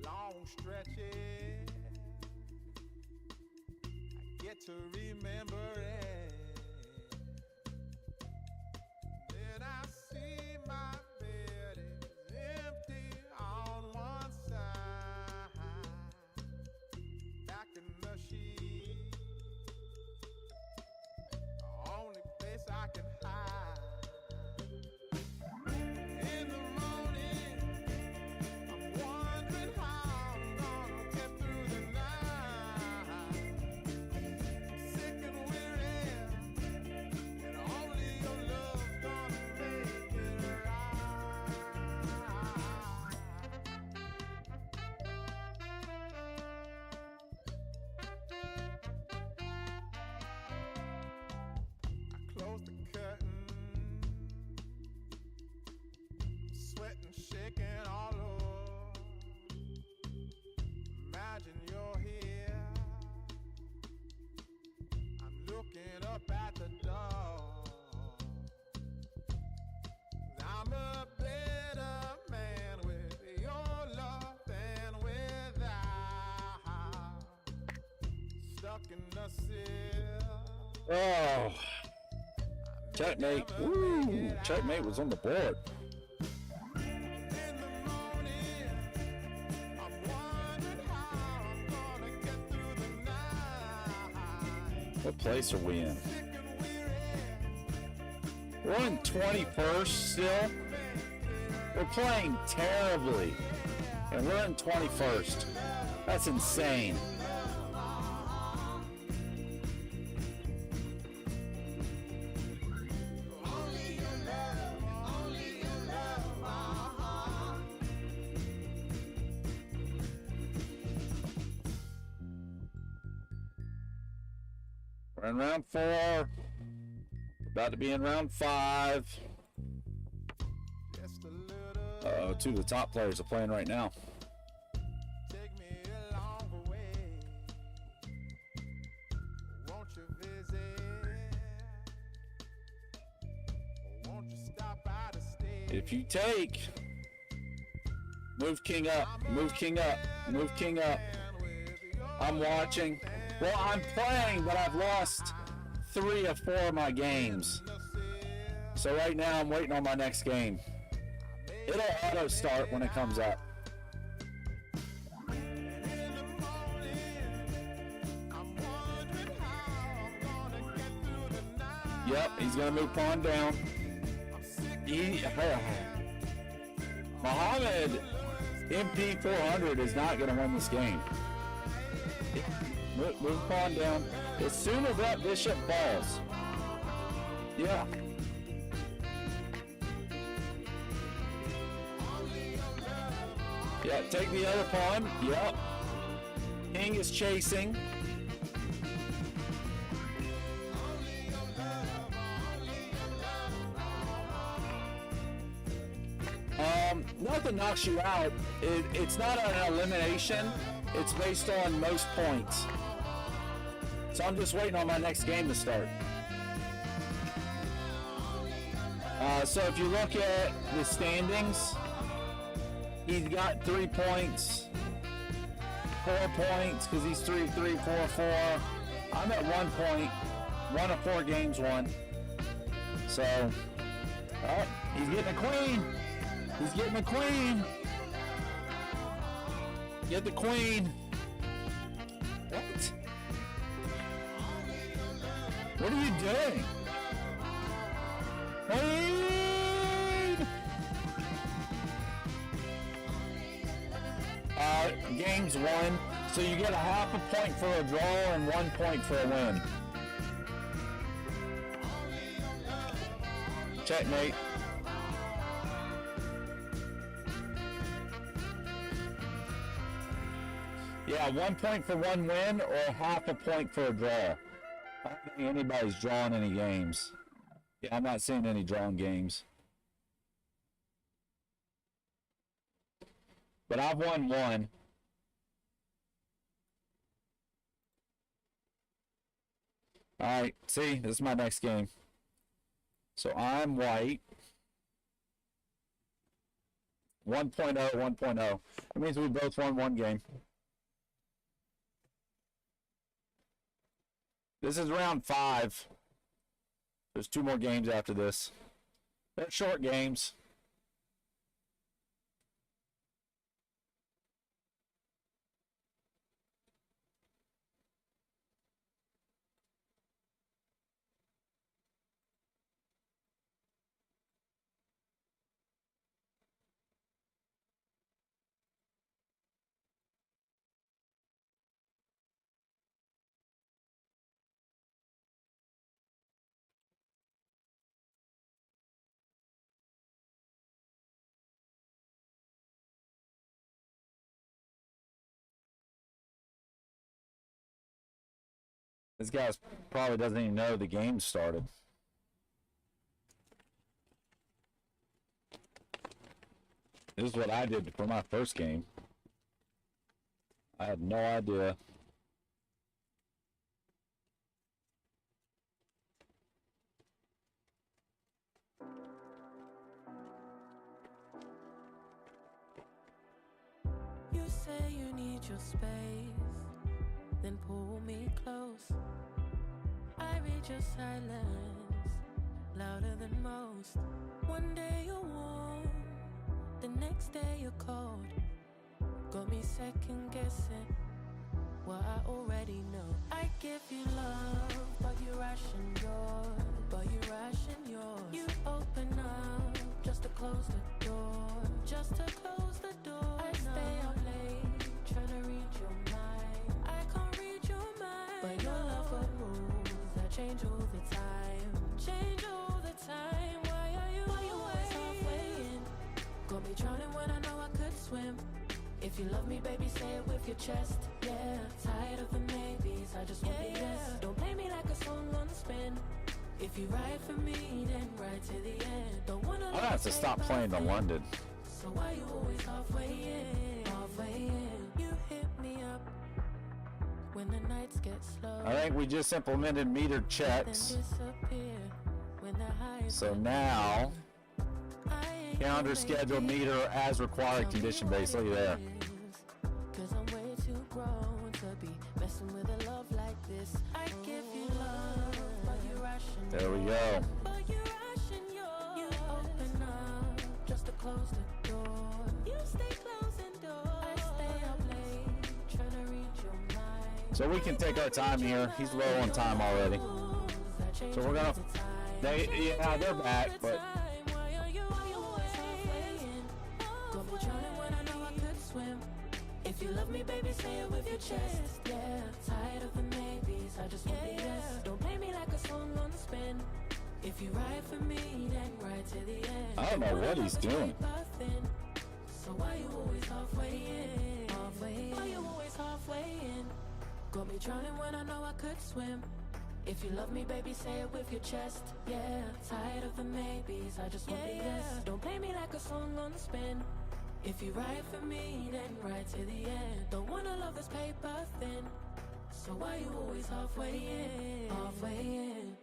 long stretches. I get to remember it. Then I see my bed is empty on one side, back in the sheet. Only place I can hide. In the morning, I'm wondering how I'm gonna get through the night. I'm sick and weary, and only your love's gonna make it right. I close the curtain, sweating, shaking all over. Imagine you're here. I'm looking up at the door. I'm a better man with your love than without. Stuck in the sill. Oh, checkmate. Woo, checkmate was on the board. What place are we in? We're in 21st still. We're playing terribly. And we're in 21st. That's insane. We're in round 4. About to be in round 5. Uh-oh, 2 of the top players are playing right now. If you take, move king up, move king up, move king up. I'm watching. Well, I'm playing, but I've lost 3 of 4 of my games. So right now I'm waiting on my next game. It'll auto start when it comes up. Yep, he's gonna move pawn down. Muhammad MP 400 is not gonna win this game. Move pawn down. As soon as that bishop falls. Yeah. Yeah, take the other pawn. Yep. King is chasing. Nothing knocks you out. It's not an elimination. It's based on most points. So I'm just waiting on my next game to start. So if you look at the standings, he's got 3 points, 4 points because he's 3-3, 4-4. I'm at 1 point, 1 of 4 games won. So, oh, he's getting a queen. He's getting a queen. Get the queen. What? What are you doing? Queen! Game's won. So you get a half a point for a draw and 1 point for a win. Checkmate. Yeah, 1 point for 1 win or half a point for a draw. I don't think anybody's drawing any games. Yeah, I'm not seeing any drawn games. But I've won 1. Alright, see, this is my next game. So I'm white. 1.0, 1.0. That means we both won 1 game. This is round 5. There's 2 more games after this. They're short games. This guy probably doesn't even know the game started. This is what I did for my first game. I had no idea. You say you need your space, then pull me close. I read your silence, louder than most. One day you're warm, the next day you're cold. Got me second guessing what I already know. I give you love just to close the door. I stay up late, trying to read your mind. I can't read your mind, but your love for rules that change all the time. Change all the time. Why are you always halfway in? Got me drowning when I know I could swim. If you love me, baby, say it with your chest. Yeah, tired of the maybes, I just want the yes. Don't play me like a song on spin. If you ride for me, then ride to the end. Don't wanna. I have to stop playing the London. So why you always halfway in? Halfway in. You hit me up when the nights get slow. I think we just implemented meter checks. Then disappear when the highs So get now, I ain't calendar gonna schedule make it. meter as required condition based. Look at there. Cause I'm way too grown to be messing with a love like this. I give you love, but you rushing. There we go. But you rushing yours. You open up just to close the door. You stay closing doors. I stay up late trying to read your mind. So we can take our time here. He's low on time already. So we're gonna. They're back, but. If you love me, baby, say it with your chest. Yeah, tired of the maybes, I just want the yes. Don't play me like a song on spin. If you ride for me, then ride to the end. I don't know what he's doing. So why you always halfway in? Halfway in. Why you always halfway in? Got me drowning when I know I could swim. If you love me, baby, say it with your chest. Yeah, tired of the maybes, I just want the yes. Don't play me like a song on spin. If you ride for me, then ride to the end. Don't wanna love this paper thin. So why you always halfway in? Halfway in.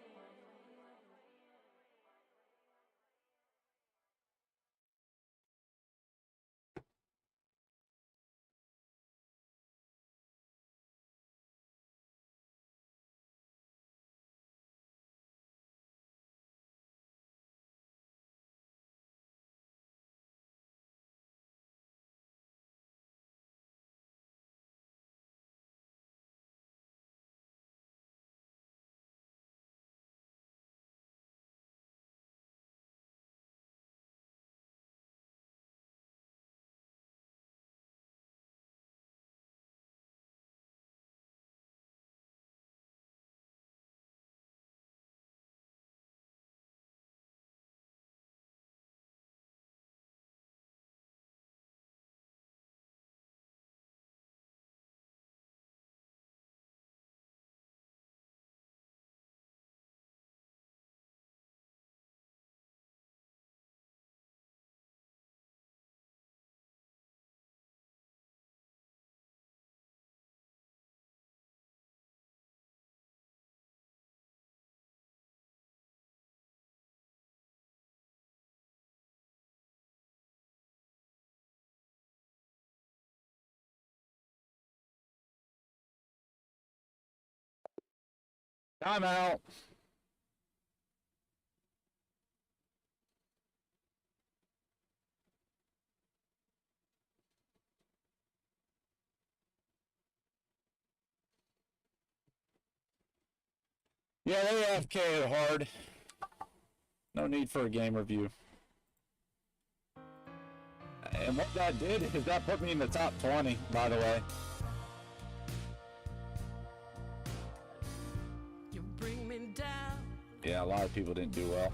Time out. Yeah, they AFK'd hard. No need for a game review. And what that did is that put me in the top 20, by the way. You bring me down Yeah, a lot of people didn't do well.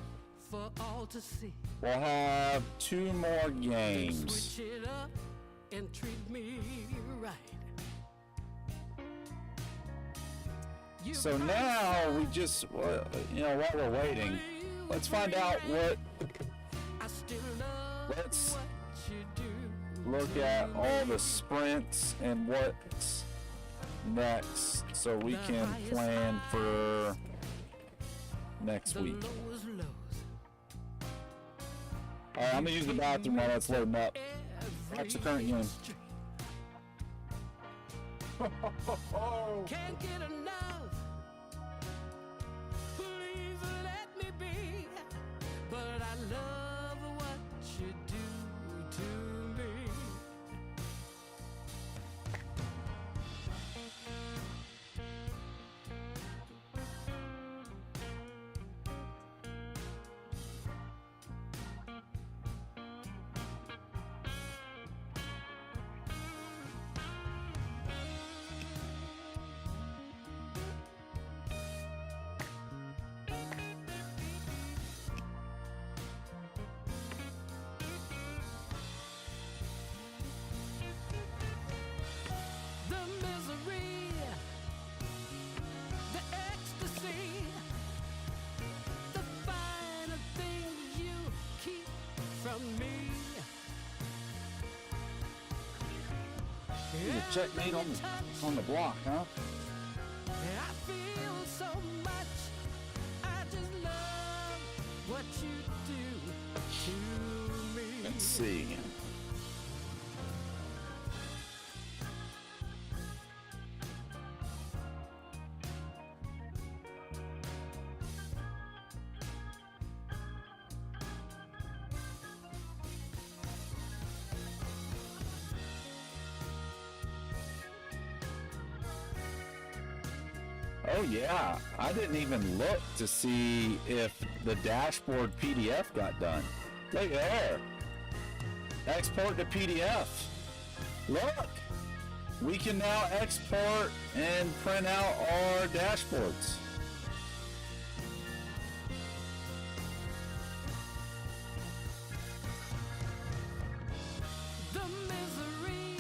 for all to see. We'll have 2 more games. Switch it up and treat me right. You So now we just, while we're waiting, let's find out what, I still love let's what you do. look at all the sprints and what's next so we can plan for next The week. lowest lows. All right, I'm gonna use the bathroom while that's loading up. Watch the current game. Can't get enough. Please let me be. But I love what you do to me. a checkmate on the block, huh? I feel so much. I just love what you do to me. Let's see. Oh yeah, I didn't even look to see if the dashboard PDF got done. Look there. Export to PDF. Look, we can now export and print out our dashboards. The misery,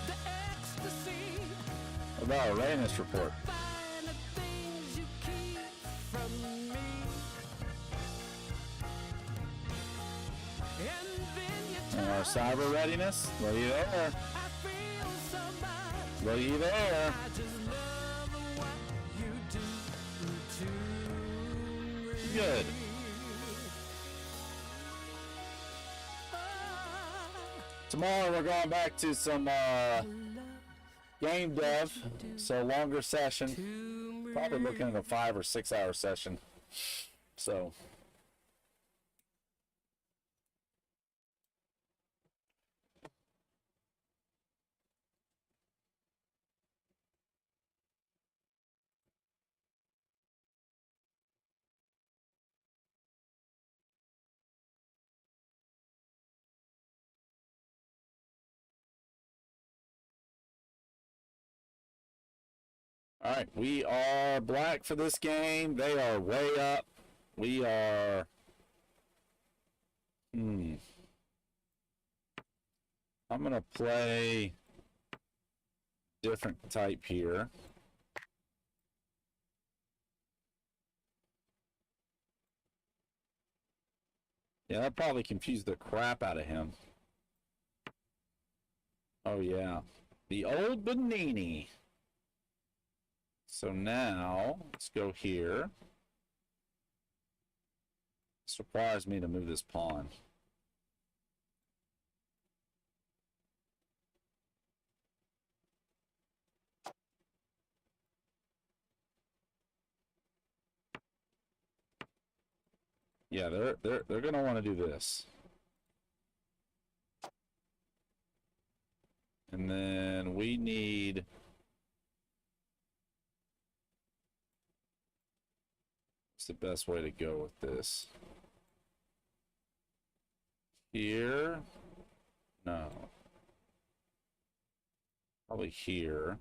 the ecstasy, What about our readiness report? find the things you keep from me. And then you And our cyber readiness? Looky there. I feel so much. Looky there. I just love what you do to me. Good. Tomorrow we're going back to some game dev, so longer session. Probably looking at a 5 or 6 hour session. So all right, we are black for this game. They are way up. We are I'm gonna play different type here. Yeah, that probably confused the crap out of him. Oh yeah, the old Benini. So now let's go here. This requires me to move this pawn. Yeah, they're gonna want to do this. And then we need what's the best way to go with this? Here? No. Probably here.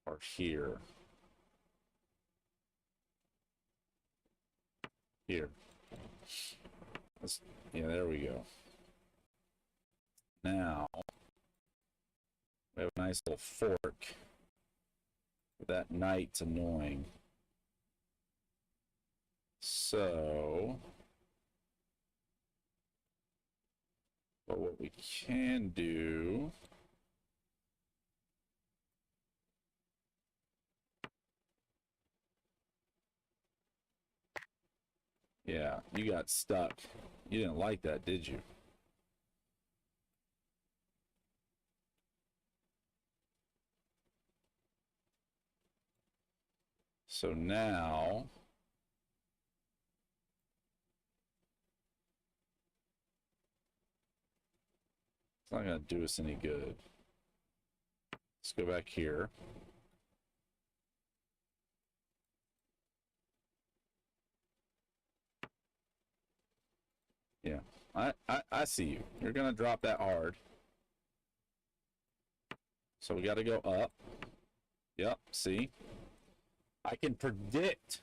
Or here. Here. Yeah, there we go. Now, we have a nice little fork. That knight's annoying. So, but what we can do yeah, you got stuck. You didn't like that, did you? So now it's not going to do us any good. Let's go back here. Yeah, I see you. You're going to drop that hard. So we got to go up. Yep, see? I can predict.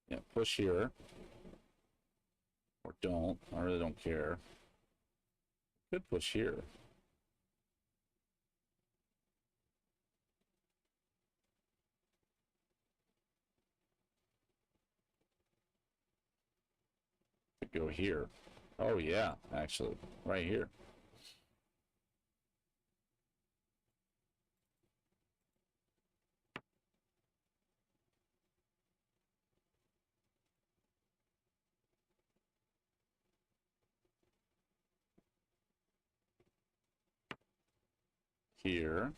Yeah, push here. Or don't. I really don't care. Could push here. might go here. Oh, yeah, actually, right here. Here.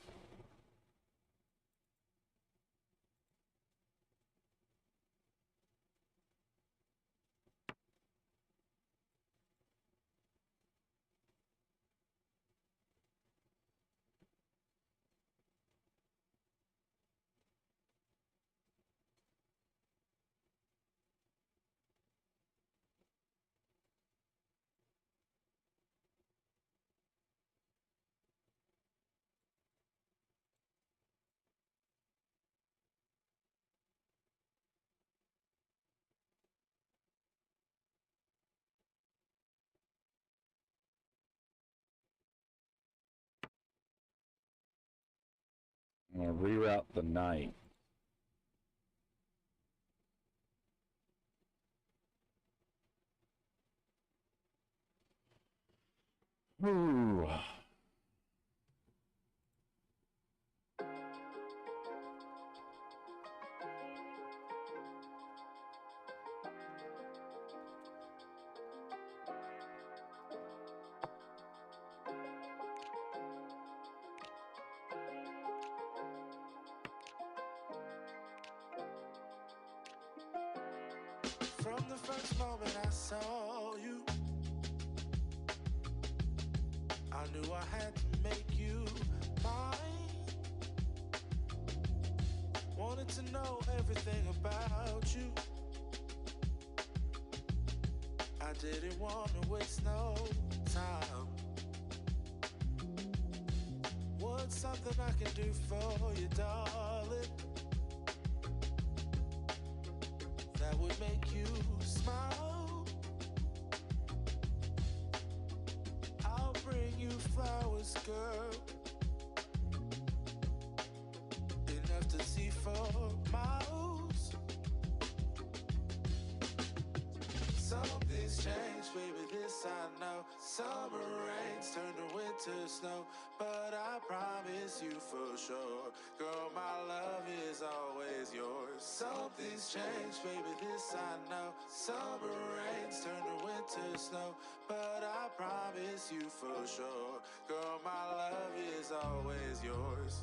I'm going to reroute the knight. Ooh. From the first moment I saw you, I knew I had to make you mine. Wanted to know everything about you. I didn't want to waste no time. What's something I can do for you, darling, that would make you smile? I'll bring you flowers, girl, enough to see for miles. Something's changed, baby, this I know. Summer rains turn to winter snow, but I promise you for sure, girl, my love is always yours. Something's changed, baby, this I know. Summer rains turn to winter snow, but I promise you for sure, girl, my love is always yours.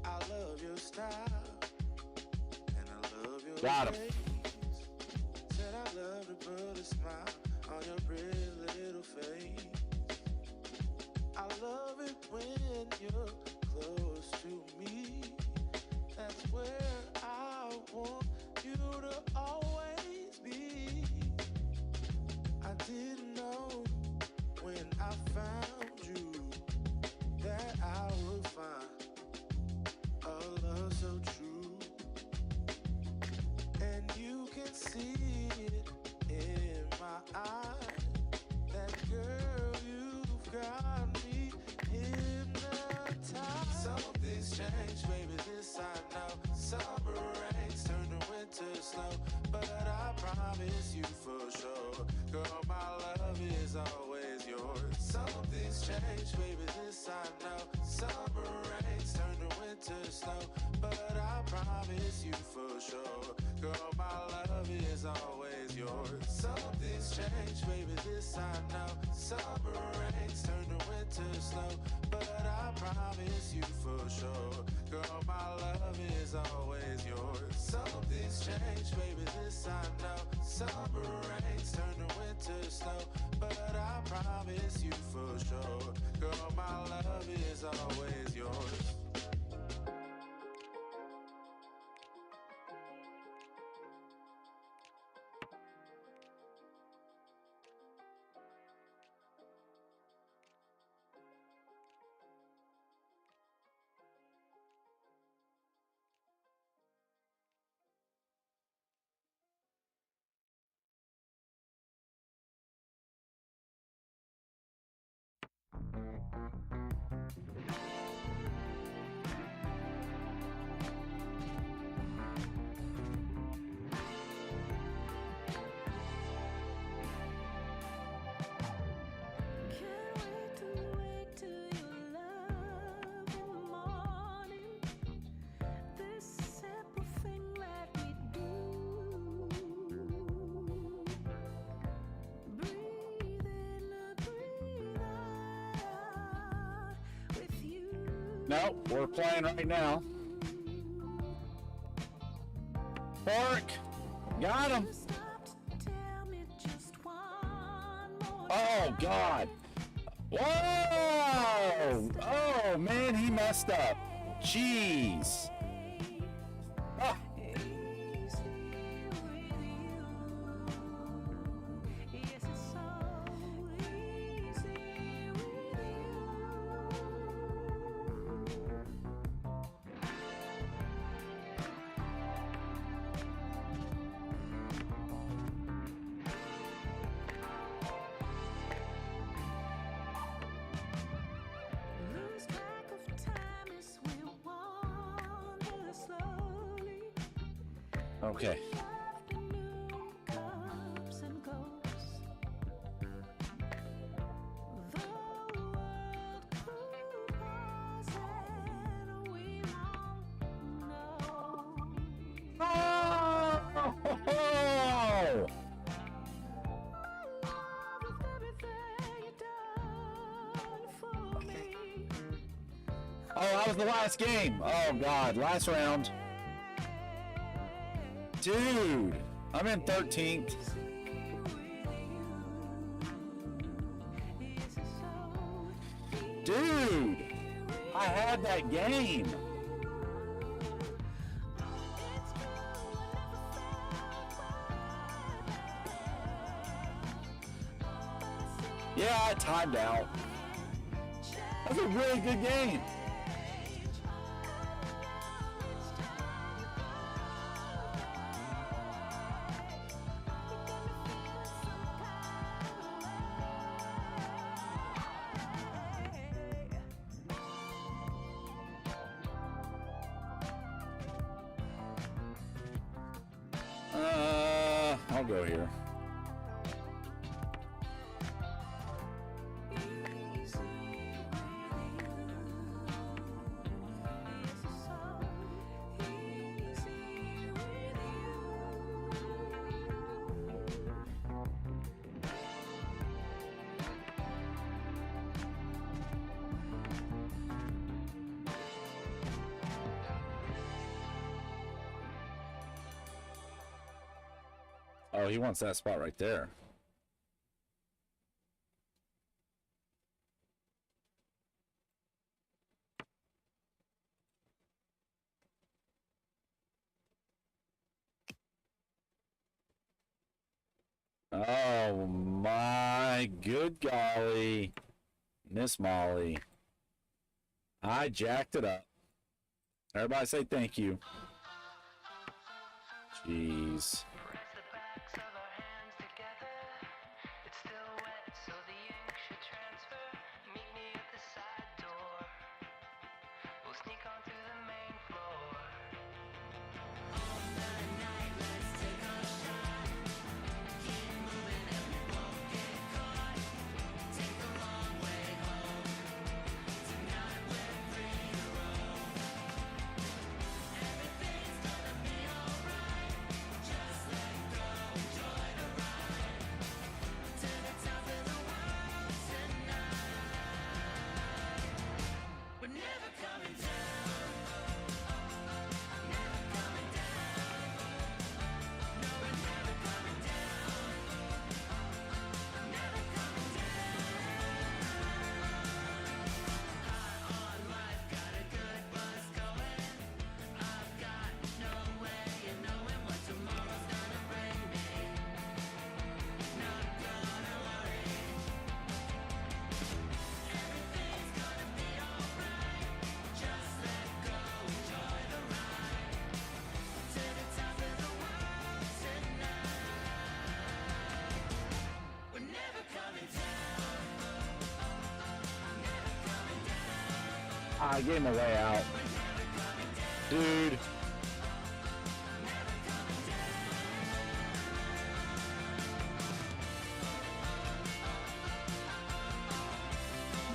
I love your style, and I love your Got him. ways. Said I love to put a smile on your pretty little face. I love it when you're close to me. That's where I want you to always be. I didn't know when I found you that I would find a love so true. And you can see it in my eyes. That girl, you've got me hypnotized. Something's changed, baby, this I know. Summer rains turn to winter snow, but I promise you for sure, girl, my love is always yours. Something's changed, baby, this I know. Summer rains turn to winter snow, but I promise you for sure, girl, my love is always yours. Something's changed, baby, this I know. Summer rains turn to winter snow, but I promise you for sure, girl, my love is always yours. Something's changed, baby, this I know. Summer rains turn to winter snow, but I promise you for sure, girl, my love is always yours. Nope, we're playing right now. Park. Got him. Oh, God. Whoa! Oh, man, he messed up. Jeez. Ah. Okay. Oh! Oh, that was the last game. Oh, God. Last round. Dude, I'm in 13th. Dude, I had that game. Yeah, I timed out. That's a really good game. I'll go here. Oh, he wants that spot right there. Oh my good golly. Miss Molly. I jacked it up. Everybody say thank you. Jeez. I gave him a way out. Dude.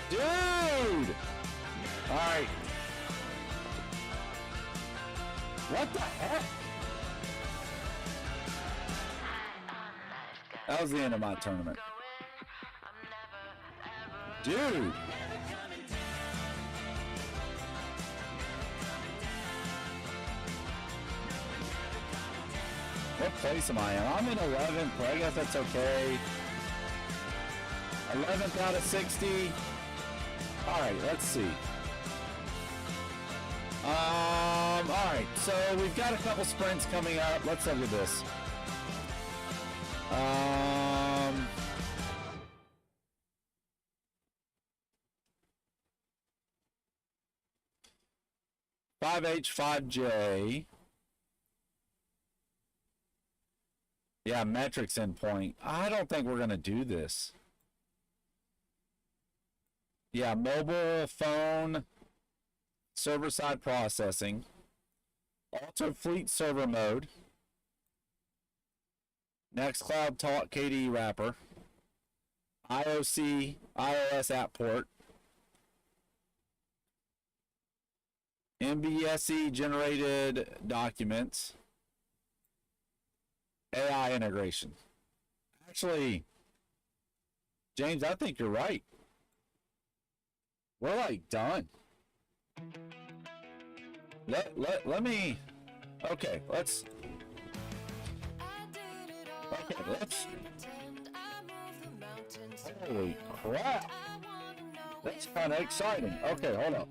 Dude! Alright. What the heck? That was the end of my tournament. Dude! What place am I in? I'm in 11th, but I guess that's okay. 11th out of 60. All right, let's see. All right, so we've got a couple sprints coming up. Let's look at this. 5H, 5J. Yeah, metrics endpoint. I don't think we're going to do this. Yeah, mobile phone, server-side processing, Alter Fleet server mode, Nextcloud Talk KDE wrapper, iOS app port, MBSE generated documents, AI integration. Actually, James, I think you're right. We're like done. Let me. Okay, let's. Okay, let's. Holy crap! That's kind of exciting. Okay, hold up.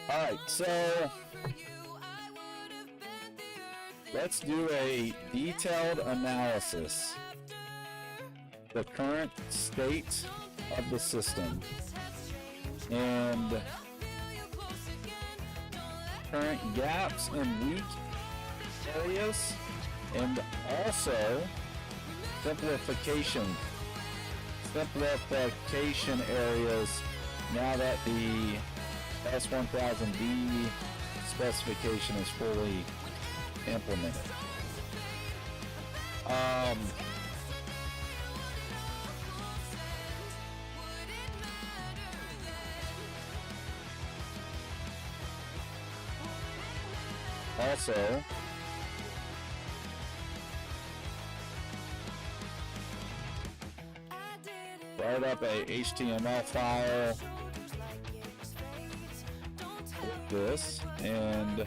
All right, so let's do a detailed analysis. The current state of the system and current gaps and weak areas, and also simplification areas now that the S1000D specification is fully implemented. Also, write up a HTML file with this, and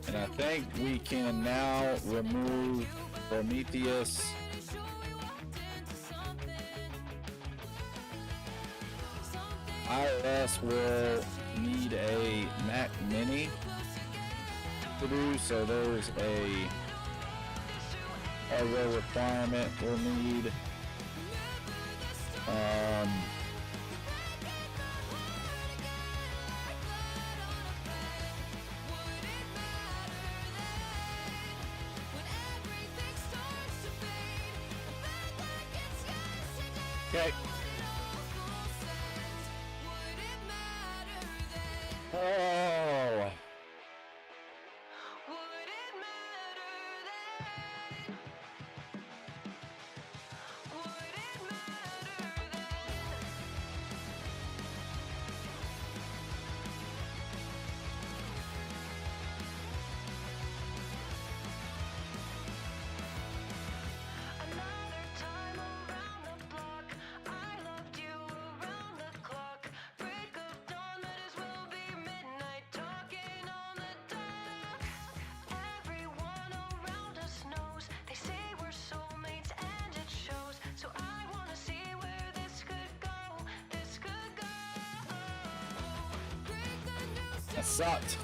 I think we can now remove Prometheus iOS will need a Mac Mini to do, so there's a hardware requirement we'll need. Okay. Oh. That sucked.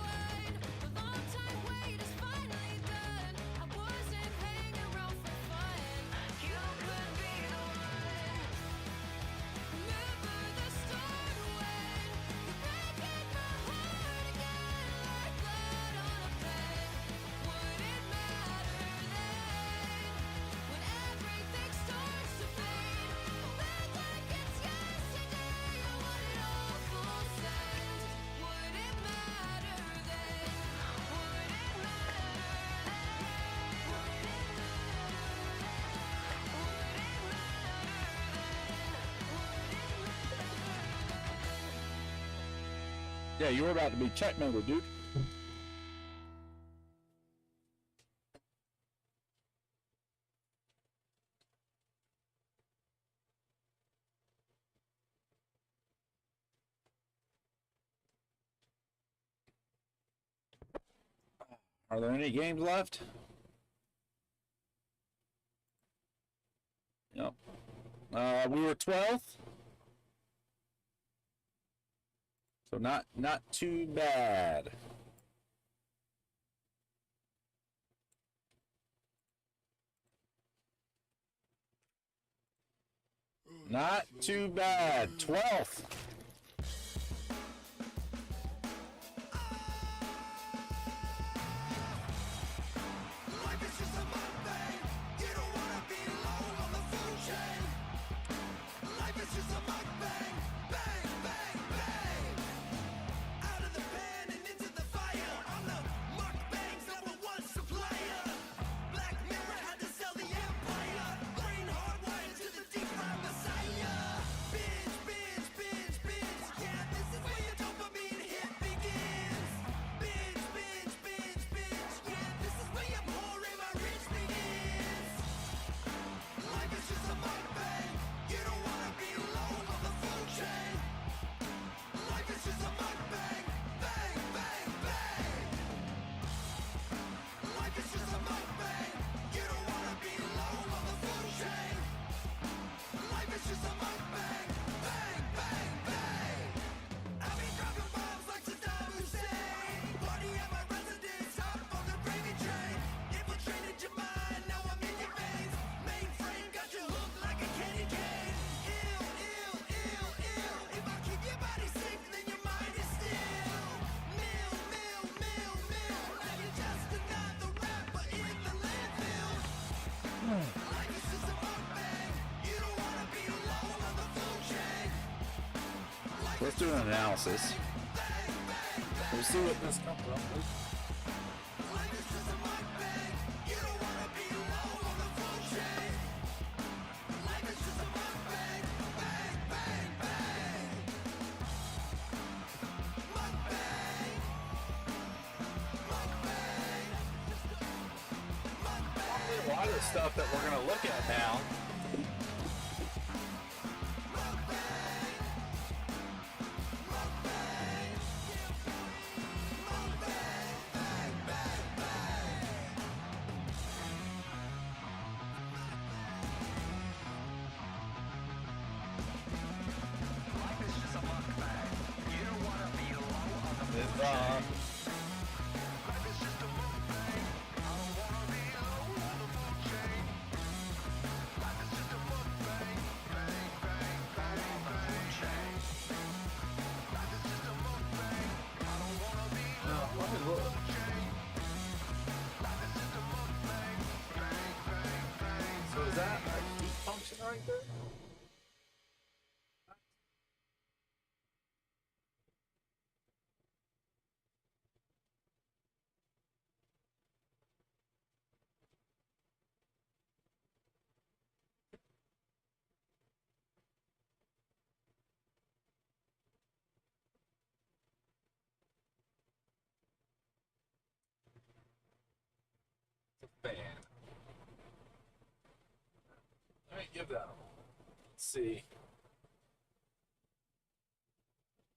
Yeah, you were about to be checkmated, dude. Are there any games left? Yep. We were 12th. So not too bad. Not too bad. 12th. Life is just a mukbang. You don't wanna be low on the food chain. Life is just a mukbang. Bang, bang, bang. Out of the pan and into the fire. I'm the mukbang's #1 supplier. Black Mirror had to sell the empire. Brain hardwired to the deep fried messiah. Binge, binge, binge, binge. Yeah, this is where your dopamine hit begins. Binge, binge, binge, binge. Yeah, this is where your pouring my rich begins. Life is just a mukbang. You don't wanna be low on the food chain. Life is just a mukbang. Bang, bang, bang. Life is just a mukbang. You don't wanna be low on the food chain. Life is just a mukbang. Bang, bang, bang. I be dropping bombs like Saddam Hussein. Party at my residence, hop on the gravy train. Infiltrated your mind, now I'm in your veins. Mainframe got you hooked like a candy cane. Ill, ill, ill, ill. If I keep your body sick, then your mind is still. Mill, mill, mill, mill. Now you're just another rapper in the landfill. Life is just a mukbang. You don't wanna be low on the food chain. Life Let's do an analysis. We'll see what this comes up with. Life is just a mukbang. You don't wanna be low on the food chain. Life is just a mukbang. Bang, bang, bang. Mukbang. Mukbang. Mukbang. A lot of stuff that we're going to look at now. Mukbang. Mukbang. Mukbang. Bang, bang, bang. Life is just a mukbang. You don't wanna be low on the food chain. Life is just a mukbang. I don't wanna be low on the food chain. Life is just a mukbang. Bang, bang, bang, bang. Chain. Life is just a mukbang. I don't wanna be low on the food chain. Life is just a mukbang. Bang, bang, bang. So is that a heat function right there? It's a fan. Let me give that a let's see.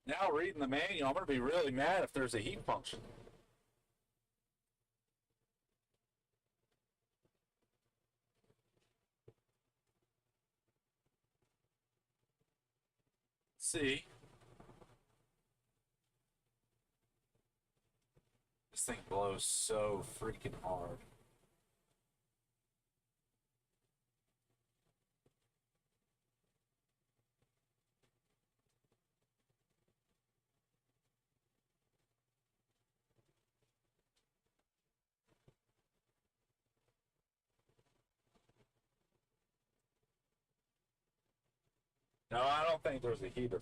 Now reading the manual, I'm going to be really mad if there's a heat function. See. This thing blows so freaking hard. No, I don't think there's a heater.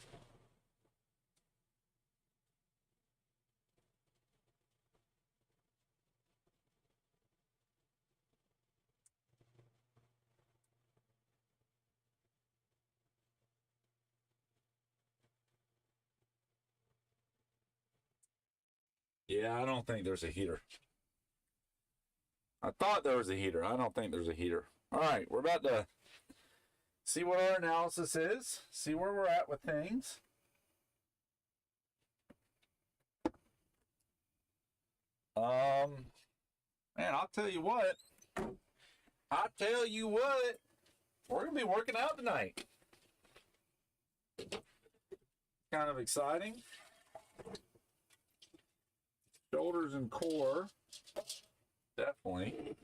Yeah, I don't think there's a heater. I thought there was a heater. I don't think there's a heater. All right, we're about to see what our analysis is, see where we're at with things. Man, I'll tell you what. We're going to be working out tonight. Kind of exciting. Shoulders and core. Definitely.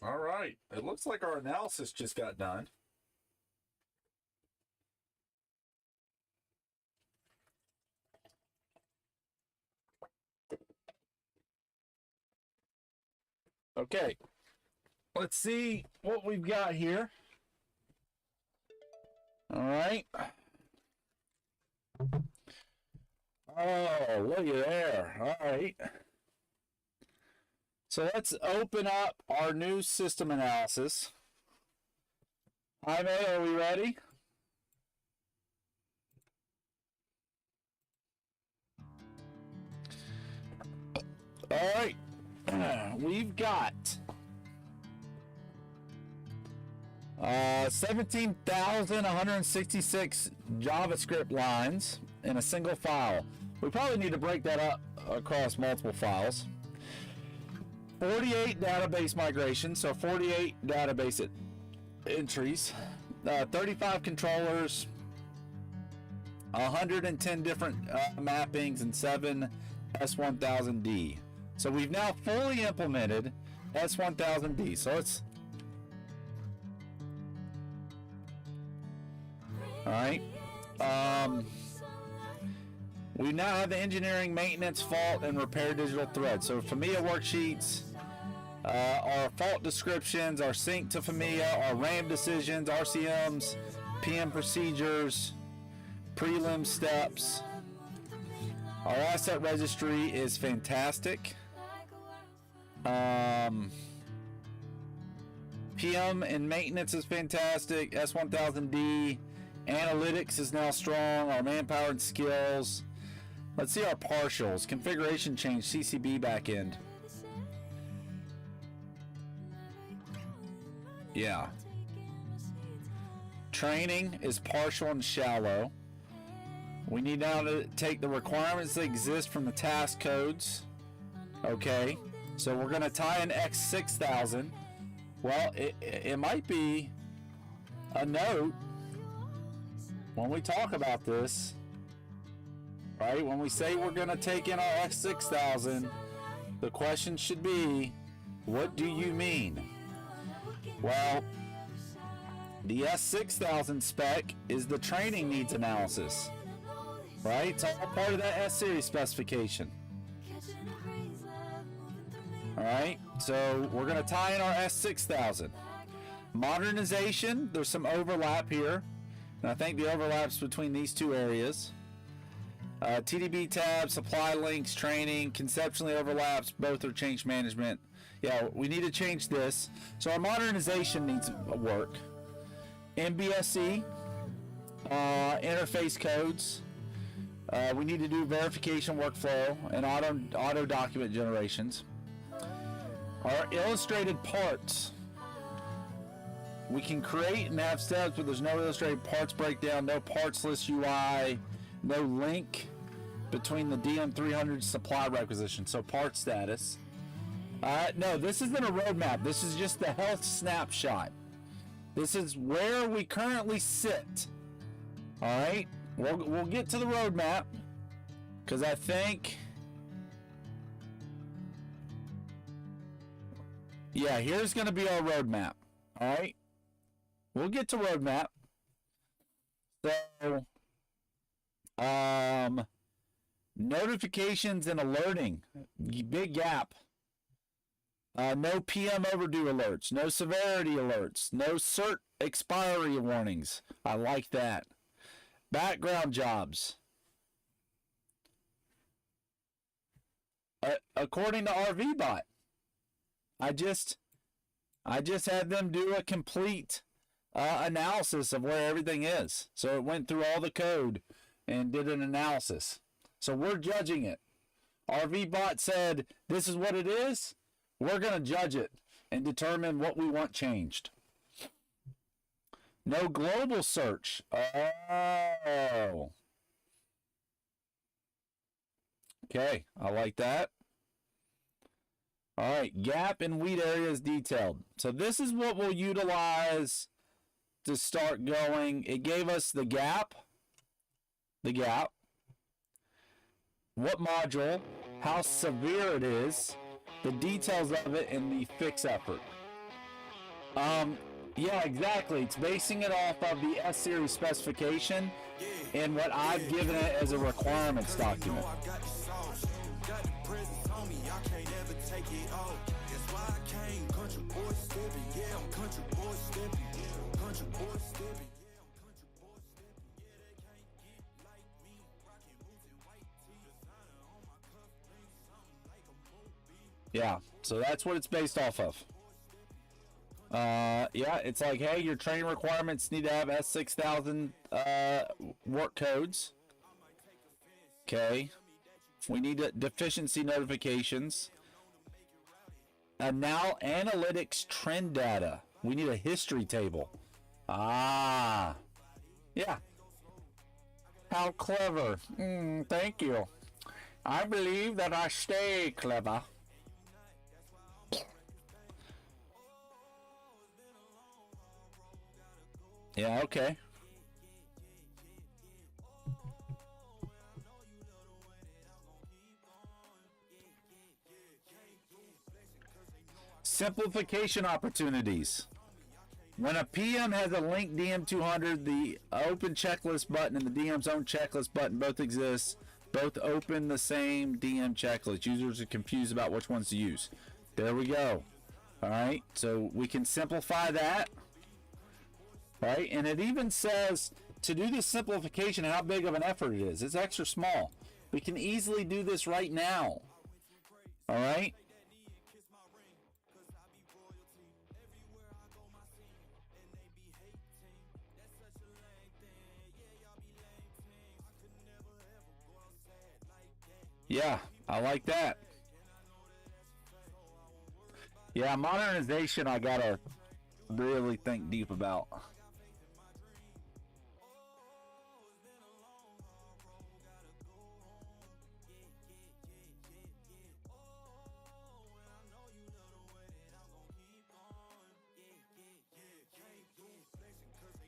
All right. It looks like our analysis just got done. Okay. Let's see what we've got here. All right. Oh, look at there. All right. So let's open up our new system analysis. Jaime, are we ready? All right. We've got 17,166 JavaScript lines in a single file. We probably need to break that up across multiple files. 48 database migrations, so 48 database entries, 35 controllers, 110 different mappings, and 7 S1000D. So we've now fully implemented S1000D. So let's... All right. We now have the engineering, maintenance, fault, and repair digital thread. So FMEA worksheets, our fault descriptions, our sync to FMEA, our RAM decisions, RCMs, PM procedures, prelim steps. Our asset registry is fantastic. PM and maintenance is fantastic. S1000D. Analytics is now strong. Our manpower and skills. Let's see our partials. Configuration change, CCB backend. Yeah. Training is partial and shallow. We need now to take the requirements that exist from the task codes. Okay. So we're going to tie in X6000. Well, it might be a note when we talk about this, right? When we say we're going to take in our X6000, the question should be, what do you mean? Well, the S6000 spec is the training needs analysis, right? It's all part of that S-series specification. All right, so we're going to tie in our S6000. Modernization, there's some overlap here. And I think the overlaps between these two areas. TDB tab, supply links, training, conceptually overlaps. Both are change management. Yeah, we need to change this. So our modernization needs work. MBSE, interface codes. We need to do verification workflow and auto document generations. Our illustrated parts. We can create and have steps, but there's no illustrated parts breakdown, no parts list UI, no link between the DM300 supply requisition. So part status. No, this isn't a roadmap. This is just the health snapshot. This is where we currently sit. All right, we'll get to the roadmap because I think. Yeah, here's going to be our roadmap. All right. We'll get to roadmap. So, notifications and alerting. Big gap. No PM overdue alerts. No severity alerts. No cert expiry warnings. I like that. Background jobs. According to RVBot. I just had them do a complete analysis of where everything is. So it went through all the code and did an analysis. So we're judging it. RVBot said, this is what it is. We're going to judge it and determine what we want changed. No global search. Oh. Okay, I like that. All right, gap and wheat areas detailed. So this is what we'll utilize to start going. It gave us the gap, what module, how severe it is, the details of it, and the fix effort. Yeah, exactly. It's basing it off of the S-Series specification and what I've given it as a requirements document. Yeah, so that's what it's based off of. Yeah, it's like, hey, your training requirements need to have S6000 work codes. Okay. We need deficiency notifications. And now analytics trend data. We need a history table. Ah. Yeah. How clever. Thank you. I believe that I stay clever. Yeah, okay. Simplification opportunities. When a PM has a linked DM200, the open checklist button and the DM's own checklist button both exist. Both open the same DM checklist. Users are confused about which ones to use. There we go. All right, so we can simplify that. Right, and it even says to do this simplification how big of an effort it is. It's extra small. We can easily do this right now. All right. Yeah, I like that. Yeah, modernization I gotta really think deep about.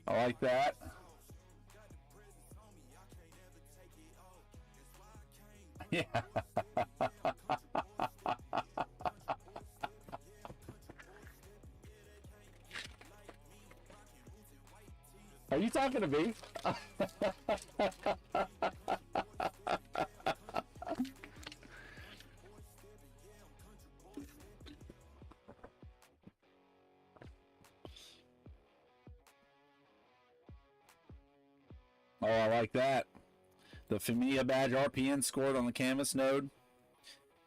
I like that. Yeah. Are you talking to me? Oh, I like that. The FMEA badge RPN scored on the canvas node.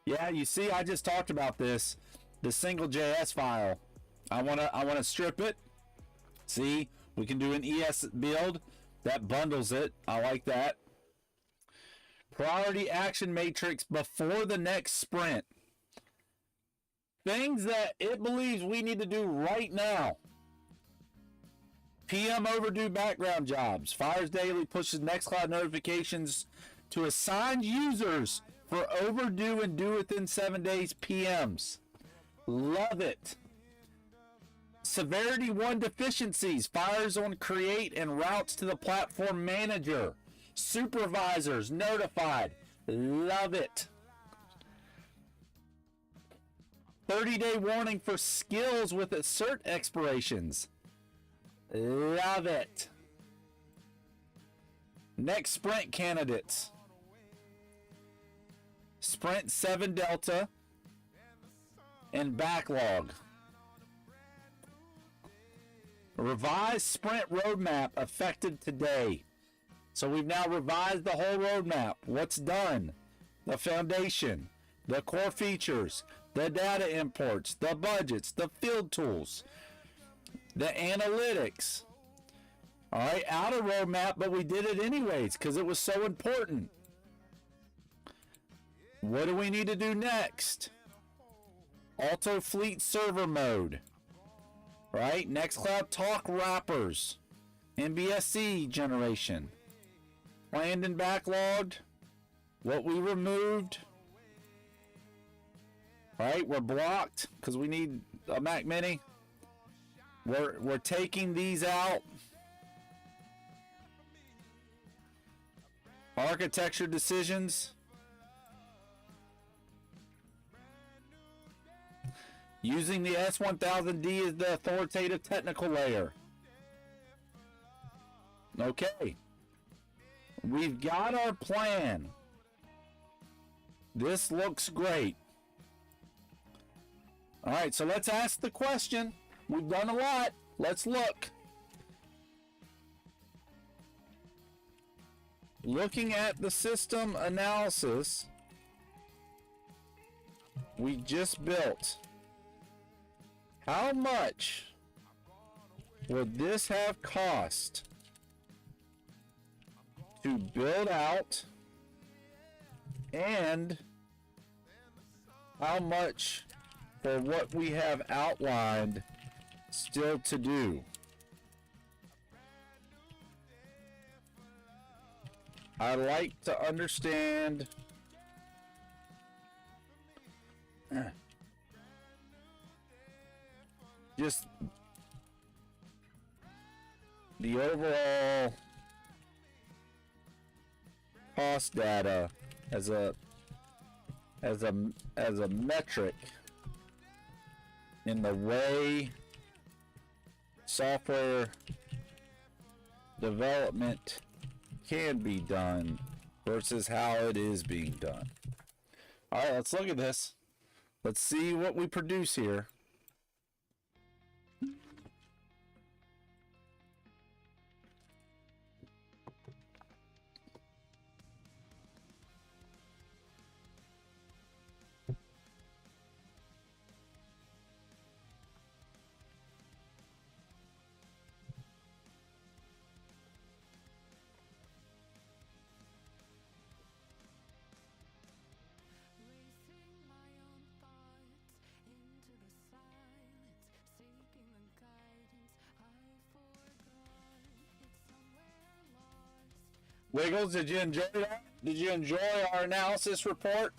Yeah, you see, I just talked about this. The single JS file. I wanna strip it. See, we can do an ES build that bundles it. I like that. Priority action matrix before the next sprint. Things that it believes we need to do right now. PM overdue background jobs. Fires daily pushes Nextcloud notifications to assigned users for overdue and due within 7 days PMs. Love it. Severity 1 deficiencies. Fires on create and routes to the platform manager. Supervisors notified. Love it. 30-day warning for skills with cert expirations. Love it. Next sprint candidates. Sprint 7 Delta and backlog. Revised sprint roadmap effective today. So we've now revised the whole roadmap. What's done? The foundation, the core features, the data imports, the budgets, the field tools, the analytics. All right, out of roadmap, but we did it anyways because it was so important. What do we need to do next? Auto fleet server mode. Right? Nextcloud talk wrappers. NBSC generation. Planned and backlogged. What we removed. Right, we're blocked because we need a Mac Mini. We're taking these out. Architecture decisions. Using the S1000D as the authoritative technical layer. Okay. We've got our plan. This looks great. All right, so let's ask the question. We've done a lot. Let's look. Looking at the system analysis we just built, how much would this have cost to build out, and how much for what we have outlined still to do? I like to understand just the overall cost data as a metric in the way software development can be done versus how it is being done. All right, let's look at this. Let's see what we produce here. Wiggles, did you enjoy that? Did you enjoy our analysis report?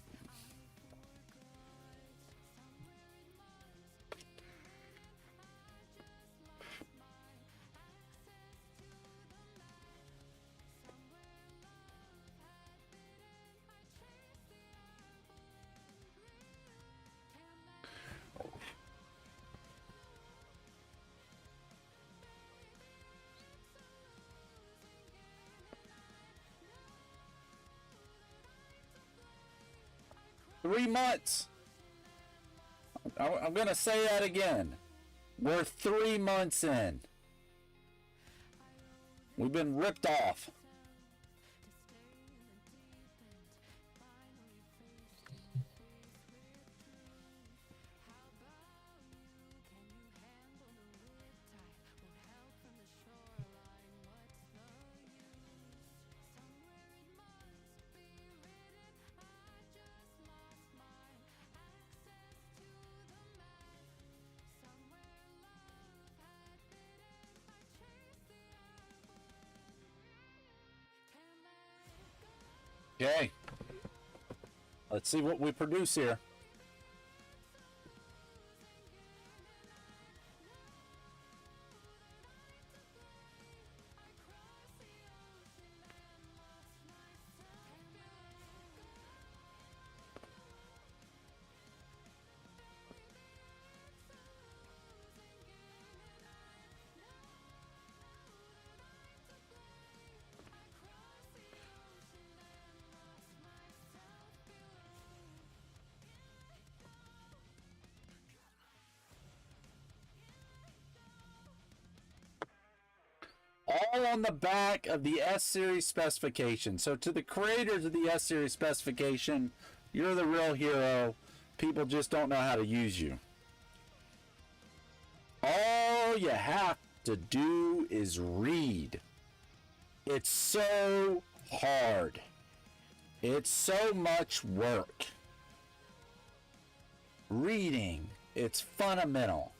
Three months. I'm going to say that again. We're 3 months in. We've been ripped off. Okay. Let's see what we produce here. All on the back of the S-Series specification. So to the creators of the S-Series specification, you're the real hero. People just don't know how to use you. All you have to do is read. It's so hard. It's so much work. Reading, it's fundamental.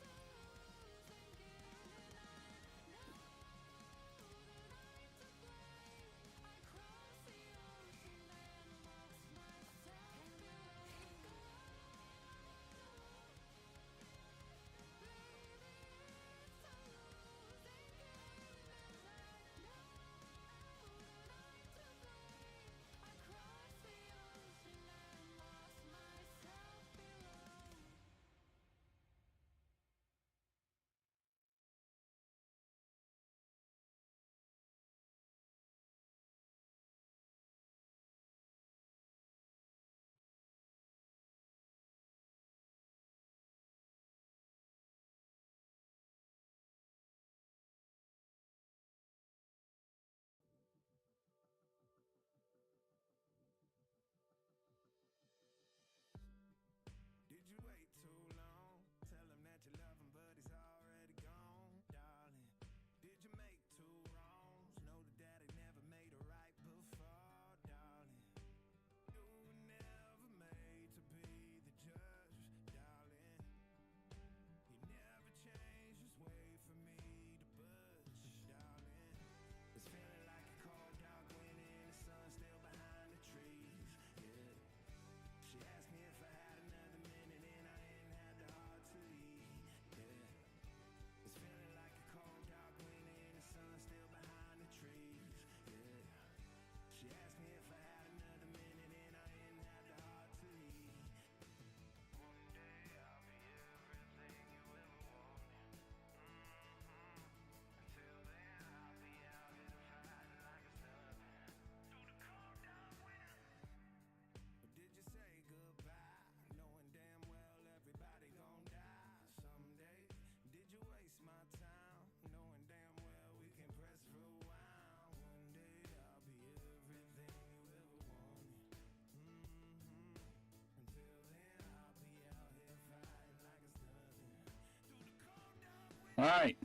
All right.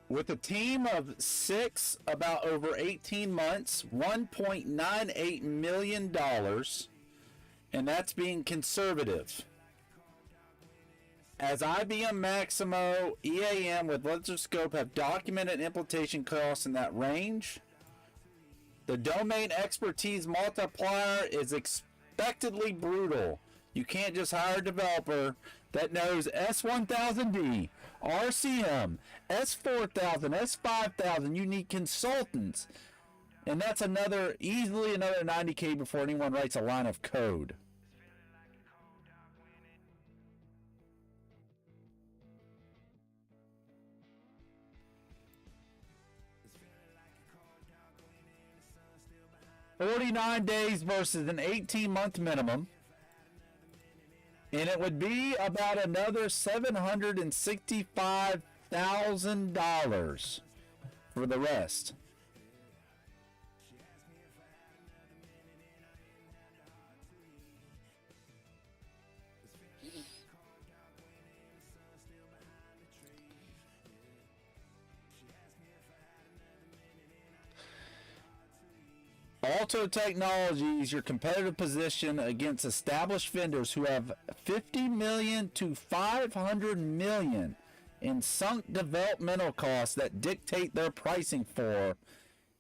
With a team of 6, about over 18 months, $1.98 million, and that's being conservative. As IBM Maximo, EAM with Lithoscope have documented implementation costs in that range, the domain expertise multiplier is expectedly brutal. You can't just hire a developer that knows S1000D, RCM, S4000, S5000. You need consultants. And that's easily another $90K before anyone writes a line of code. $49 days versus an 18-month minimum. And it would be about another $765,000 for the rest. Alto Technologies, your competitive position against established vendors who have $50 million to $500 million in sunk developmental costs that dictate their pricing for,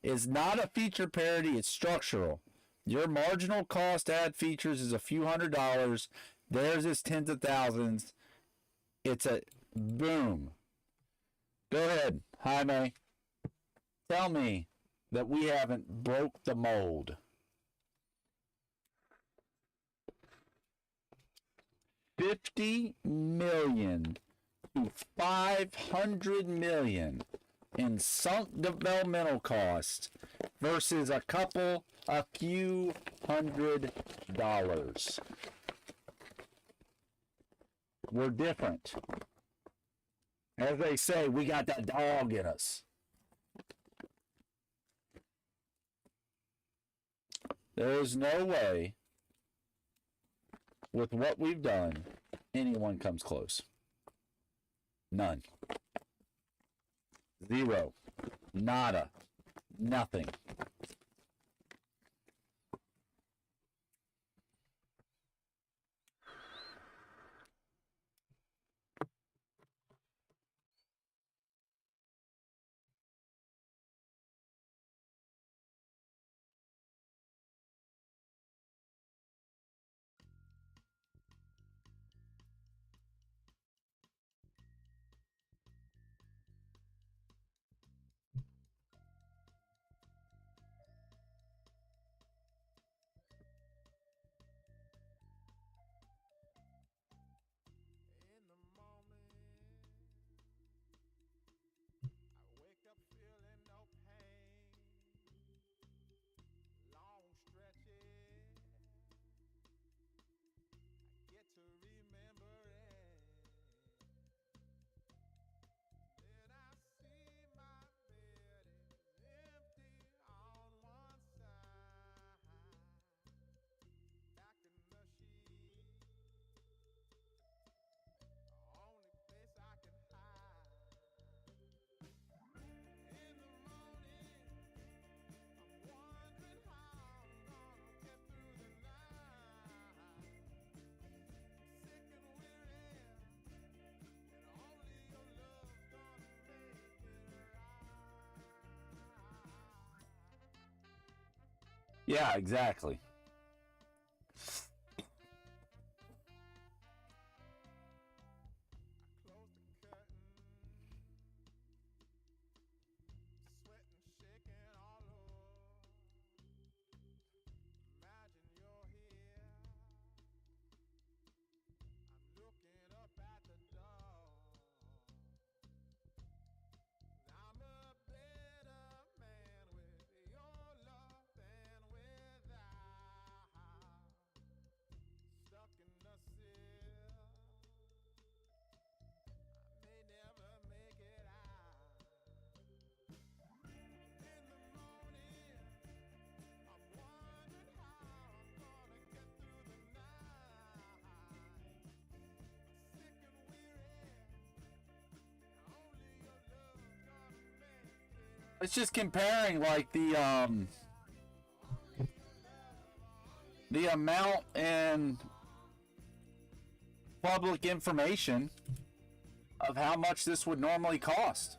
is not a feature parity, it's structural. Your marginal cost to add features is a few $100s. Theirs is tens of thousands. It's a boom. Go ahead, Jaime. Tell me that we haven't broke the mold. $50 million to $500 million in sunk developmental cost versus a few $100s. We're different. As they say, we got that dog in us. There is no way, with what we've done, anyone comes close. None. Zero. Nada. Nothing. In the moment, I wake up feeling no pain. Long stretches, I get to remember it. Then I see my bed is empty on one side. Back in the sheet. Only place I can hide. In the morning, I'm wondering how I'm gonna get through the night. Sick and weary, and only your love's gonna make it right. Yeah, exactly. I close the curtain, sweating, shaking all over. Imagine you're here. I'm looking up at the door. I'm a better man with your love than without. It's just comparing like the amount in public information of how much this would normally cost.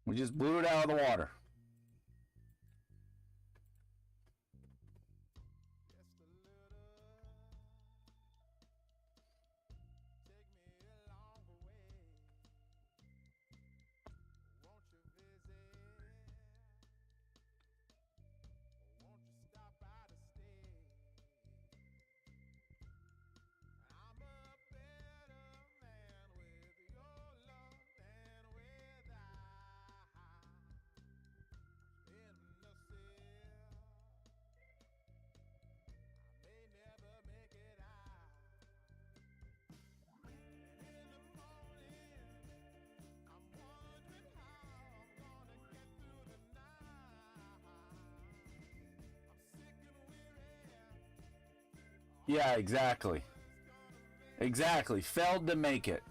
We just blew it out of the water. Yeah, exactly. Exactly. Failed to make it.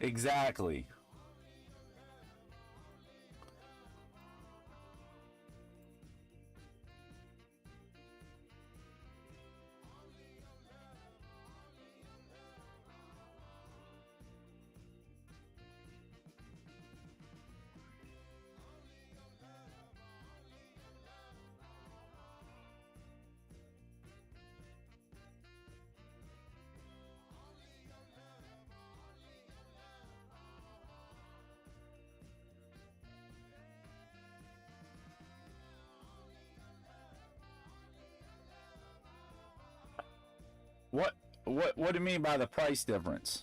Exactly. What do you mean by the price difference?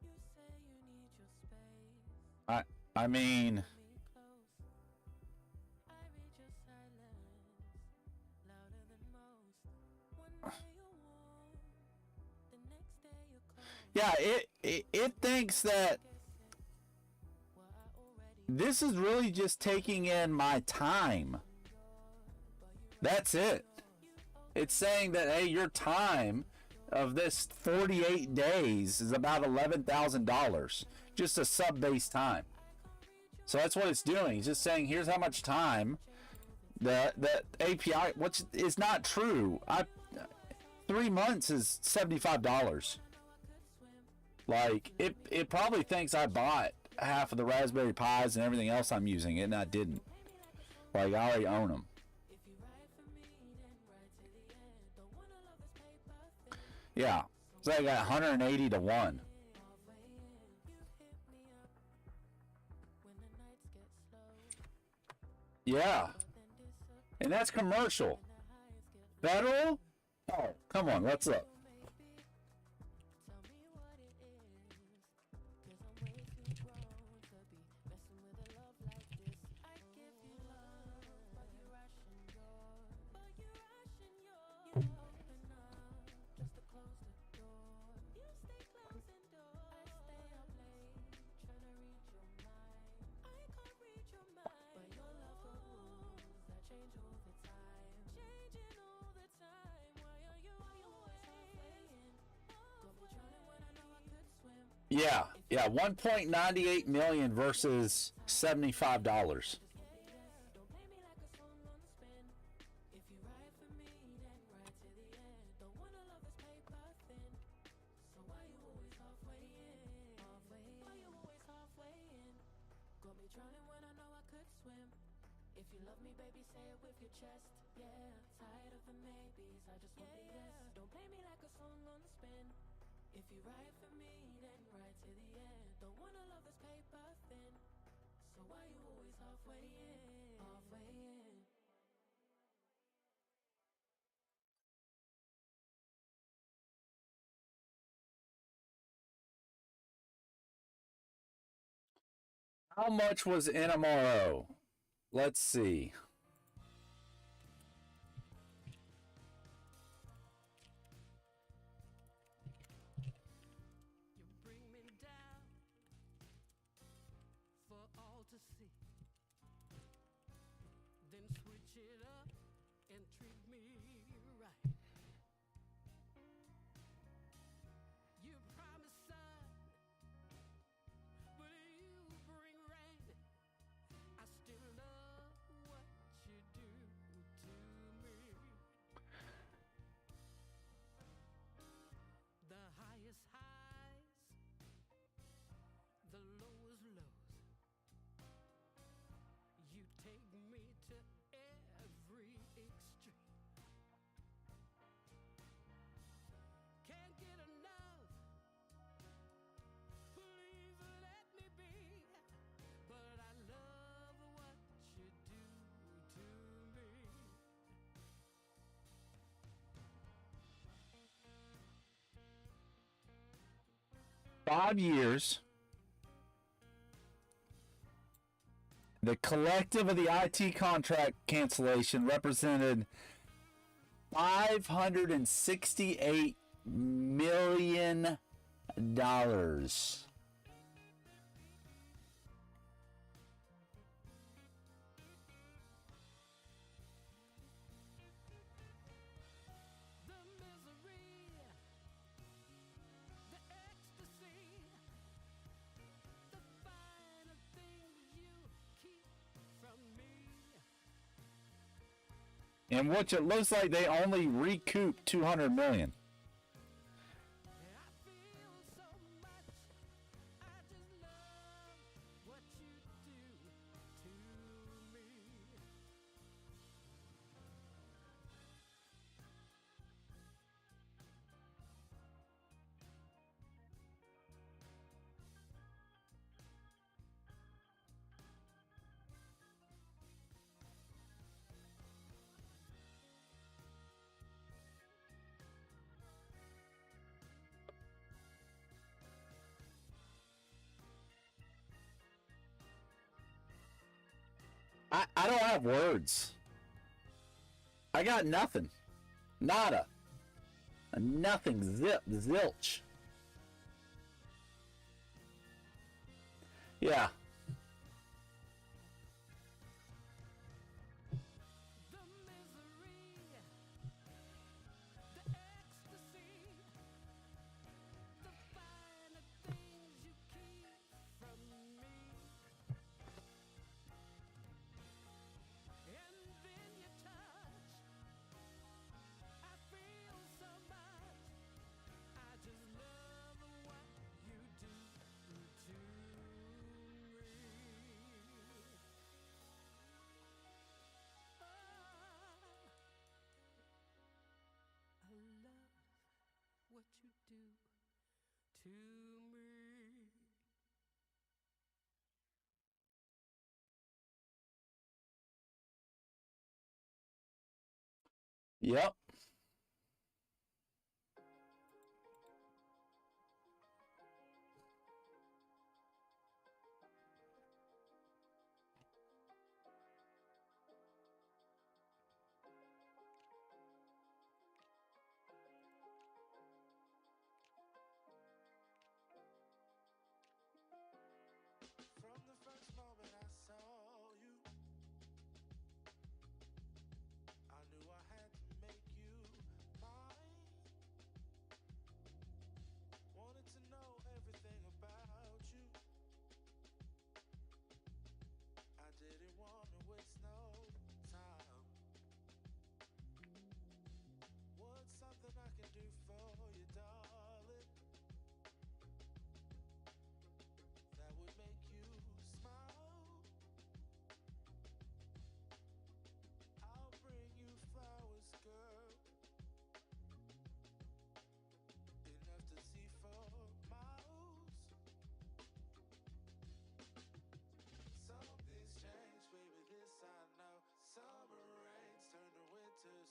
You say you need your space. I mean, Me close. I read your silence louder than most. One day you're warm, the next day you're cold. yeah, it thinks that What I already this is really just taking in my time. That's it. It's saying that, hey, your time of this 48 days is about $11,000, just a sub-base time. So that's what it's doing. It's just saying, here's how much time the API, which is not true. 3 months is $75. Like, it probably thinks I bought half of the Raspberry Pis and everything else I'm using, and I didn't. Like, I already own them. if you ride for me, then ride to the end. Don't wanna love this paper thin. Yeah. So I got 180 to 1. Halfway in, you hit me up when the nights get slow. Yeah. Then disappear And that's commercial. when the highs get Federal? Oh, come on, let's look. low. Maybe tell me what it is, 'cause I'm way too grown to be messing with a love like this. I give you love, but you rush and yours. You open up just to close the door. You stay closing doors. I stay up late trying to read your mind. I can't read your mind, but your love got rules that change all the time. Changing all the time. Why are you always halfway in? Got me drowning when I know I could swim. Yeah. Yeah, 1.98 million versus $75. Don't play me like a song on spin. If you love me, baby, say it with your chest. Yeah, tired of the maybes, I just want the yes. Don't play me like a song on spin. If you ride for me, then ride to the end. Don't wanna love this paper thin. So why you always halfway in? Halfway in. How much was NMRO? Let's see. You bring me down for all to see. Then switch it up and treat me right. You promise sun, but you bring rain. I still love what you do to me. The highest highs, the lowest lows. You take me to every extreme. Can't get enough. Please let me be. But I love what you do to me. 5 years. The collective of the IT contract cancellation represented $568 million. The misery, the ecstasy, the finer things you keep from me. In which it looks like they only recouped $200 million. I feel so much. I just love what you do to me. I don't have words. I got nothing. Nada. Nothing. Zilch. Yeah. The misery, the ecstasy, the finer things you keep from me. And then you touch, I feel so much. I just love what you do to me. I love what you do to me. Yep. From the first moment I saw you, I knew I had to make you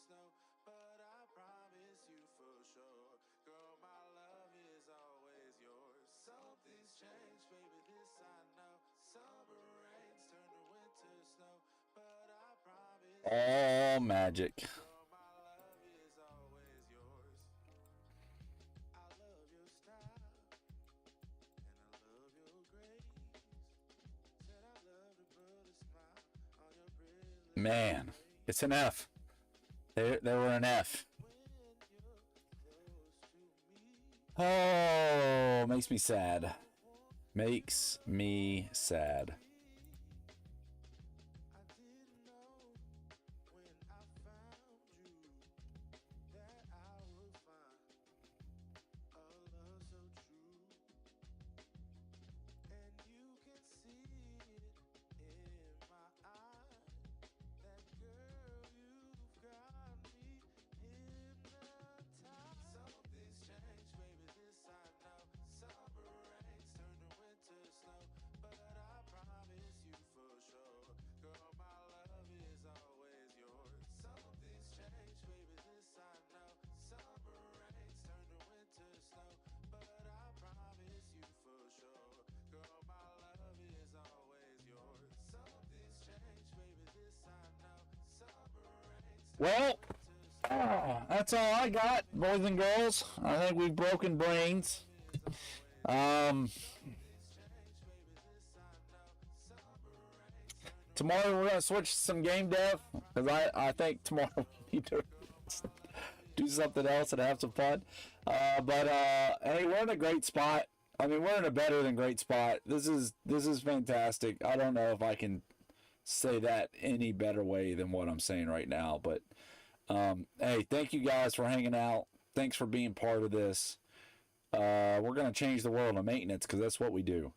snow, but I promise you for sure, girl, my love is always yours. Something's changed, baby, this I know. Summer rains turn to winter snow, but I promise All magic. girl, my love is always yours. I love your style, and I love your grace. Said I love to put a smile on your pretty little Man, face. it's an F. They were an F. When you're close to me, Oh, makes me sad. Makes me sad. I didn't know when I found you that I would find a love so true. And you can see it in my eyes. That girl, you've got me hypnotized. Something's changed, baby, this I know. Summer rains turn to winter snow, but I promise you for sure, girl, my love is always yours. Something's changed, baby, this I know. Summer rains turn to winter snow, but I promise you for sure, girl, my love is always yours. Something's changed, baby, this I know. Summer rains turn Well, to winter snow. that's all I got, boys and girls. I think we've broken brains. Tomorrow we're gonna switch to some game dev because I think tomorrow we need to do something else and have some fun. But hey, we're in a great spot. I mean, we're in a better than great spot. This is fantastic. I don't know if I can say that any better way than what I'm saying right now. But hey, thank you guys for hanging out. Thanks for being part of this. We're gonna change the world of maintenance because that's what we do.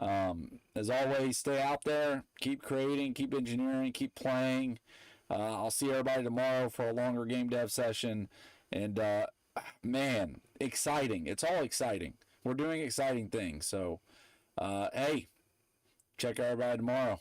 As always, stay out there, keep creating, keep engineering, keep playing. I'll see everybody tomorrow for a longer game dev session. And man, exciting. It's all exciting. We're doing exciting things. So, hey, check everybody tomorrow.